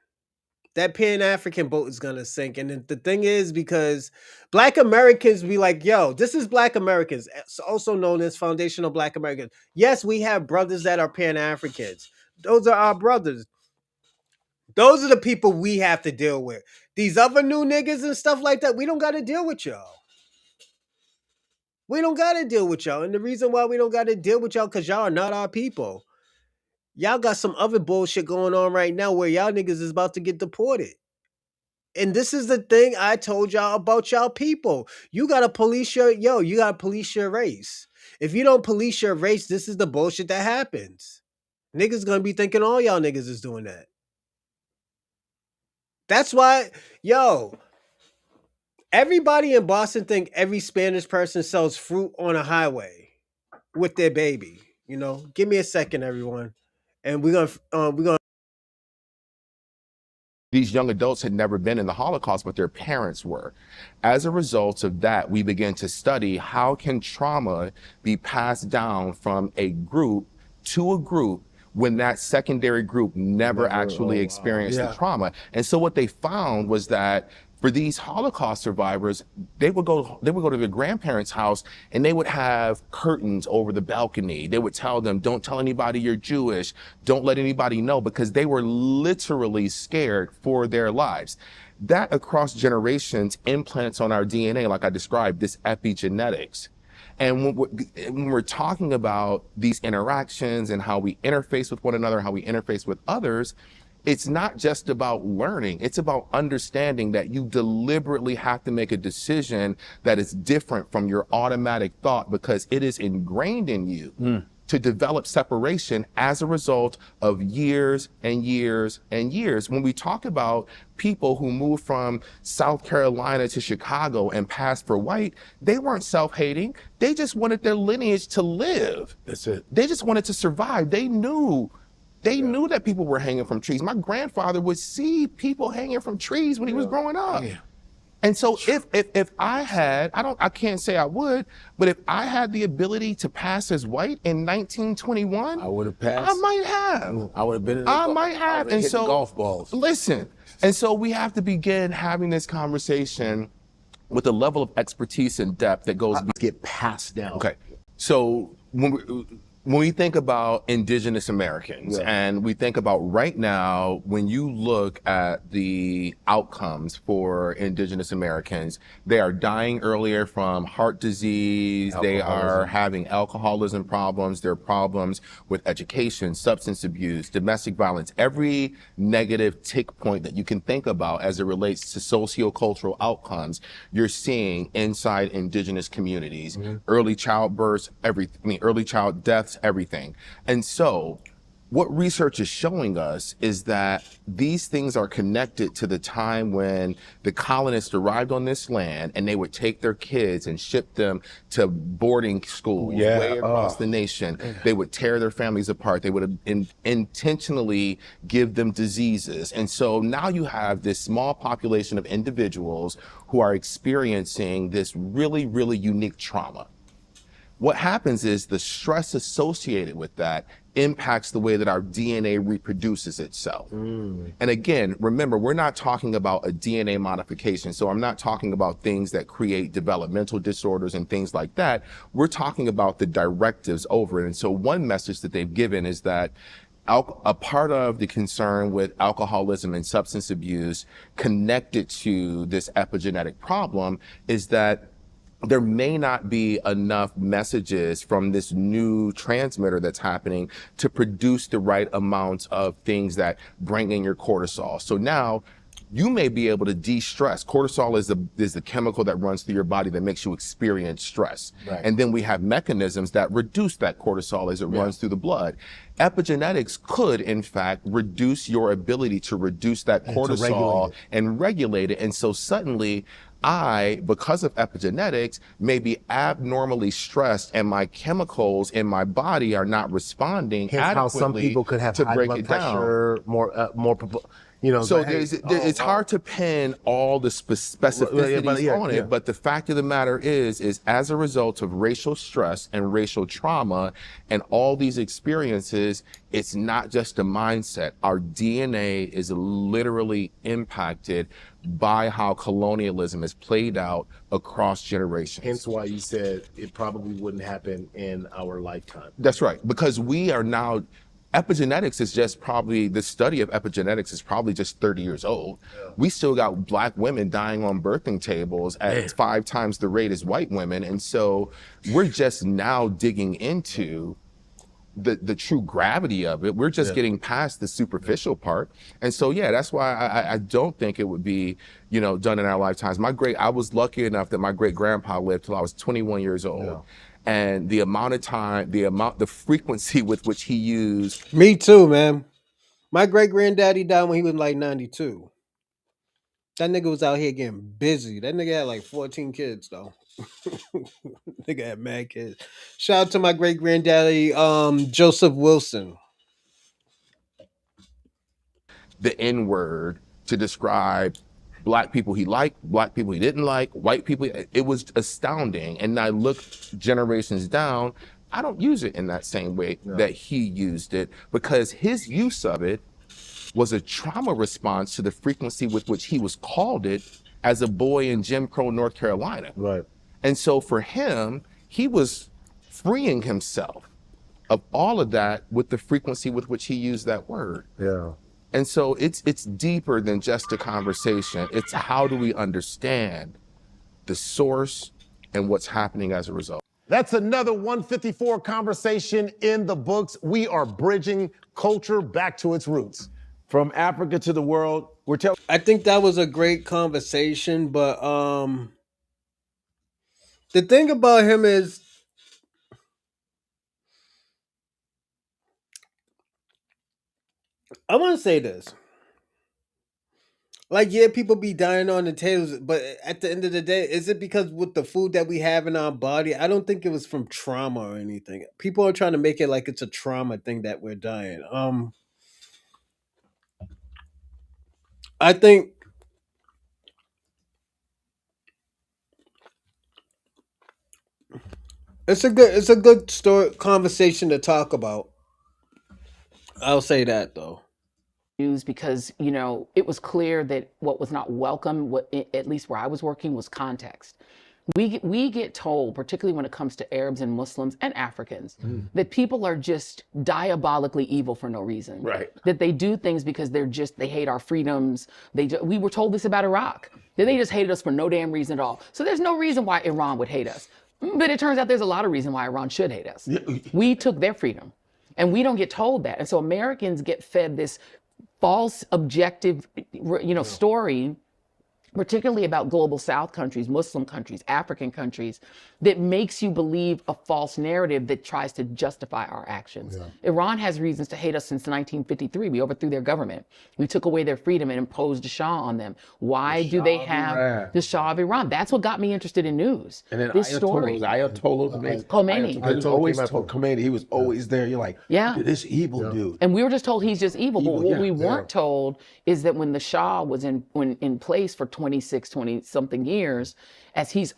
That Pan-African boat is gonna sink. And the thing is, because Black Americans be like, yo, this is Black Americans, also known as foundational Black Americans. Yes, we have brothers that are Pan-Africans. Those are our brothers. Those are the people we have to deal with. These other new niggas and stuff like that, we don't gotta deal with y'all. We don't gotta deal with y'all. And the reason why we don't gotta deal with y'all, because y'all are not our people. Y'all got some other bullshit going on right now where y'all niggas is about to get deported. And this is the thing I told y'all about y'all people. You gotta police you gotta police your race. If you don't police your race, this is the bullshit that happens. Niggas gonna be thinking all y'all niggas is doing that. That's why, everybody in Boston think every Spanish person sells fruit on a highway with their baby. Give me a second, everyone, and we're gonna. These young adults had never been in the Holocaust, but their parents were. As a result of that, we began to study how can trauma be passed down from a group to a group when that secondary group never actually experienced the trauma. And so what they found was that for these Holocaust survivors, they would go to their grandparents' house and they would have curtains over the balcony. They would tell them, don't tell anybody you're Jewish, don't let anybody know, because they were literally scared for their lives. That across generations implants on our DNA, like I described, this epigenetics. And when we're talking about these interactions and how we interface with one another, how we interface with others, it's not just about learning. It's about understanding that you deliberately have to make a decision that is different from your automatic thought, because it is ingrained in you to develop separation as a result of years and years and years. When we talk about people who moved from South Carolina to Chicago and passed for white, they weren't self-hating. They just wanted their lineage to live. That's it. They just wanted to survive. They knew that people were hanging from trees. My grandfather would see people hanging from trees when he was growing up. And so if I had, I can't say I would, but if I had the ability to pass as white in 1921, I would have passed. I might have. I would have been in I might have. And hitting so golf balls. listen, and so we have to begin having this conversation with a level of expertise and depth that goes get passed down. Okay. So when we think about indigenous Americans and we think about right now, when you look at the outcomes for indigenous Americans, they are dying earlier from heart disease. They are having alcoholism problems. There are problems with education, substance abuse, domestic violence, every negative tick point that you can think about as it relates to sociocultural outcomes, you're seeing inside indigenous communities, early childbirths, early child deaths, everything. And so what research is showing us is that these things are connected to the time when the colonists arrived on this land and they would take their kids and ship them to boarding schools way across the nation. They would tear their families apart. They would intentionally give them diseases. And so now you have this small population of individuals who are experiencing this really, really unique trauma. What happens is the stress associated with that impacts the way that our DNA reproduces itself. And again, remember, we're not talking about a DNA modification. So I'm not talking about things that create developmental disorders and things like that. We're talking about the directives over it. And so one message that they've given is that a part of the concern with alcoholism and substance abuse connected to this epigenetic problem is that there may not be enough messages from this new transmitter that's happening to produce the right amounts of things that bring in your cortisol. So now you may be able to de-stress. Cortisol is the chemical that runs through your body that makes you experience stress. And then we have mechanisms that reduce that cortisol as it runs through the blood. Epigenetics could, in fact, reduce your ability to reduce that cortisol and regulate it. And so suddenly, because of epigenetics, may be abnormally stressed and my chemicals in my body are not responding adequately how some people could have to high break blood it down. pressure, So it's hard to pin all the specificities on it, but the fact of the matter is as a result of racial stress and racial trauma and all these experiences, it's not just a mindset. Our DNA is literally impacted by how colonialism is played out across generations. Hence why you said it probably wouldn't happen in our lifetime. That's right, because we are now, epigenetics is just probably, the study of epigenetics is probably just 30 years old. We still got Black women dying on birthing tables at 5 times the rate as white women. And so we're just now digging into the true gravity of it. We're just getting past the superficial part. And so, that's why I don't think it would be, done in our lifetimes. I was lucky enough that my great grandpa lived till I was 21 years old. And the amount of time, the frequency with which he used. Me too, man. My great granddaddy died when he was like 92. That nigga was out here getting busy. That nigga had like 14 kids though. Nigga had mad kids. Shout out to my great granddaddy, Joseph Wilson. The N-word to describe Black people he liked, Black people he didn't like, white people. It was astounding. And I look generations down, I don't use it in that same way that he used it, because his use of it was a trauma response to the frequency with which he was called it as a boy in Jim Crow, North Carolina. And so for him, he was freeing himself of all of that with the frequency with which he used that word. And so it's deeper than just a conversation. It's how do we understand the source and what's happening as a result. That's another 154 conversation in the books. We are bridging culture back to its roots. From Africa to the world, I think that was a great conversation, but the thing about him is I want to say this. Like, people be dying on the tables, but at the end of the day, is it because with the food that we have in our body? I don't think it was from trauma or anything. People are trying to make it like it's a trauma thing that we're dying. I think It's a good story conversation to talk about. I'll say that though. News because it was clear that what was not welcome, at least where I was working, was context. We get told, particularly when it comes to Arabs and Muslims and Africans, that people are just diabolically evil for no reason. Right. That they do things because they hate our freedoms. We were told this about Iraq, that they just hated us for no damn reason at all. So there's no reason why Iran would hate us. But it turns out there's a lot of reason why Iran should hate us. We took their freedom. And we don't get told that. And so Americans get fed this false objective, story, particularly about global South countries, Muslim countries, African countries, that makes you believe a false narrative that tries to justify our actions. Iran has reasons to hate us since 1953. We overthrew their government. We took away their freedom and imposed a Shah on them. Why do they have the Shah of Iran? That's what got me interested in news. And then this story. Khomeini. Khomeini. He was always there. You're like, this evil dude. And we were just told he's just evil. But what we weren't told is that when the Shah was in place for 20 something years, as he's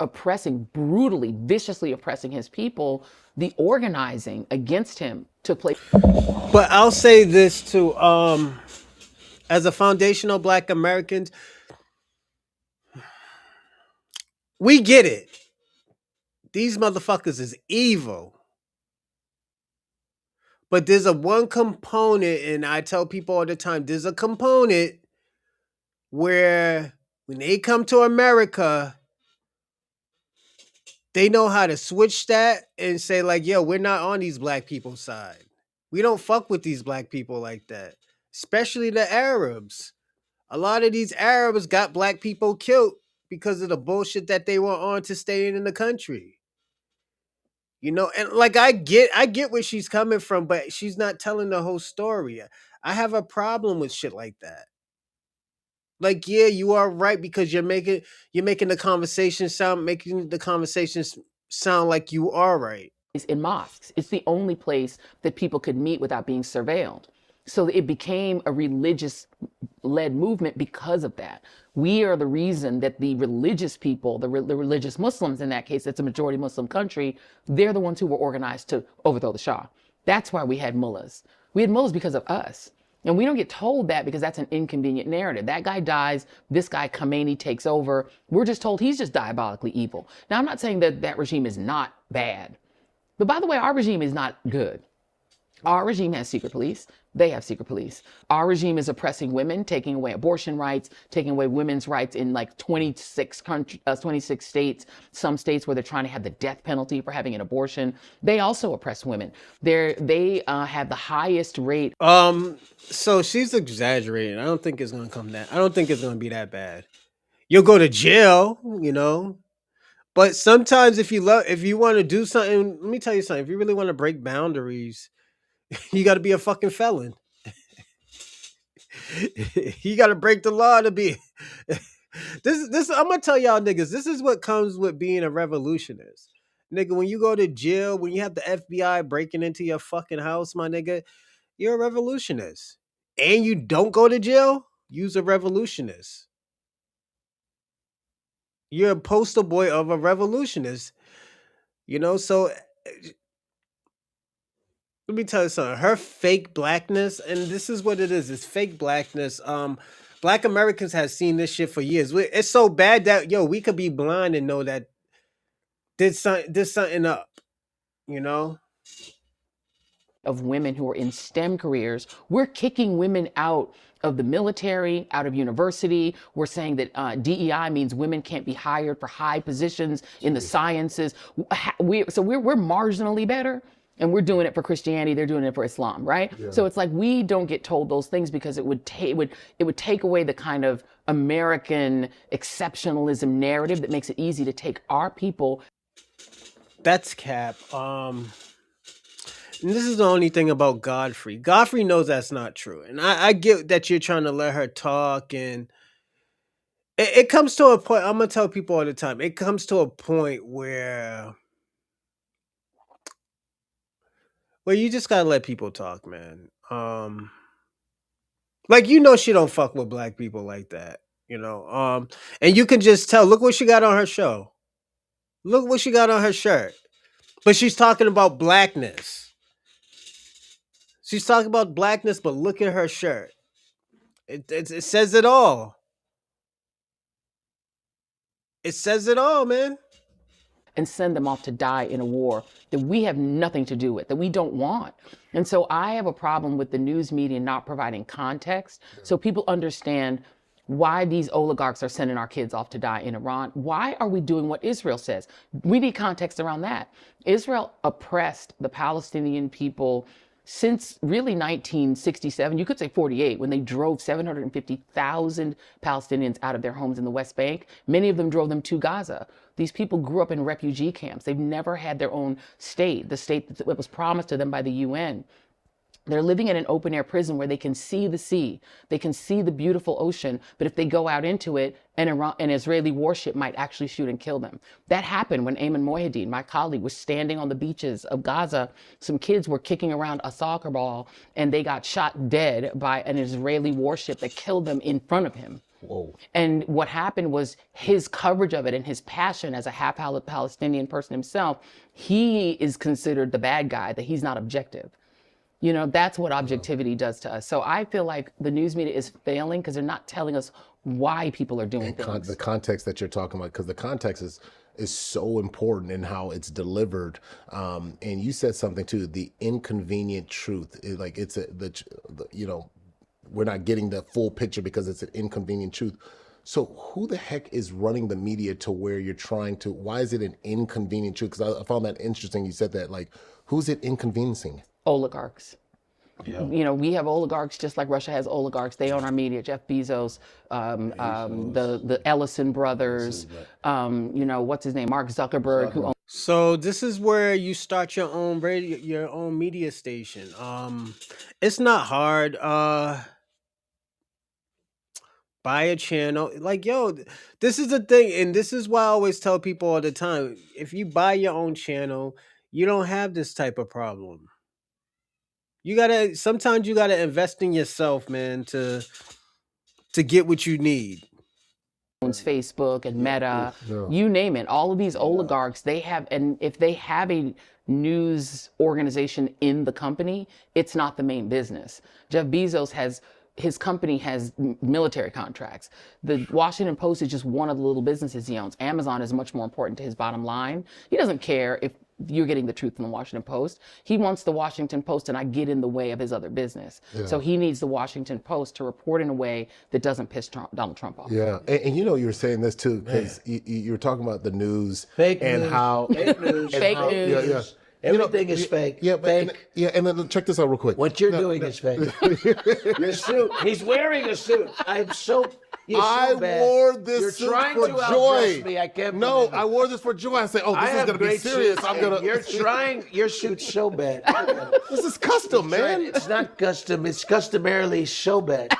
brutally, viciously oppressing his people, the organizing against him took place. But I'll say this too, as a foundational Black Americans, we get it. These motherfuckers is evil. But there's a one component, and I tell people all the time, there's a component where when they come to America, they know how to switch that and say like, yo, we're not on these Black people's side. We don't fuck with these Black people like that, especially the Arabs. A lot of these Arabs got Black people killed because of the bullshit that they were on to stay in the country. And like I get where she's coming from, but she's not telling the whole story. I have a problem with shit like that. Like, yeah, you are right because you're making the conversation sound like you are right. In mosques. It's the only place that people could meet without being surveilled. So it became a religious-led movement because of that. We are the reason that the religious people, the religious Muslims in that case, it's a majority Muslim country, they're the ones who were organized to overthrow the Shah. That's why we had mullahs. We had mullahs because of us. And we don't get told that because that's an inconvenient narrative. That guy dies, this guy Khomeini takes over. We're just told he's just diabolically evil. Now, I'm not saying that that regime is not bad. But by the way, our regime is not good. Our regime has secret police. They have secret police. Our regime is oppressing women, taking away abortion rights, taking away women's rights in like 26 states, some states where they're trying to have the death penalty for having an abortion. They also oppress women. They have the highest rate. So she's exaggerating. I don't think it's going to come that. I don't think it's going to be that bad. You'll go to jail, But sometimes if you want to do something, let me tell you something. If you really want to break boundaries, you got to be a fucking felon. You got to break the law to be. This I'm gonna tell y'all niggas. This is what comes with being a revolutionist, nigga. When you go to jail, when you have the FBI breaking into your fucking house, my nigga, you're a revolutionist, and you don't go to jail. You's a revolutionist. You're a poster boy of a revolutionist. So let me tell you something. Her fake blackness, and this is what it is. It's fake blackness. Black Americans have seen this shit for years. It's so bad that we could be blind and know that there's something up. Of women who are in STEM careers, we're kicking women out of the military, out of university. We're saying that DEI means women can't be hired for high positions in the sciences. We're marginally better. And we're doing it for Christianity, they're doing it for Islam, right? Yeah. So it's like we don't get told those things because it would take away the kind of American exceptionalism narrative that makes it easy to take our people. That's cap. And this is the only thing about Godfrey. Godfrey knows that's not true. And I get that you're trying to let her talk, and it comes to a point, I'm going to tell people all the time, it comes to a point where you just got to let people talk, man. Like, she don't fuck with Black people like that, and you can just tell. Look what she got on her show. Look what she got on her shirt. But she's talking about blackness. She's talking about blackness, but look at her shirt. It says it all. It says it all, man. And send them off to die in a war that we have nothing to do with, that we don't want. And so I have a problem with the news media not providing context so people understand why these oligarchs are sending our kids off to die in Iran. Why are we doing what Israel says? We need context around that. Israel oppressed the Palestinian people since really 1967, you could say 48, when they drove 750,000 Palestinians out of their homes in the West Bank. Many of them drove them to Gaza. These people grew up in refugee camps. They've never had their own state, the state that was promised to them by the UN. They're living in an open air prison where they can see the sea, they can see the beautiful ocean, but if they go out into it, an Israeli warship might actually shoot and kill them. That happened when Ayman Mohyeldin, my colleague, was standing on the beaches of Gaza. Some kids were kicking around a soccer ball and they got shot dead by an Israeli warship that killed them in front of him. Whoa. And what happened was his coverage of it and his passion as a half Palestinian person himself, he is considered the bad guy, that he's not objective. You know, that's what objectivity does to us. So I feel like the news media is failing because they're not telling us why people are doing things. The context that you're talking about, because the context is so important in how it's delivered. And you said something too, the inconvenient truth. We're not getting the full picture because it's an inconvenient truth. So who the heck is running the media to where you're trying to, why is it an inconvenient truth? Because I found that interesting. You said that, like, who's it inconveniencing? Oligarchs. Yeah. You know, we have oligarchs just like Russia has oligarchs. They own our media. Jeff Bezos, the Ellison brothers, you know, what's his name? Mark Zuckerberg, who owns. So this is where you start your own radio, your own media station. It's not hard. Buy a channel. Like, yo, this is the thing, and this is why I always tell people all the time: if you buy your own channel, you don't have this type of problem. Sometimes you gotta invest in yourself, man, to get what you need. Owns Facebook and Meta, you name it. All of these oligarchs, they have, and if they have a news organization in the company, it's not the main business. Jeff Bezos his company has military contracts. The Washington Post is just one of the little businesses he owns. Amazon is much more important to his bottom line. He doesn't care if you're getting the truth from the Washington Post. He wants the Washington Post to not get in the way of his other business. Yeah. So he needs the Washington Post to report in a way that doesn't piss Donald Trump off. Yeah, and you know, you were saying this too, because you were talking about the news. Fake and news. How fake news. Fake news. Yeah. Everything is fake. Yeah, fake. And then check this out real quick. What you're doing is fake. Your suit. He's wearing a suit. I wore this You're suit trying for to joy. Me. I can't. No, I wore this for joy. I say, oh, this is gonna be serious. Suits, You're trying. Your suit's so bad. This is custom, man. It's not custom. It's customarily so bad.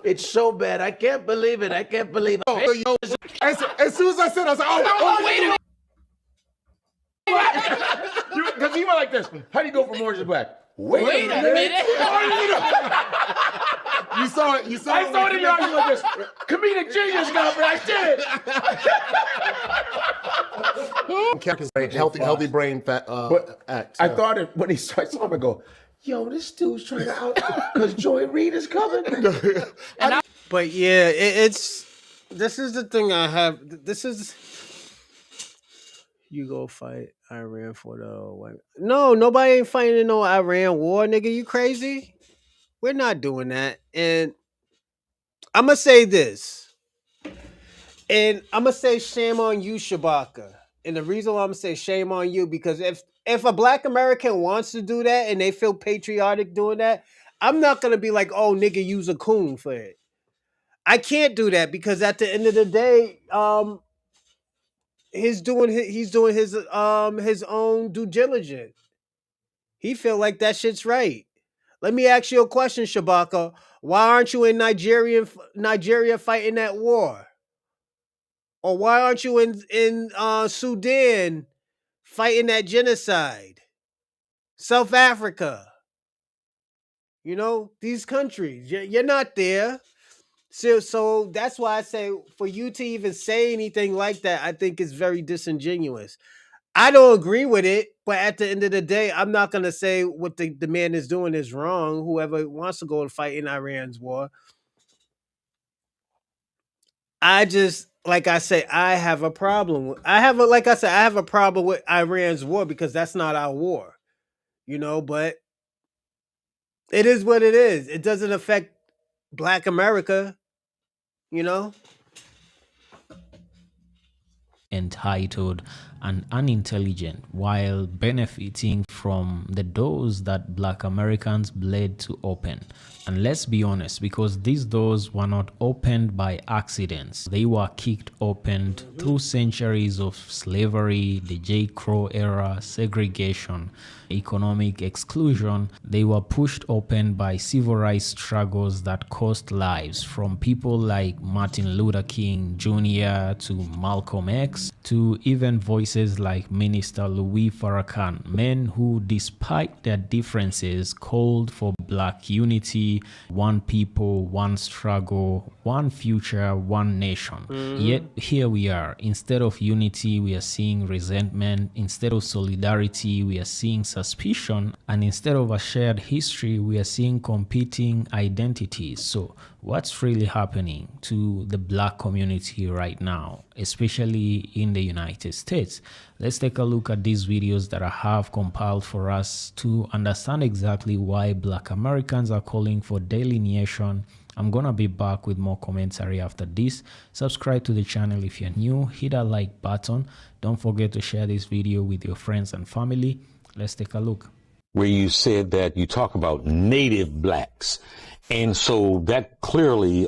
It's so bad. I can't believe it. I can't believe it. As soon as I said, I was like, oh, wait a minute. Because he went like this. How do you go from orange to black? Wait a minute. You saw it. I saw it in your eyes like this. Comedic genius, but I did it. Healthy brain fat act. I thought it when I saw him, I go, yo, this dude's trying to out because Joy Reid is coming. But yeah, this is the thing I have. This is. You go fight Iran for the white. No, nobody ain't fighting in no Iran war, nigga. You crazy? We're not doing that. And I'm gonna say this. And I'm gonna say shame on you, Shabaka. And the reason why I'm gonna say shame on you, because if a black American wants to do that and they feel patriotic doing that, I'm not gonna be like, oh nigga, use a coon for it. I can't do that because at the end of the day, he's doing his own due diligence. He feel like that shit's right. Let me ask you a question, Shabaka. Why aren't you in Nigeria fighting that war? Or why aren't you in Sudan fighting that genocide? South Africa. You know, these countries. You're not there. So that's why I say for you to even say anything like that, I think is very disingenuous. I don't agree with it, but at the end of the day, I'm not gonna say what the man is doing is wrong. Whoever wants to go and fight in Iran's war, I just like I say, I have a problem. I have a problem with Iran's war because that's not our war, But it is what it is. It doesn't affect Black America, you know. Entitled and unintelligent while benefiting from the doors that Black Americans bled to open. And let's be honest, because these doors were not opened by accidents. They were kicked open through centuries of slavery, the Jay Crow era, segregation, economic exclusion. They were pushed open by civil rights struggles that cost lives, from people like Martin Luther King Jr. to Malcolm X, to even voices like Minister Louis Farrakhan, men who, despite their differences, called for Black unity, one people, one struggle, one future, one nation. Yet here we are. Instead of unity, we are seeing resentment. Instead of solidarity, we are seeing suspicion. And instead of a shared history, we are seeing competing identities. So what's really happening to the Black community right now, especially in the United States? Let's take a look at these videos that I have compiled for us to understand exactly why Black Americans are calling for delineation. I'm gonna be back with more commentary after this. Subscribe to the channel if you're new, hit that like button. Don't forget to share this video with your friends and family. Let's take a look. Where you said that you talk about native blacks. And so that clearly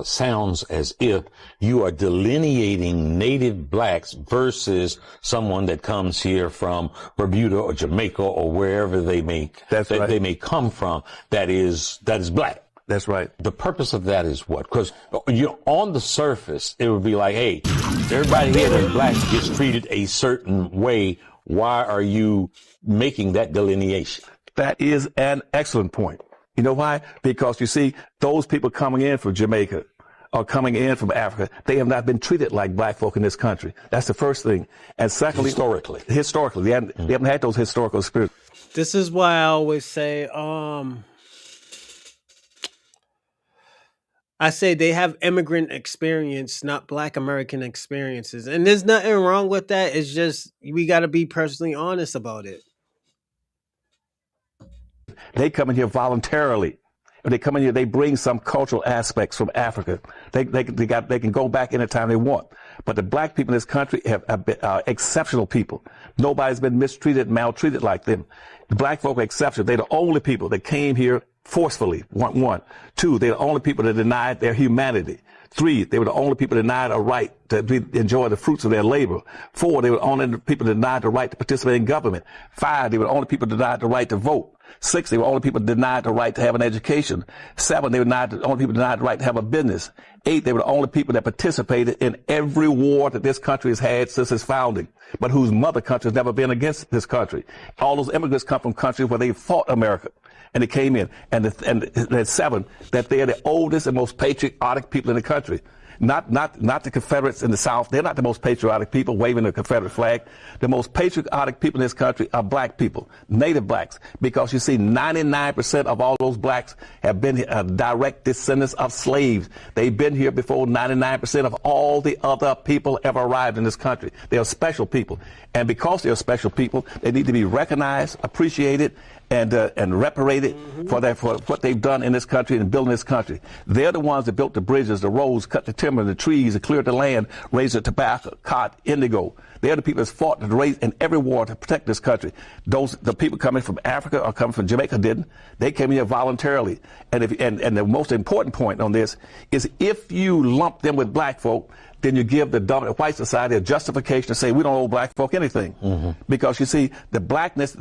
sounds as if you are delineating native blacks versus someone that comes here from Bermuda or Jamaica or wherever they may they may come from that is black. That's right. The purpose of that is what? Because you're on the surface, it would be like, hey, everybody here that's black gets treated a certain way. Why are you making that delineation? That is an excellent point. You know why? Because you see, those people coming in from Jamaica or coming in from Africa, they have not been treated like black folk in this country. That's the first thing. And secondly, historically, they haven't had those historical experiences. This is why I always say, I say they have immigrant experience, not Black American experiences. And there's nothing wrong with that. It's just, we got to be personally honest about it. They come in here voluntarily. When they come in here, they bring some cultural aspects from Africa. They can go back anytime they want. But the black people in this country have been exceptional people. Nobody's been mistreated, maltreated like them. The black folk are exceptional. They're the only people that came here forcefully. One. Two, they're the only people that denied their humanity. Three, they were the only people denied a right to enjoy the fruits of their labor. Four, they were the only people denied the right to participate in government. Five, they were the only people denied the right to vote. Six, they were the only people denied the right to have an education. Seven, they were the only people denied the right to have a business. Eight, they were the only people that participated in every war that this country has had since its founding, but whose mother country has never been against this country. All those immigrants come from countries where they fought America. And they came in. And seven, that they are the oldest and most patriotic people in the country. Not the Confederates in the South. They're not the most patriotic people waving the Confederate flag. The most patriotic people in this country are black people, native blacks, because you see 99% of all those blacks have been direct descendants of slaves. They've been here before 99% of all the other people ever arrived in this country. They are special people. And because they're special people, they need to be recognized, appreciated, and reparated for what they've done in this country and building this country. They're the ones that built the bridges, the roads, cut the timber, the trees, and cleared the land, raised the tobacco, cotton, indigo. They're the people that fought to raise in every war to protect this country. The people coming from Africa or coming from Jamaica didn't. They came here voluntarily. And the most important point on this is if you lump them with black folk, then you give the dominant white society a justification to say we don't owe black folk anything. Because you see, the blackness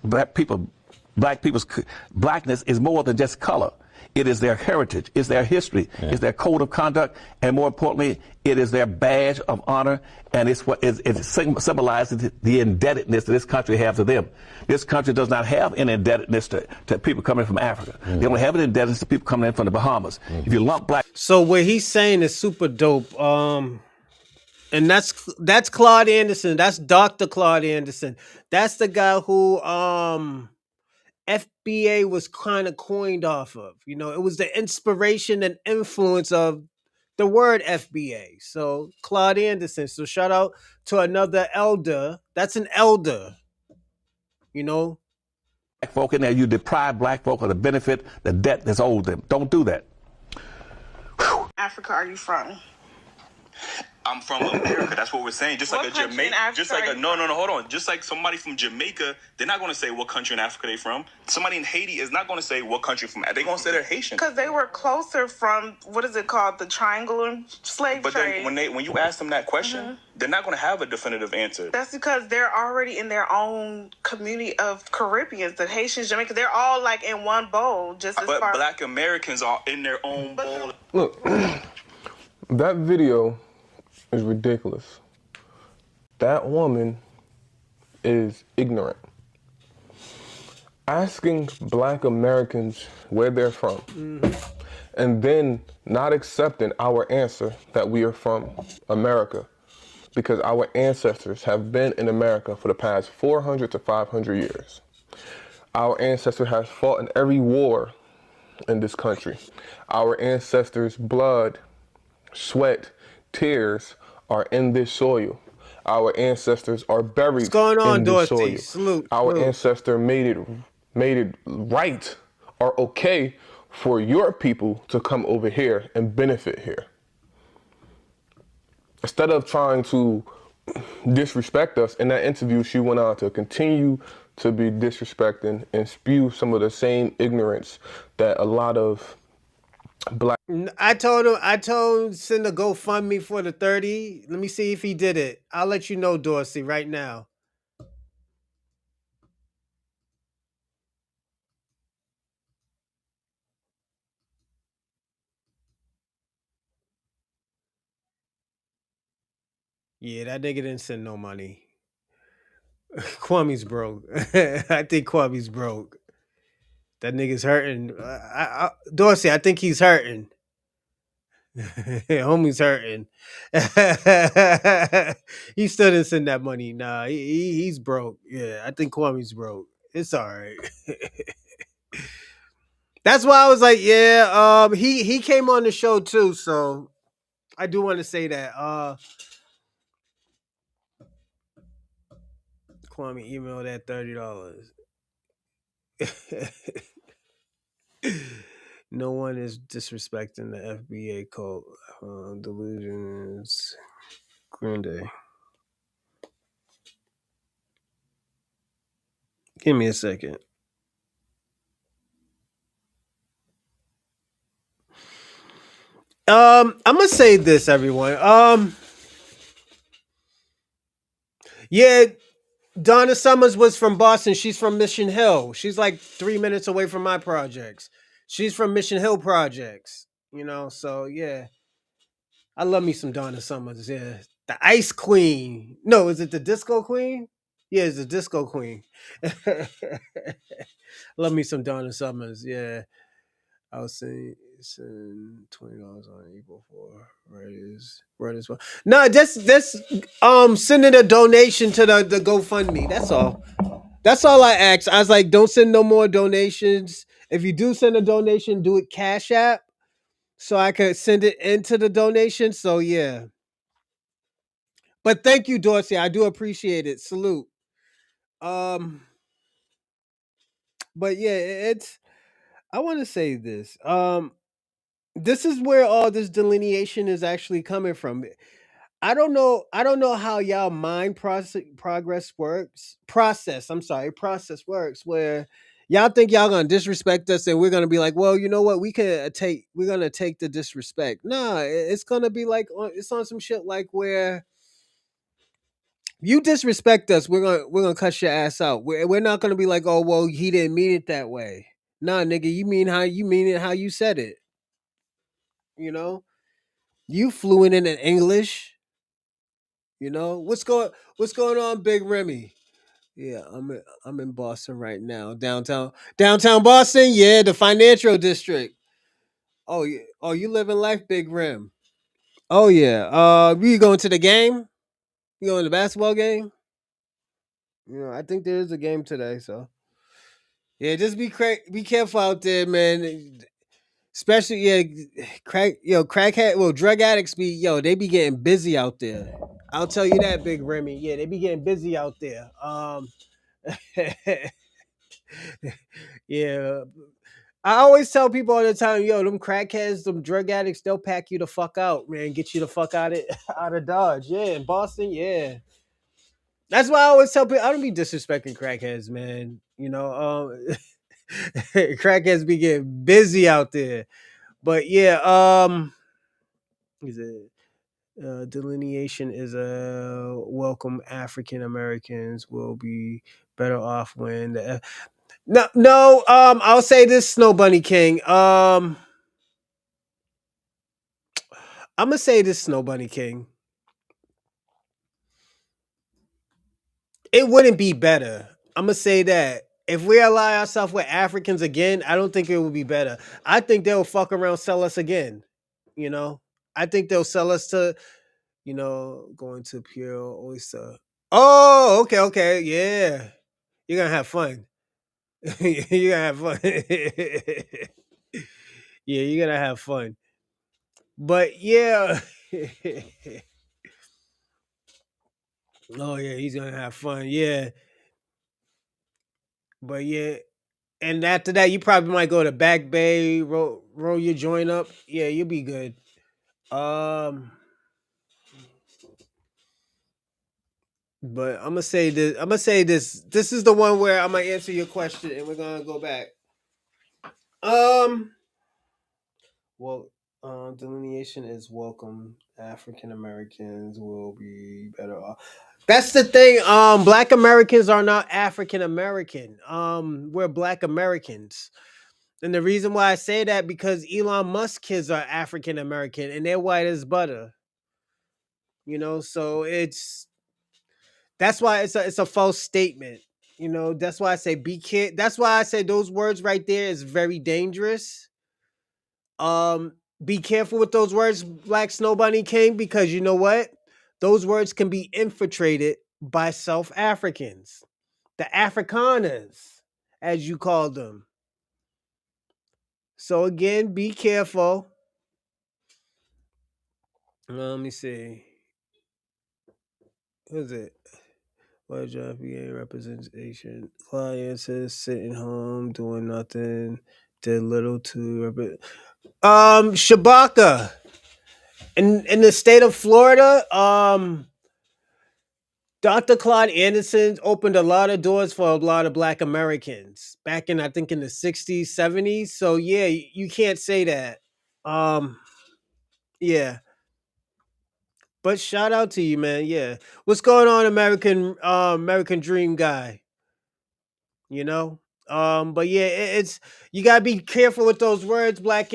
black people's blackness is more than just color. It is their heritage, it's their history, it's their code of conduct, and more importantly, it is their badge of honor, and it symbolizes the indebtedness that this country has to them. This country does not have an indebtedness to people coming from Africa. They only have an indebtedness to people coming in from the Bahamas. If you lump black... So what he's saying is super dope. And that's Claude Anderson. That's Dr. Claude Anderson. That's the guy who FBA was kind of coined off of. You know, it was the inspiration and influence of the word FBA. So Claude Anderson. So shout out to another elder. That's an elder, you know. Black folk in there, you deprive black folk of the benefit, the debt that's owed them. Don't do that. Africa are you from? I'm from America. That's what we're saying. Just like a Jamaica. Just like a no, hold on. Just like somebody from Jamaica, they're not going to say what country in Africa they're from. Somebody in Haiti is not going to say what country from. They're going to say they're Haitian. Because they were closer from what is it called, the triangular slave But trade. then when you ask them that question, they're not going to have a definitive answer. That's because they're already in their own community of Caribbeans, the Haitians, Jamaica. They're all like in one bowl. Just as But far. Black Americans are in their own bowl. Look, that video is ridiculous. That woman is ignorant. Asking Black Americans where they're from, and then not accepting our answer that we are from America, because our ancestors have been in America for the past 400 to 500 years. Our ancestor has fought in every war in this country. Our ancestors' blood, sweat, tears are in this soil. Our ancestors are buried What's going on, in this Dorsey? soil. Salute. Our ancestor made it right or okay for your people to come over here and benefit here. Instead of trying to disrespect us, in that interview she went on to continue to be disrespecting and spew some of the same ignorance that a lot of Black. I told him send a GoFundMe for the 30. Let me see if he did it. I'll let you know, Dorsey, right now. Yeah, that nigga didn't send no money. Kwame's broke. I think Kwame's broke. That nigga's hurting. Dorsey, I think he's hurting. Homie's hurting. He still didn't send that money. Nah, he's broke. Yeah, I think Kwame's broke. It's all right. That's why I was like, yeah, he came on the show too, so I do want to say that. Kwame emailed that $30. No one is disrespecting the FBA code. Delusions. Grande. Give me a second. I'm gonna say this, everyone. Yeah, Donna Summers was from Boston. She's from Mission Hill. She's like 3 minutes away from my projects. She's from Mission Hill projects. You know, so yeah. I love me some Donna Summers, yeah. The Ice Queen. No, is it the Disco Queen? Yeah, it's the Disco Queen. Love me some Donna Summers, yeah. I was saying send $20 on equal for right as well. No, just sending a donation to the GoFundMe. That's all. That's all I asked. I was like, don't send no more donations. If you do send a donation, do it Cash App so I could send it into the donation. So yeah. But thank you, Dorsey. I do appreciate it. Salute. But yeah, it's I want to say this. This is where all this delineation is actually coming from. I don't know how y'all mind progress works. Process works where y'all think y'all gonna disrespect us and we're gonna be like, well, you know what? We're gonna take the disrespect. Nah, it's gonna be like it's on some shit like where you disrespect us, we're gonna cut your ass out. We're not gonna be like, oh well, he didn't mean it that way. Nah, nigga, you mean it how you said it. You know, you fluent in English. You know what's going on, Big Remy? Yeah, I'm in Boston right now, downtown Boston. Yeah, the financial district. Oh, yeah. Oh, you living life, Big Rim. Oh yeah. We going to the game? You going to the basketball game? I think there is a game today, so yeah, just be careful out there, man. Especially crackhead, drug addicts they be getting busy out there. I'll tell you that, Big Remy. Yeah, they be getting busy out there. Yeah. I always tell people all the time, them crackheads, them drug addicts, they'll pack you the fuck out, man. Get you the fuck out of out of Dodge. Yeah, in Boston, yeah. That's why I always tell people I don't be disrespecting crackheads, man. Crackheads be getting busy out there. But yeah, is it delineation is a welcome. African Americans will be better off when no, I'll say this, Snow Bunny King. I'm gonna say this, Snow Bunny King. It wouldn't be better. I'm gonna say that. If we ally ourselves with Africans again, I don't think it would be better. I think they'll fuck around, sell us again. You know, I think they'll sell us to, going to Pure Oyster. Oh, okay, yeah. You're gonna have fun. You're gonna have fun. Yeah, you're gonna have fun. But yeah. Oh yeah, he's gonna have fun. Yeah. But yeah. And after that, you probably might go to Back Bay, roll your joint up. Yeah, you'll be good. But I'm gonna say this. I'm gonna say this. This is the one where I'm gonna answer your question, and we're gonna go back. Um. Well, delineation is welcome. African Americans will be better off. That's the thing. Black Americans are not African American. We're Black Americans. And the reason why I say that because Elon Musk kids are African American and they're white as butter. So that's why it's a false statement. That's why I say be kid. That's why I say those words right there is very dangerous. Be careful with those words, Black Snow Bunny King, because you know what? Those words can be infiltrated by South Africans, the Afrikaners, as you call them. So again, be careful. Let me see. Who's it? What job FBA representation? Clients is sitting home doing nothing. Did little to Shabaka. In the state of Florida, Dr. Claude Anderson opened a lot of doors for a lot of Black Americans back in, I think, in the 60s, 70s. So yeah, you can't say that. Yeah. But shout out to you, man. Yeah. What's going on, American Dream guy? But yeah, it's you gotta be careful with those words, Black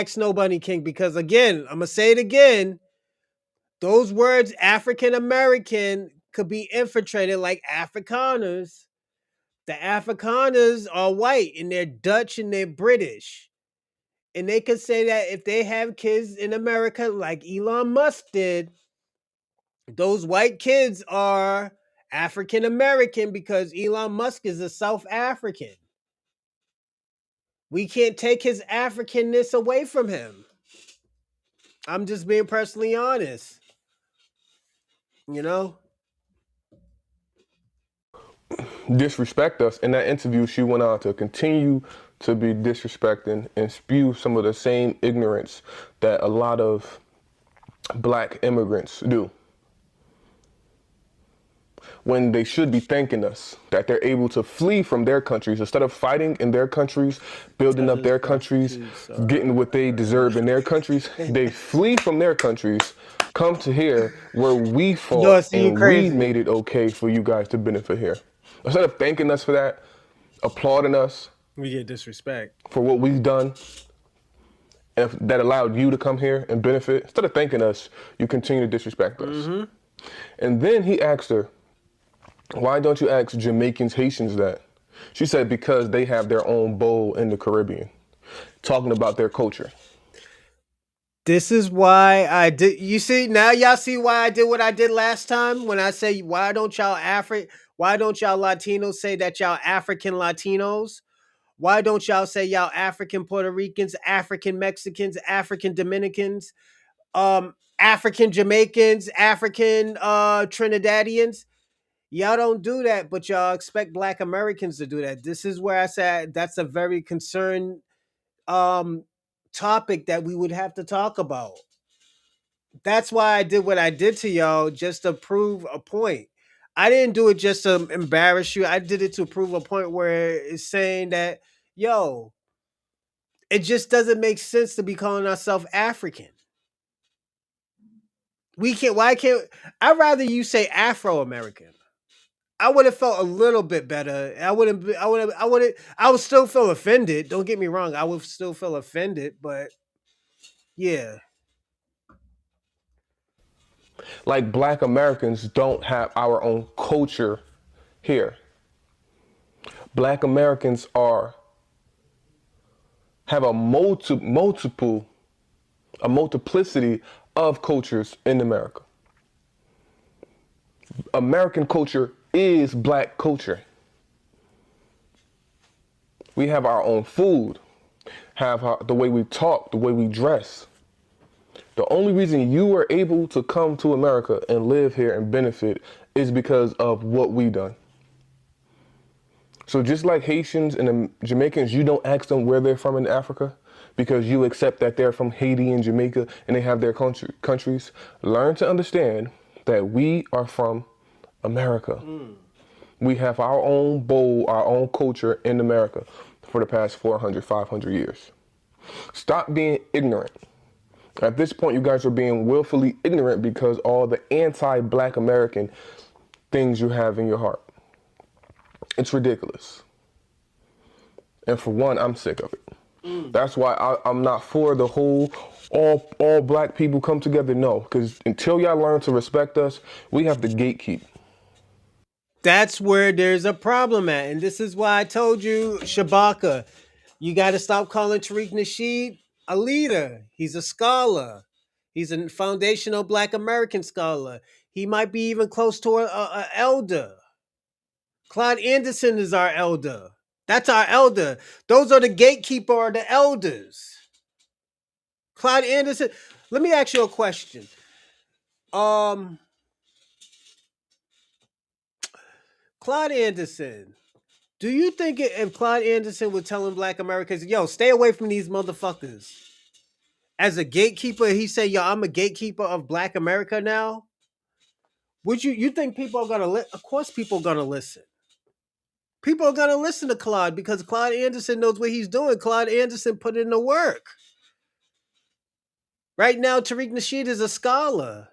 Snow Bunny King, because again, I'm gonna say it again. Those words, African American, could be infiltrated like Afrikaners. The Afrikaners are white and they're Dutch and they're British. And they could say that if they have kids in America like Elon Musk did, those white kids are African American because Elon Musk is a South African. We can't take his Africanness away from him. I'm just being personally honest. Disrespect us. In that interview, she went on to continue to be disrespecting and spew some of the same ignorance that a lot of Black immigrants do, when they should be thanking us that they're able to flee from their countries instead of fighting in their countries, building up their countries, getting what they deserve in their countries. They flee from their countries, come to here where we fought and we made it okay for you guys to benefit here. Instead of thanking us for that, applauding us, we get disrespect for what we've done, and that allowed you to come here and benefit. Instead of thanking us, you continue to disrespect us. And then he asked her, why don't you ask Jamaicans, Haitians that? She said, because they have their own bowl in the Caribbean, talking about their culture. This is why I did. You see now, y'all see why I did what I did last time when I say why don't y'all Latinos say that y'all African Latinos? Why don't y'all say y'all African Puerto Ricans, African Mexicans, African Dominicans, African Jamaicans, African Trinidadians? Y'all don't do that, but y'all expect Black Americans to do that. This is where I said that's a very concerned um topic that we would have to talk about. That's why I did what I did to y'all, just to prove a point. I didn't do it just to embarrass you. I did it to prove a point where it's saying that, yo, it just doesn't make sense to be calling ourselves African. We can't, why can't, I'd rather you say Afro American. I would have felt a little bit better. I would still feel offended. Don't get me wrong. I would still feel offended, but yeah. Like Black Americans don't have our own culture here. Black Americans have a multiplicity of cultures in America. American culture is Black culture. We have our own food, the way we talk, the way we dress. The only reason you were able to come to America and live here and benefit is because of what we done. So just like Haitians and Jamaicans, you don't ask them where they're from in Africa because you accept that they're from Haiti and Jamaica and they have their countries. Learn to understand that we are from America. We have our own bowl, our own culture in America for the past 400, 500 years. Stop being ignorant. At this point, you guys are being willfully ignorant because all the anti-Black American things you have in your heart. It's ridiculous. And for one, I'm sick of it. That's why I'm not for the whole all Black people come together. No, because until y'all learn to respect us, we have to gatekeep. That's where there's a problem at. And this is why I told you, Shabaka, you got to stop calling Tariq Nasheed a leader. He's a scholar. He's a foundational Black American scholar. He might be even close to a elder. Claude Anderson is our elder. That's our elder. Those are the gatekeeper or the elders. Claude Anderson. Let me ask you a question. Claude Anderson. Do you think if Claude Anderson was telling Black Americans, yo, stay away from these motherfuckers, as a gatekeeper, he said, yo, I'm a gatekeeper of Black America now? Would you think people are gonna of course people are gonna listen. People are gonna listen to Claude because Claude Anderson knows what he's doing. Claude Anderson put in the work. Right now, Tariq Nasheed is a scholar.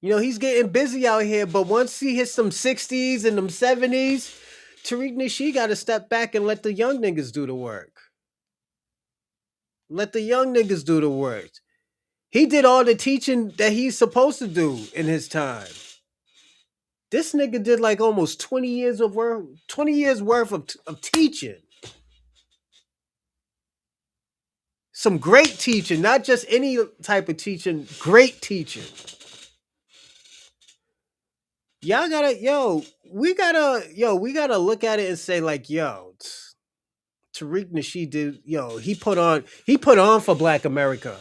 You know, he's getting busy out here, but once he hits some 60s and them 70s, Tariq Nasheed got to step back and let the young niggas do the work. Let the young niggas do the work. He did all the teaching that he's supposed to do in his time. This nigga did like almost 20 years worth of teaching. Some great teaching, not just any type of teaching, great teaching. Y'all gotta, we gotta look at it and say, like, Tariq Nasheed did, he put on for Black America.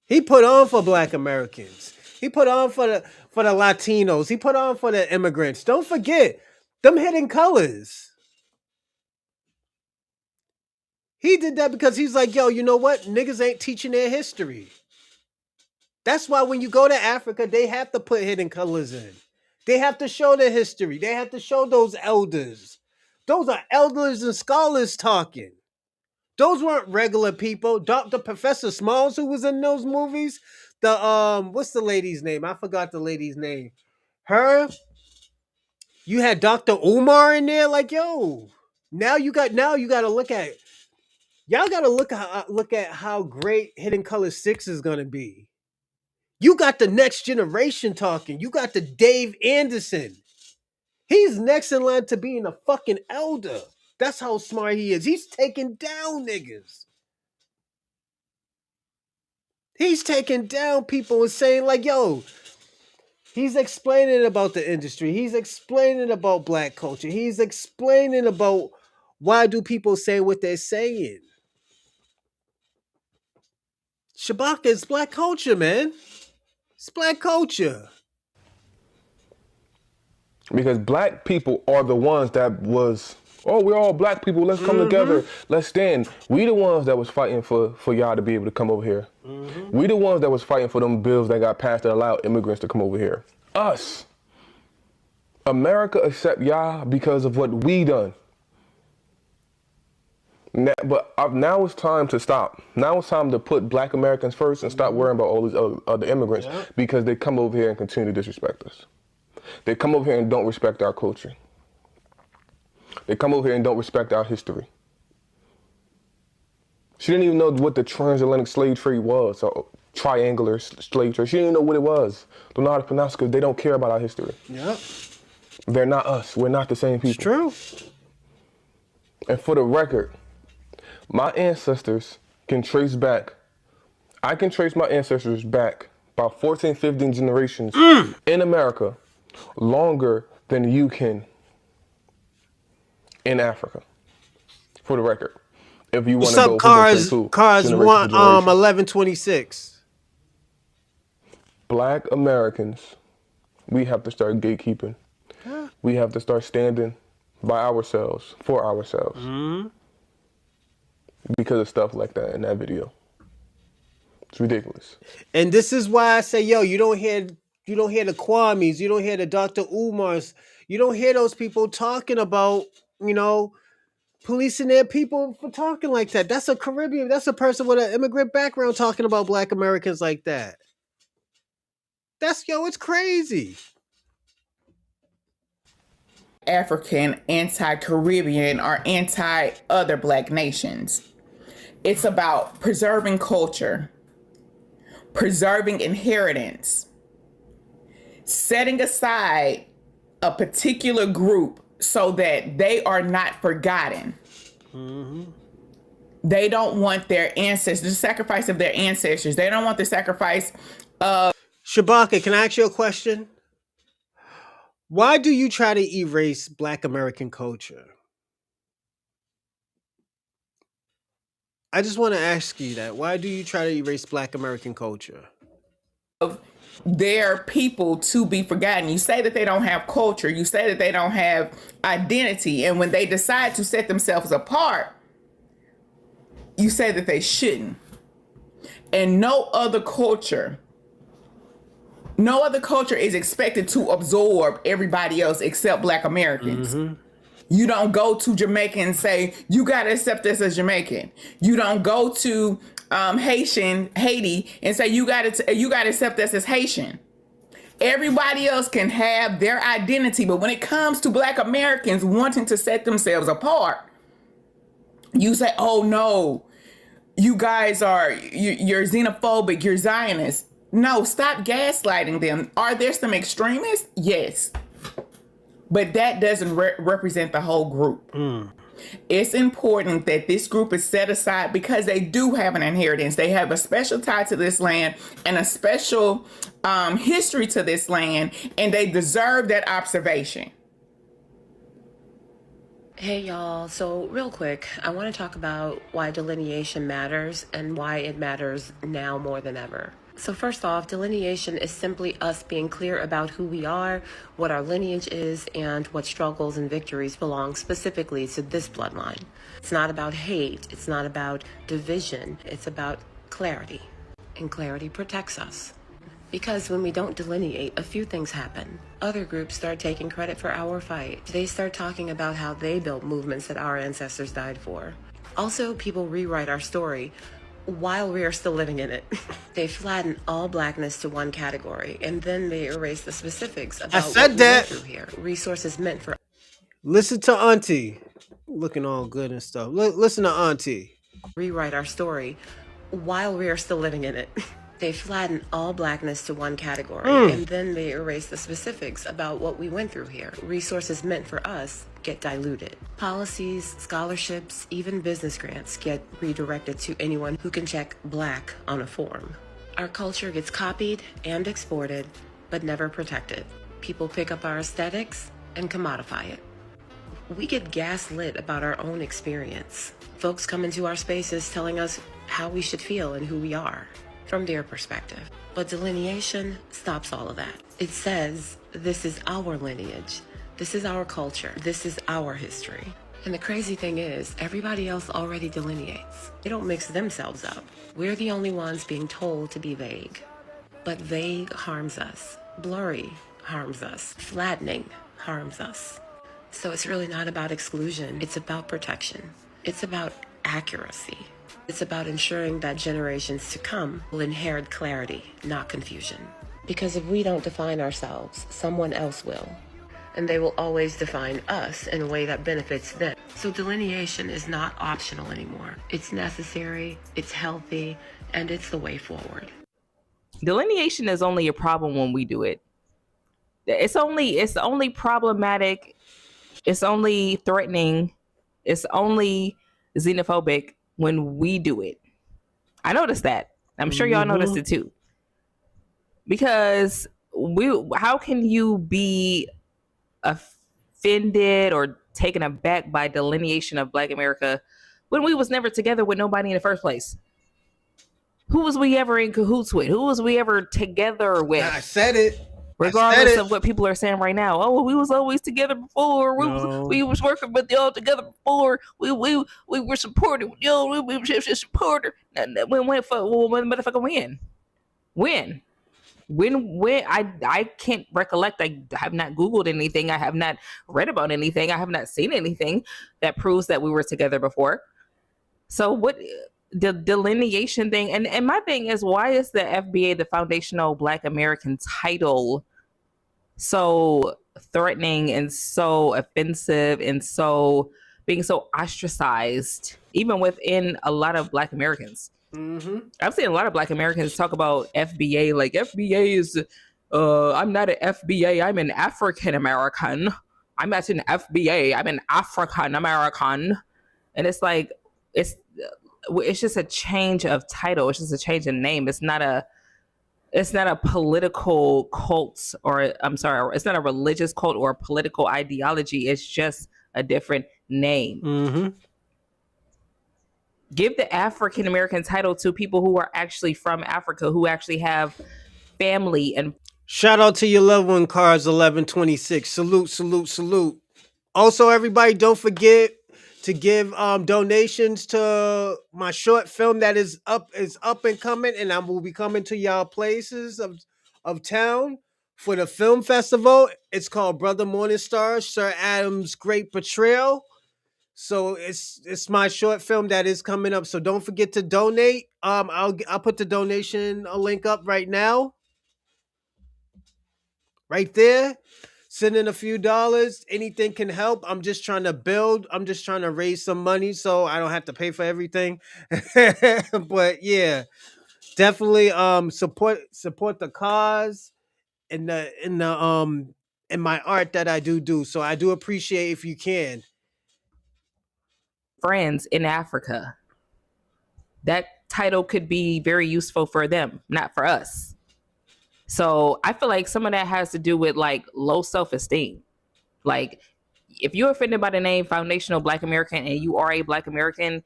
He put on for Black Americans. He put on for the Latinos. He put on for the immigrants. Don't forget them hidden colors. He did that because he's like, yo, you know what? Niggas ain't teaching their history. That's why when you go to Africa, they have to put hidden colors in. They have to show their history. They have to show those elders. Those are elders and scholars talking. Those weren't regular people. Dr. Professor Smalls, who was in those movies, what's the lady's name? I forgot the lady's name. Her. You had Dr. Umar in there, like, yo. Now you got to look at it. Y'all got to look at how great Hidden Color 6 is gonna be. You got the next generation talking. You got the Dave Anderson. He's next in line to being a fucking elder. That's how smart he is. He's taking down niggas. He's taking down people and saying like, yo, he's explaining about the industry. He's explaining about black culture. He's explaining about why do people say what they're saying. Shabaka is black culture, man. It's black culture. Because black people are the ones that was, oh, we're all black people, let's come together, let's stand. We the ones that was fighting for y'all to be able to come over here. We the ones that was fighting for them bills that got passed that allowed immigrants to come over here. Us. America accept y'all because of what we done. But now it's time to stop. Now it's time to put black Americans first and stop worrying about all these other immigrants because they come over here and continue to disrespect us. They come over here and don't respect our culture. They come over here and don't respect our history. She didn't even know what the transatlantic slave trade was, or triangular slave trade. She didn't even know what it was. Don't know how to pronounce it because they don't care about our history. Yep. They're not us. We're not the same people. It's true. And for the record, my ancestors can trace back. I can trace my ancestors back about 14, 15 generations in America longer than you can in Africa. For the record. If you want to go Cars 1126. Black Americans, we have to start gatekeeping. Huh? We have to start standing by ourselves, for ourselves. Because of stuff like that in that video. It's ridiculous. And this is why I say, yo, you don't hear the Kwames, you don't hear the Dr. Umars, you don't hear those people talking about, policing their people for talking like that. That's a Caribbean, that's a person with an immigrant background talking about black Americans like that. It's crazy. African, anti-Caribbean, or anti-other black nations. It's about preserving culture, preserving inheritance, setting aside a particular group so that they are not forgotten. They don't want their ancestors, the sacrifice of their ancestors. They don't want the sacrifice of... Shabaka, can I ask you a question? Why do you try to erase black American culture? I just want to ask you that. Why do you try to erase black American culture? Of their people to be forgotten. You say that they don't have culture. You say that they don't have identity. And when they decide to set themselves apart, you say that they shouldn't. And no other culture is expected to absorb everybody else except black Americans. You don't go to Jamaica and say, you got to accept us as Jamaican. You don't go to Haiti and say, you got to accept us as Haitian. Everybody else can have their identity. But when it comes to black Americans wanting to set themselves apart, you say, oh no, you guys you're xenophobic, you're Zionist. No, stop gaslighting them. Are there some extremists? Yes. But that doesn't represent the whole group. It's important that this group is set aside because they do have an inheritance. They have a special tie to this land and a special history to this land, and they deserve that observation. Hey y'all, so real quick, I want to talk about why delineation matters and why it matters now more than ever. So first off, delineation is simply us being clear about who we are, what our lineage is, and what struggles and victories belong specifically to this bloodline. It's not about hate, it's not about division, it's about clarity. And clarity protects us. Because when we don't delineate, a few things happen. Other groups start taking credit for our fight. They start talking about how they built movements that our ancestors died for. Also, people rewrite our story while we are still living in it. They flatten all blackness to one category, and then they erase the specifics about what we went through here. Resources meant for... Listen to Auntie. Looking all good and stuff. Listen to Auntie. Rewrite our story while we are still living in it. They flatten all blackness to one category, and then they erase the specifics about what we went through here. Resources meant for us get diluted. Policies, scholarships, even business grants get redirected to anyone who can check black on a form. Our culture gets copied and exported, but never protected. People pick up our aesthetics and commodify it. We get gaslit about our own experience. Folks come into our spaces telling us how we should feel and who we are from their perspective. But delineation stops all of that. It says, this is our lineage. This is our culture. This is our history. And the crazy thing is, everybody else already delineates. They don't mix themselves up. We're the only ones being told to be vague. But vague harms us. Blurry harms us. Flattening harms us. So it's really not about exclusion. It's about protection. It's about accuracy. It's about ensuring that generations to come will inherit clarity, not confusion. Because if we don't define ourselves, someone else will. And they will always define us in a way that benefits them. So delineation is not optional anymore. It's necessary, it's healthy, and it's the way forward. Delineation is only a problem when we do it. It's only problematic, it's only threatening, it's only xenophobic when we do it. I noticed that. I'm sure y'all noticed it too. Because how can you be offended or taken aback by delineation of Black America when we was never together with nobody in the first place? Who was we ever in cahoots with? Who was we ever together with? I said it. Regardless of what people are saying right now. Oh, we was always together before. We was working with y'all together before. We were supporting y'all. We were just supporter. When motherfucker when? When I can't recollect. I have not Googled anything. I have not read about anything. I have not seen anything that proves that we were together before. So what the delineation thing, and my thing is, why is the FBA, the Foundational Black American title, so threatening and so offensive and so being so ostracized, even within a lot of Black Americans? I've seen a lot of Black Americans talk about FBA like FBA is I'm not an FBA, I'm an African American. I'm not an FBA, I'm an African American. And it's like it's just a change of title, it's just a change in name. It's not a political cult, or I'm sorry, it's not a religious cult or a political ideology. It's just a different name. Give the African American title to people who are actually from Africa, who actually have family. And shout out to your loved one, Cars 1126. Salute. Also, everybody, don't forget to give donations to my short film that is up and coming, and I will be coming to y'all places of town for the film festival. It's called Brother Morningstar, Sir Adam's Great Betrayal. So it's my short film that is coming up. So don't forget to donate. I'll put the donation link up right now. Right there. Send in a few dollars. Anything can help. I'm just trying to build. I'm just trying to raise some money so I don't have to pay for everything. But yeah, definitely support the cause and my art that I do. So I do appreciate if you can. Friends in Africa, that title could be very useful for them, not for us. So I feel like some of that has to do with like low self-esteem. Like if you're offended by the name Foundational Black American and you are a Black American,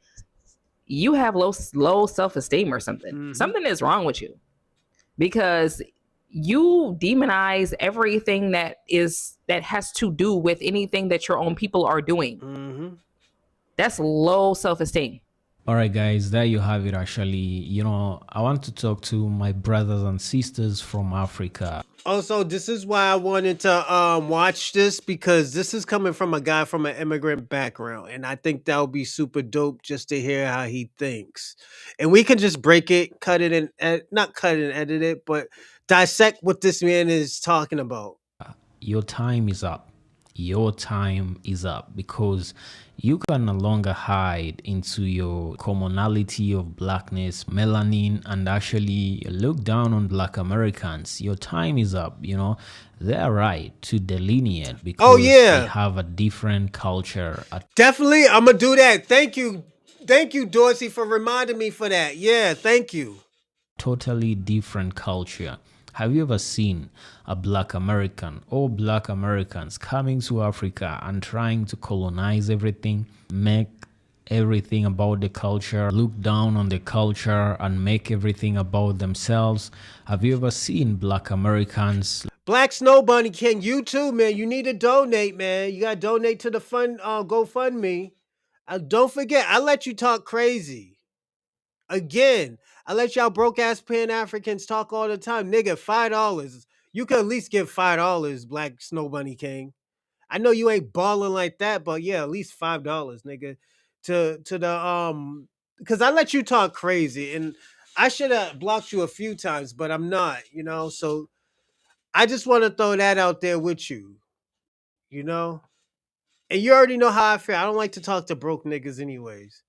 you have low self-esteem or something. Something is wrong with you, because you demonize everything that has to do with anything that your own people are doing. That's low self-esteem. All right, guys, there you have it. Actually, I want to talk to my brothers and sisters from Africa. Also, this is why I wanted to watch this, because this is coming from a guy from an immigrant background, and I think that would be super dope just to hear how he thinks. And we can just break it, cut it, and not cut it and edit it, but dissect what this man is talking about. Your time is up. Your time is up, because you can no longer hide into your commonality of blackness, melanin, and actually look down on Black Americans. Your time is up. They're right to delineate, because they have a different culture. Definitely, I'm gonna do that. Thank you, Dorsey, for reminding me for that. Yeah, thank you. totally different culture. Have you ever seen a black American or black Americans coming to Africa and trying to colonize everything, make everything about the culture, look down on the culture and make everything about themselves? Have you ever seen black Americans? Black Snow Bunny King, you too, man. You need to donate, man. You gotta donate to the fund GoFundMe. Don't forget, I let you talk crazy. Again, I let y'all broke ass Pan-Africans talk all the time. Nigga, $5. You could at least give $5, Black Snow Bunny King. I know you ain't balling like that, but yeah, at least $5, nigga. To the because I let you talk crazy and I should have blocked you a few times, but I'm not, so I just want to throw that out there with you, you know? And you already know how I feel. I don't like to talk to broke niggas anyways.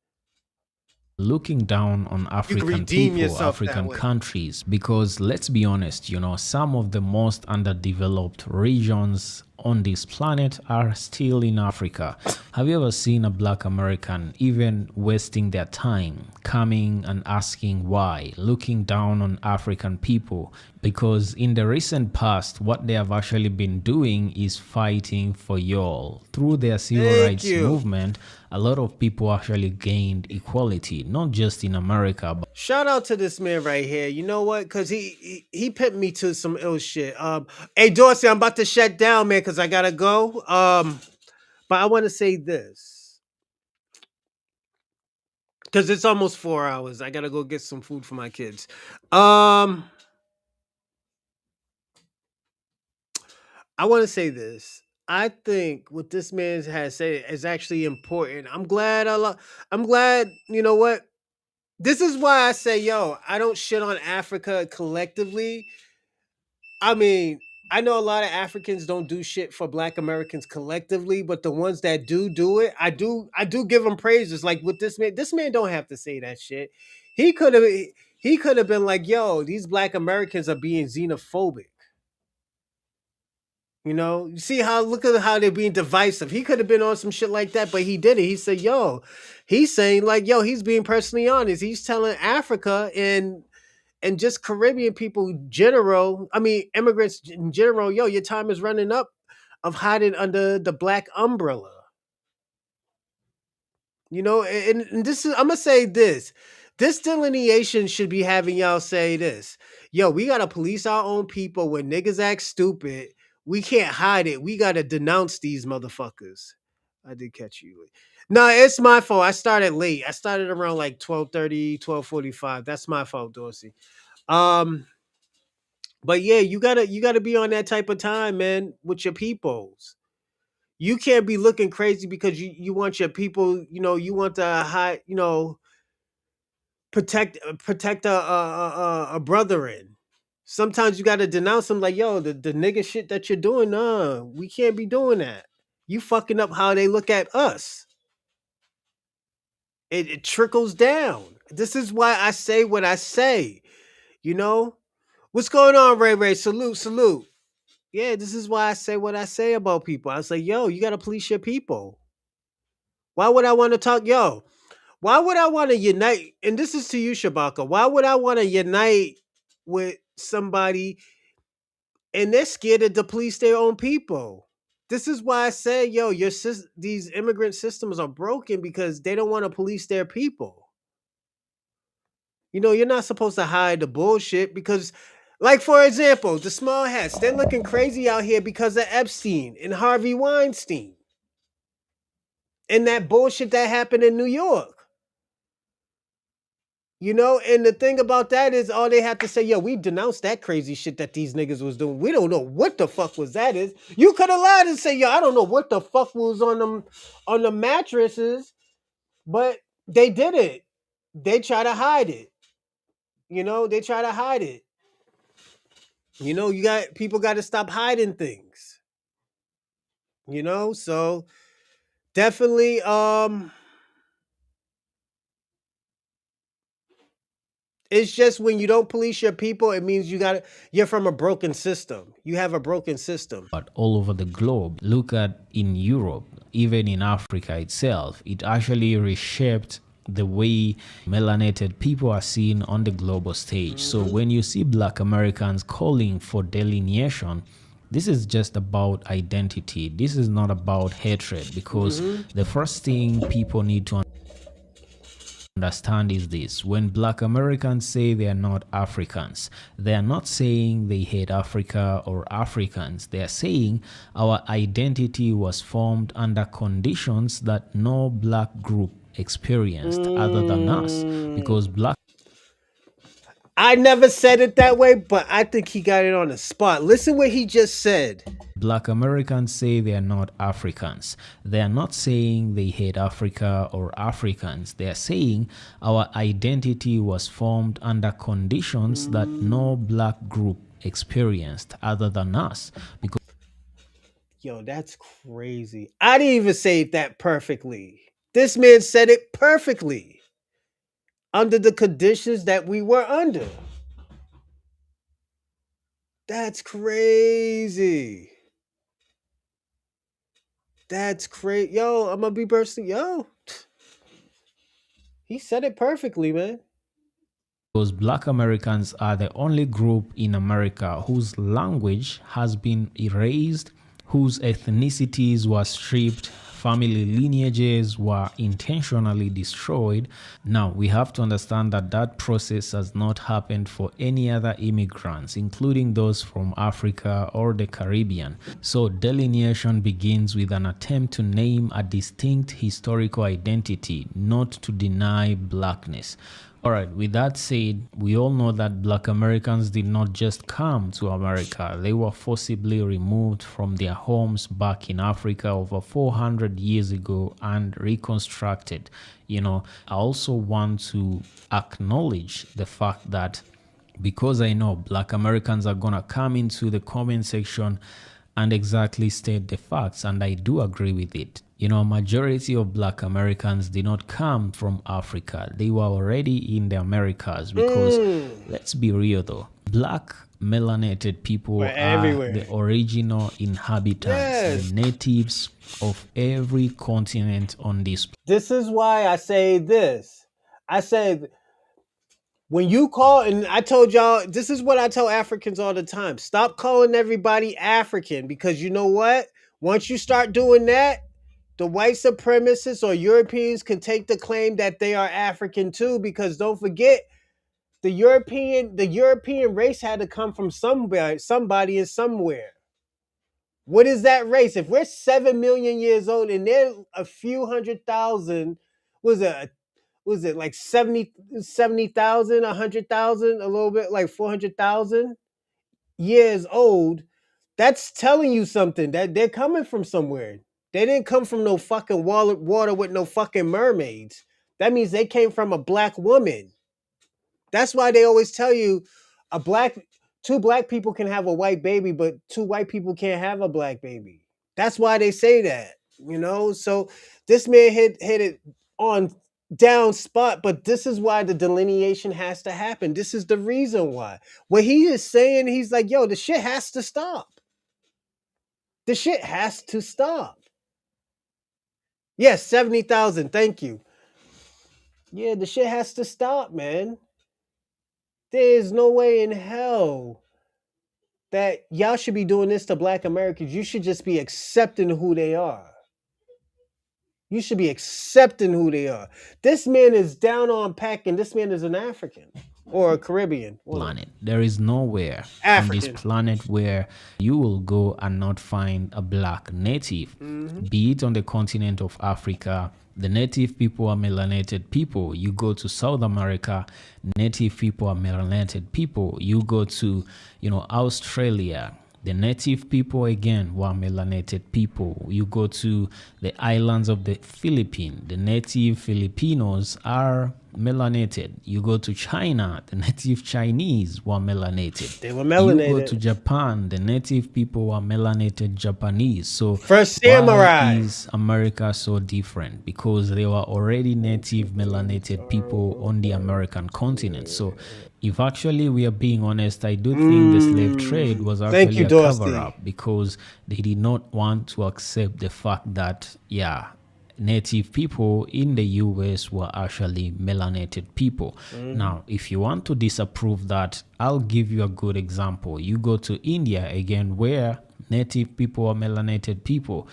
Looking down on You can African redeem people, yourself that African way. countries, because let's be honest, some of the most underdeveloped regions on this planet are still in Africa. Have you ever seen a black American even wasting their time coming and asking why, looking down on African people? Because in the recent past, what they have actually been doing is fighting for y'all. Through their civil rights movement, a lot of people actually gained equality, not just in America, but Shout out to this man right here. You know what? Because he pimped me to some ill shit. Hey Dorsey, I'm about to shut down, man, because I gotta go. But I want to say this because it's almost 4 hours. I gotta go get some food for my kids. I want to say this. I think what this man has said is actually important. I'm glad. I'm glad. You know what? This is why I say, yo, I don't shit on Africa collectively. I mean, I know a lot of Africans don't do shit for Black Americans collectively, but the ones that do it, I do give them praises. Like with this man don't have to say that shit. He could have been like, yo, these Black Americans are being xenophobic. You see look at how they're being divisive. He could have been on some shit like that, but he did it. He said, yo, he's saying like, yo, he's being personally honest. He's telling Africa and just Caribbean people general, I mean immigrants in general, yo, your time is running up of hiding under the black umbrella. And this is I'm gonna say this. This delineation should be having y'all say this. Yo, we gotta police our own people when niggas act stupid. We can't hide it. We gotta denounce these motherfuckers. I did catch you. No, it's my fault. I started late. I started around like 12:30, 12:45. That's my fault, Dorsey. Um, but yeah, you gotta be on that type of time, man, with your peoples. You can't be looking crazy because you want your people, you want to hide, protect a brethren. Sometimes you gotta denounce them like, yo, the nigga shit that you're doing, we can't be doing that. You fucking up how they look at us. It trickles down. This is why I say what I say. What's going on, Ray Ray? Salute, salute. Yeah, this is why I say what I say about people. I say, yo, you gotta police your people. Why would I want to talk? Yo, why would I want to unite? And this is to you, Shabaka. Why would I want to unite with somebody and they're scared to police their own people? This is why I say, yo, these immigrant systems are broken because they don't want to police their people. You're not supposed to hide the bullshit because, like, for example, the small hats, they're looking crazy out here because of Epstein and Harvey Weinstein and that bullshit that happened in New York. And the thing about that is all they have to say, yo, we denounced that crazy shit that these niggas was doing. We don't know what the fuck was that is. You could have lied and say, yo, I don't know what the fuck was on the mattresses, but they did it. They try to hide it. They try to hide it. People got to stop hiding things. So definitely it's just when you don't police your people, it means you're from a broken system. You have a broken system. but all over the globe. Look at in Europe, even in Africa itself, it actually reshaped the way melanated people are seen on the global stage. So when you see Black Americans calling for delineation, this is just about identity. This is not about hatred, because the first thing people need to understand is this: when Black Americans say they are not Africans, they are not saying they hate Africa or Africans. They are saying our identity was formed under conditions that no Black group experienced other than us, because Black I never said it that way, but I think he got it on the spot. Listen what he just said. Black Americans say they are not Africans. They are not saying they hate Africa or Africans. They are saying our identity was formed under conditions that no Black group experienced other than us. Because Yo, that's crazy. I didn't even say that perfectly. This man said it perfectly. Under the conditions that we were under. That's crazy. That's crazy. Yo, I'm gonna be bursting. Yo, he said it perfectly, man. Black Americans are the only group in America whose language has been erased, whose ethnicities were stripped, family lineages were intentionally destroyed. Now, we have to understand that that process has not happened for any other immigrants, including those from Africa or the Caribbean. So delineation begins with an attempt to name a distinct historical identity, not to deny Blackness. All right, with that said, we all know that Black Americans did not just come to America. They were forcibly removed from their homes back in Africa over 400 years ago and reconstructed. You know, I also want to acknowledge the fact that, because I know Black Americans are going to come into the comment section and exactly state the facts, and I do agree with it. You know, majority of Black Americans did not come from Africa. They were already in the Americas, because let's be real though, Black melanated people are everywhere. the original inhabitants, the natives of every continent on this. This is why I say this. I said, when you call, and I told y'all, this is what I tell Africans all the time. Stop calling everybody African, because you know what? Once you start doing that, the white supremacists or Europeans can take the claim that they are African too, because don't forget, the European race had to come from somebody and somewhere. What is that race? If we're 7 million years old and they're a few 100,000, was it like 70,000, 100,000, a little bit like 400,000 years old, that's telling you something, that they're coming from somewhere. They didn't come from no fucking water with no fucking mermaids. That means they came from a Black woman. That's why they always tell you two black people can have a white baby, but two white people can't have a Black baby. That's why they say that, you know? So this man hit it on down spot, but this is why the delineation has to happen. This is the reason why. What he is saying, he's like, yo, the shit has to stop. The shit has to stop. Yes, 70,000. Thank you. Yeah, the shit has to stop, man. There is no way in hell that y'all should be doing this to Black Americans. You should just be accepting who they are. You should be accepting who they are. This man is down on packing. This man is an African or a Caribbean planet. There is nowhere on this planet where you will go and not find a Black native, be it on the continent of Africa. The native people are melanated people. You go to South America, native people are melanated people. You go to, Australia, the native people again were melanated people. You go to the islands of the Philippines, the native Filipinos are melanated. You go to China, the native Chinese were melanated. They were melanated. You go to Japan, the native people were melanated Japanese. So First Samurai. Why is America so different? Because they were already native melanated people on the American continent. So if actually we are being honest, I do think the slave trade was actually a cover-up, because they did not want to accept the fact that, native people in the US were actually melanated people. Mm-hmm. Now, if you want to disapprove that, I'll give you a good example. You go to India again, where native people are melanated people.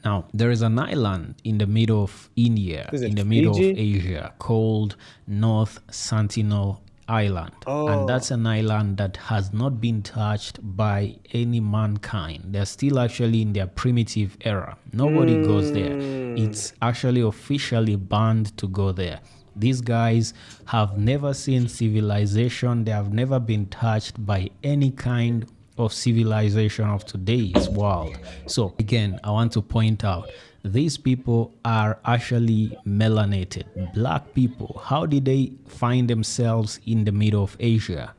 Now, there is an island in the middle of India, in the middle of Asia, called North Sentinel Island. And that's an island that has not been touched by any mankind. They're still actually in their primitive era. Nobody goes there. It's actually officially banned to go there. These guys have never seen civilization. They have never been touched by any kind of civilization of today's world. So again, I want to point out, these people are actually melanated, black people. How did they find themselves in the middle of Asia?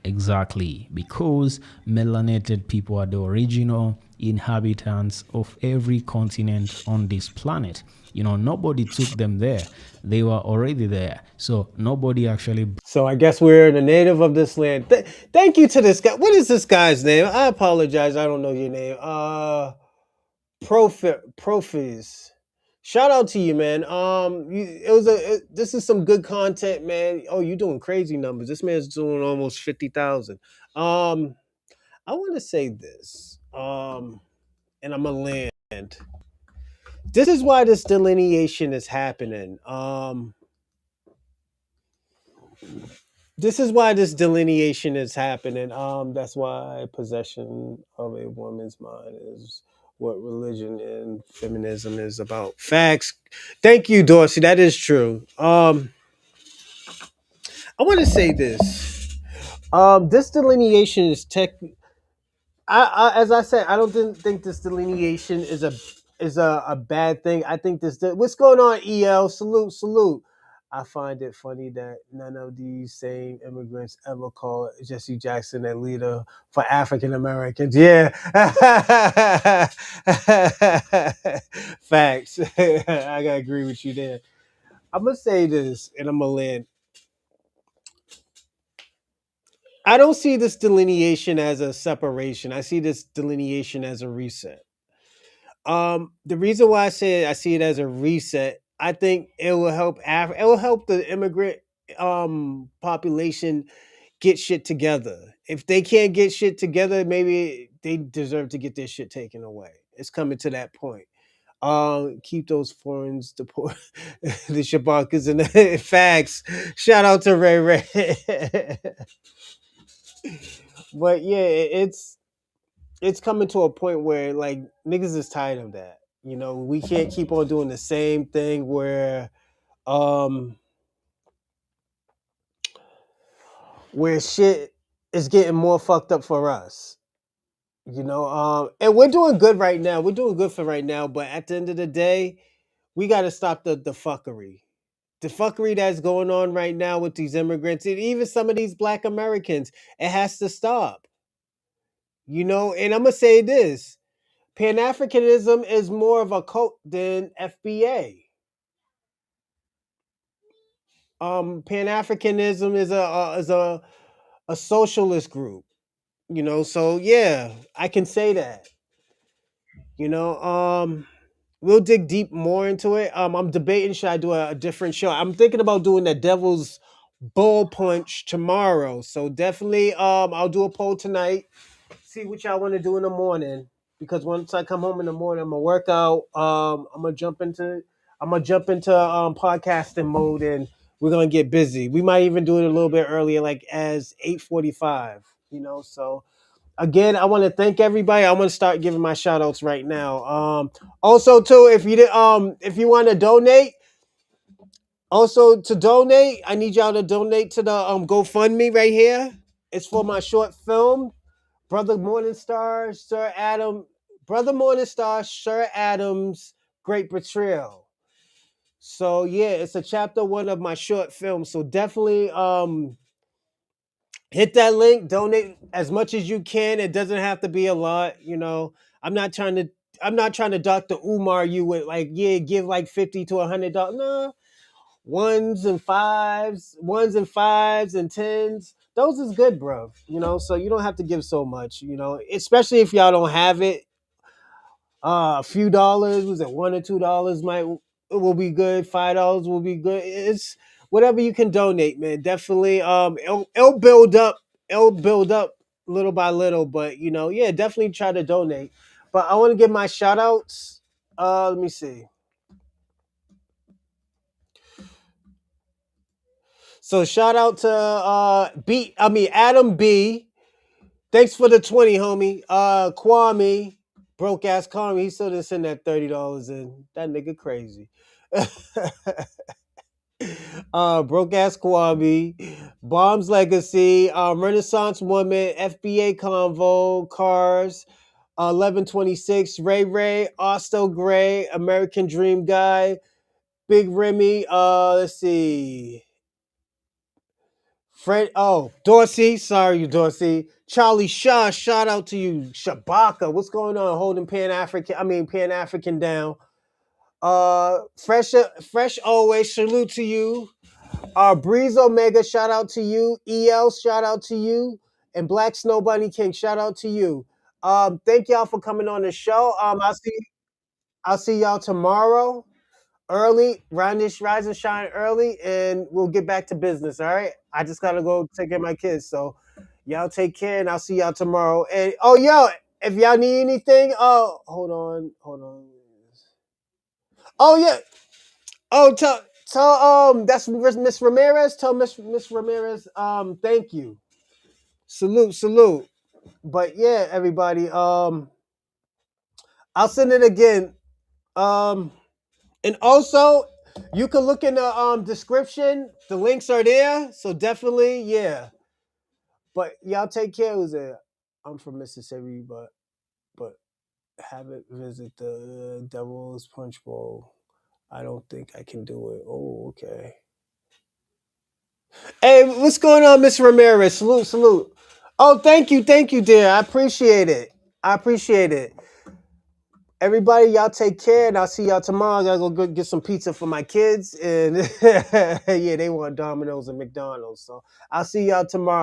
Exactly, because melanated people are the original inhabitants of every continent on this planet. You know, nobody took them there. They were already there. So nobody actually. So I guess we're the native of this land. Thank you to this guy. What is this guy's name? I apologize. I don't know your name. Profis. Shout out to you, man. This is some good content, man. Oh, you're doing crazy numbers. This man's doing almost 50,000. I want to say this. And I'm gonna land. This is why this delineation is happening. This is why this delineation is happening. That's why possession of a woman's mind is what religion and feminism is about. Facts. Thank you, Dorsey. That is true. I want to say this. This delineation is as I said, I don't think this delineation is a bad thing. I think what's going on, EL? Salute. I find it funny that none of these same immigrants ever call Jesse Jackson a leader for African Americans. Yeah. Facts. I gotta agree with you there. I'm gonna say this and I'm gonna land. I don't see this delineation as a separation. I see this delineation as a reset. The reason why I see it as a reset, I think it will help it will help the immigrant population get shit together. If they can't get shit together, maybe they deserve to get their shit taken away. It's coming to that point. Keep those foreigners deport the Shabakas and the facts. Shout out to Ray Ray. But yeah, it's coming to a point where like niggas is tired of that. You know, we can't keep on doing the same thing where shit is getting more fucked up for us. You know, and we're doing good right now. We're doing good for right now, but at the end of the day, we got to stop the fuckery. The fuckery that's going on right now with these immigrants and even some of these black Americans, it has to stop. You know, and I'm gonna say this. Pan-Africanism is more of a cult than FBA. Pan-Africanism is a socialist group, you know. So yeah, I can say that. You know, we'll dig deep more into it. I'm debating should I do a different show. I'm thinking about doing the Devil's Bull Punch tomorrow. So definitely, I'll do a poll tonight. See what y'all want to do in the morning. Because once I come home in the morning, I'm gonna work out. I'm gonna jump into podcasting mode, and we're gonna get busy. We might even do it a little bit earlier, like as 8:45. You know, so again, I want to thank everybody. I'm gonna start giving my shout outs right now. Also too, if you want to donate, I need y'all to donate to the GoFundMe right here. It's for my short film, Brother Morningstar, Sir Adam's Great Betrayal. So yeah, it's a chapter 1 of my short film. So definitely hit that link, donate as much as you can. It doesn't have to be a lot, you know. I'm not trying to Dr. Umar you with like, yeah, give like $50 to $100. No, ones and fives and tens. Those is good, bro. You know, so you don't have to give so much, you know, especially if y'all don't have it. A few dollars, was it $1 or $2 will be good. $5 will be good. It's whatever you can donate, man. Definitely. It'll build up. It'll build up little by little, but yeah, definitely try to donate. But I want to give my shout outs. Let me see. So shout out to Adam B. Thanks for the 20, homie. Kwame, broke ass Kwame, he still didn't send that $30 in. That nigga crazy. Broke ass Kwame, Bombs Legacy, Renaissance Woman, FBA Convo, Cars, 1126, Ray Ray, Osto Gray, American Dream Guy, Big Remy, let's see. Dorsey, sorry, Dorsey. Charlie Shaw, shout out to you. Shabaka, what's going on? Holding Pan-African down. Fresh always, salute to you. Breeze Omega, shout out to you. EL, shout out to you. And Black Snow Bunny King, shout out to you. Thank y'all for coming on the show. I'll see y'all tomorrow. Early, rise and shine early, and we'll get back to business. All right. I just gotta go take care of my kids. So y'all take care, and I'll see y'all tomorrow. And if y'all need anything, hold on. Oh yeah. Tell that's Miss Ramirez. Tell Miss Ramirez, thank you. Salute. But yeah, everybody, I'll send it again. And also, you can look in the description. The links are there. So definitely, yeah. But y'all take care. I'm from Mississippi, but haven't visit the Devil's Punch Bowl. I don't think I can do it. Oh, okay. Hey, what's going on, Miss Ramirez? Salute. Oh, thank you, dear. I appreciate it. Everybody, y'all take care, and I'll see y'all tomorrow. I gotta go get some pizza for my kids, and yeah, they want Domino's and McDonald's. So I'll see y'all tomorrow.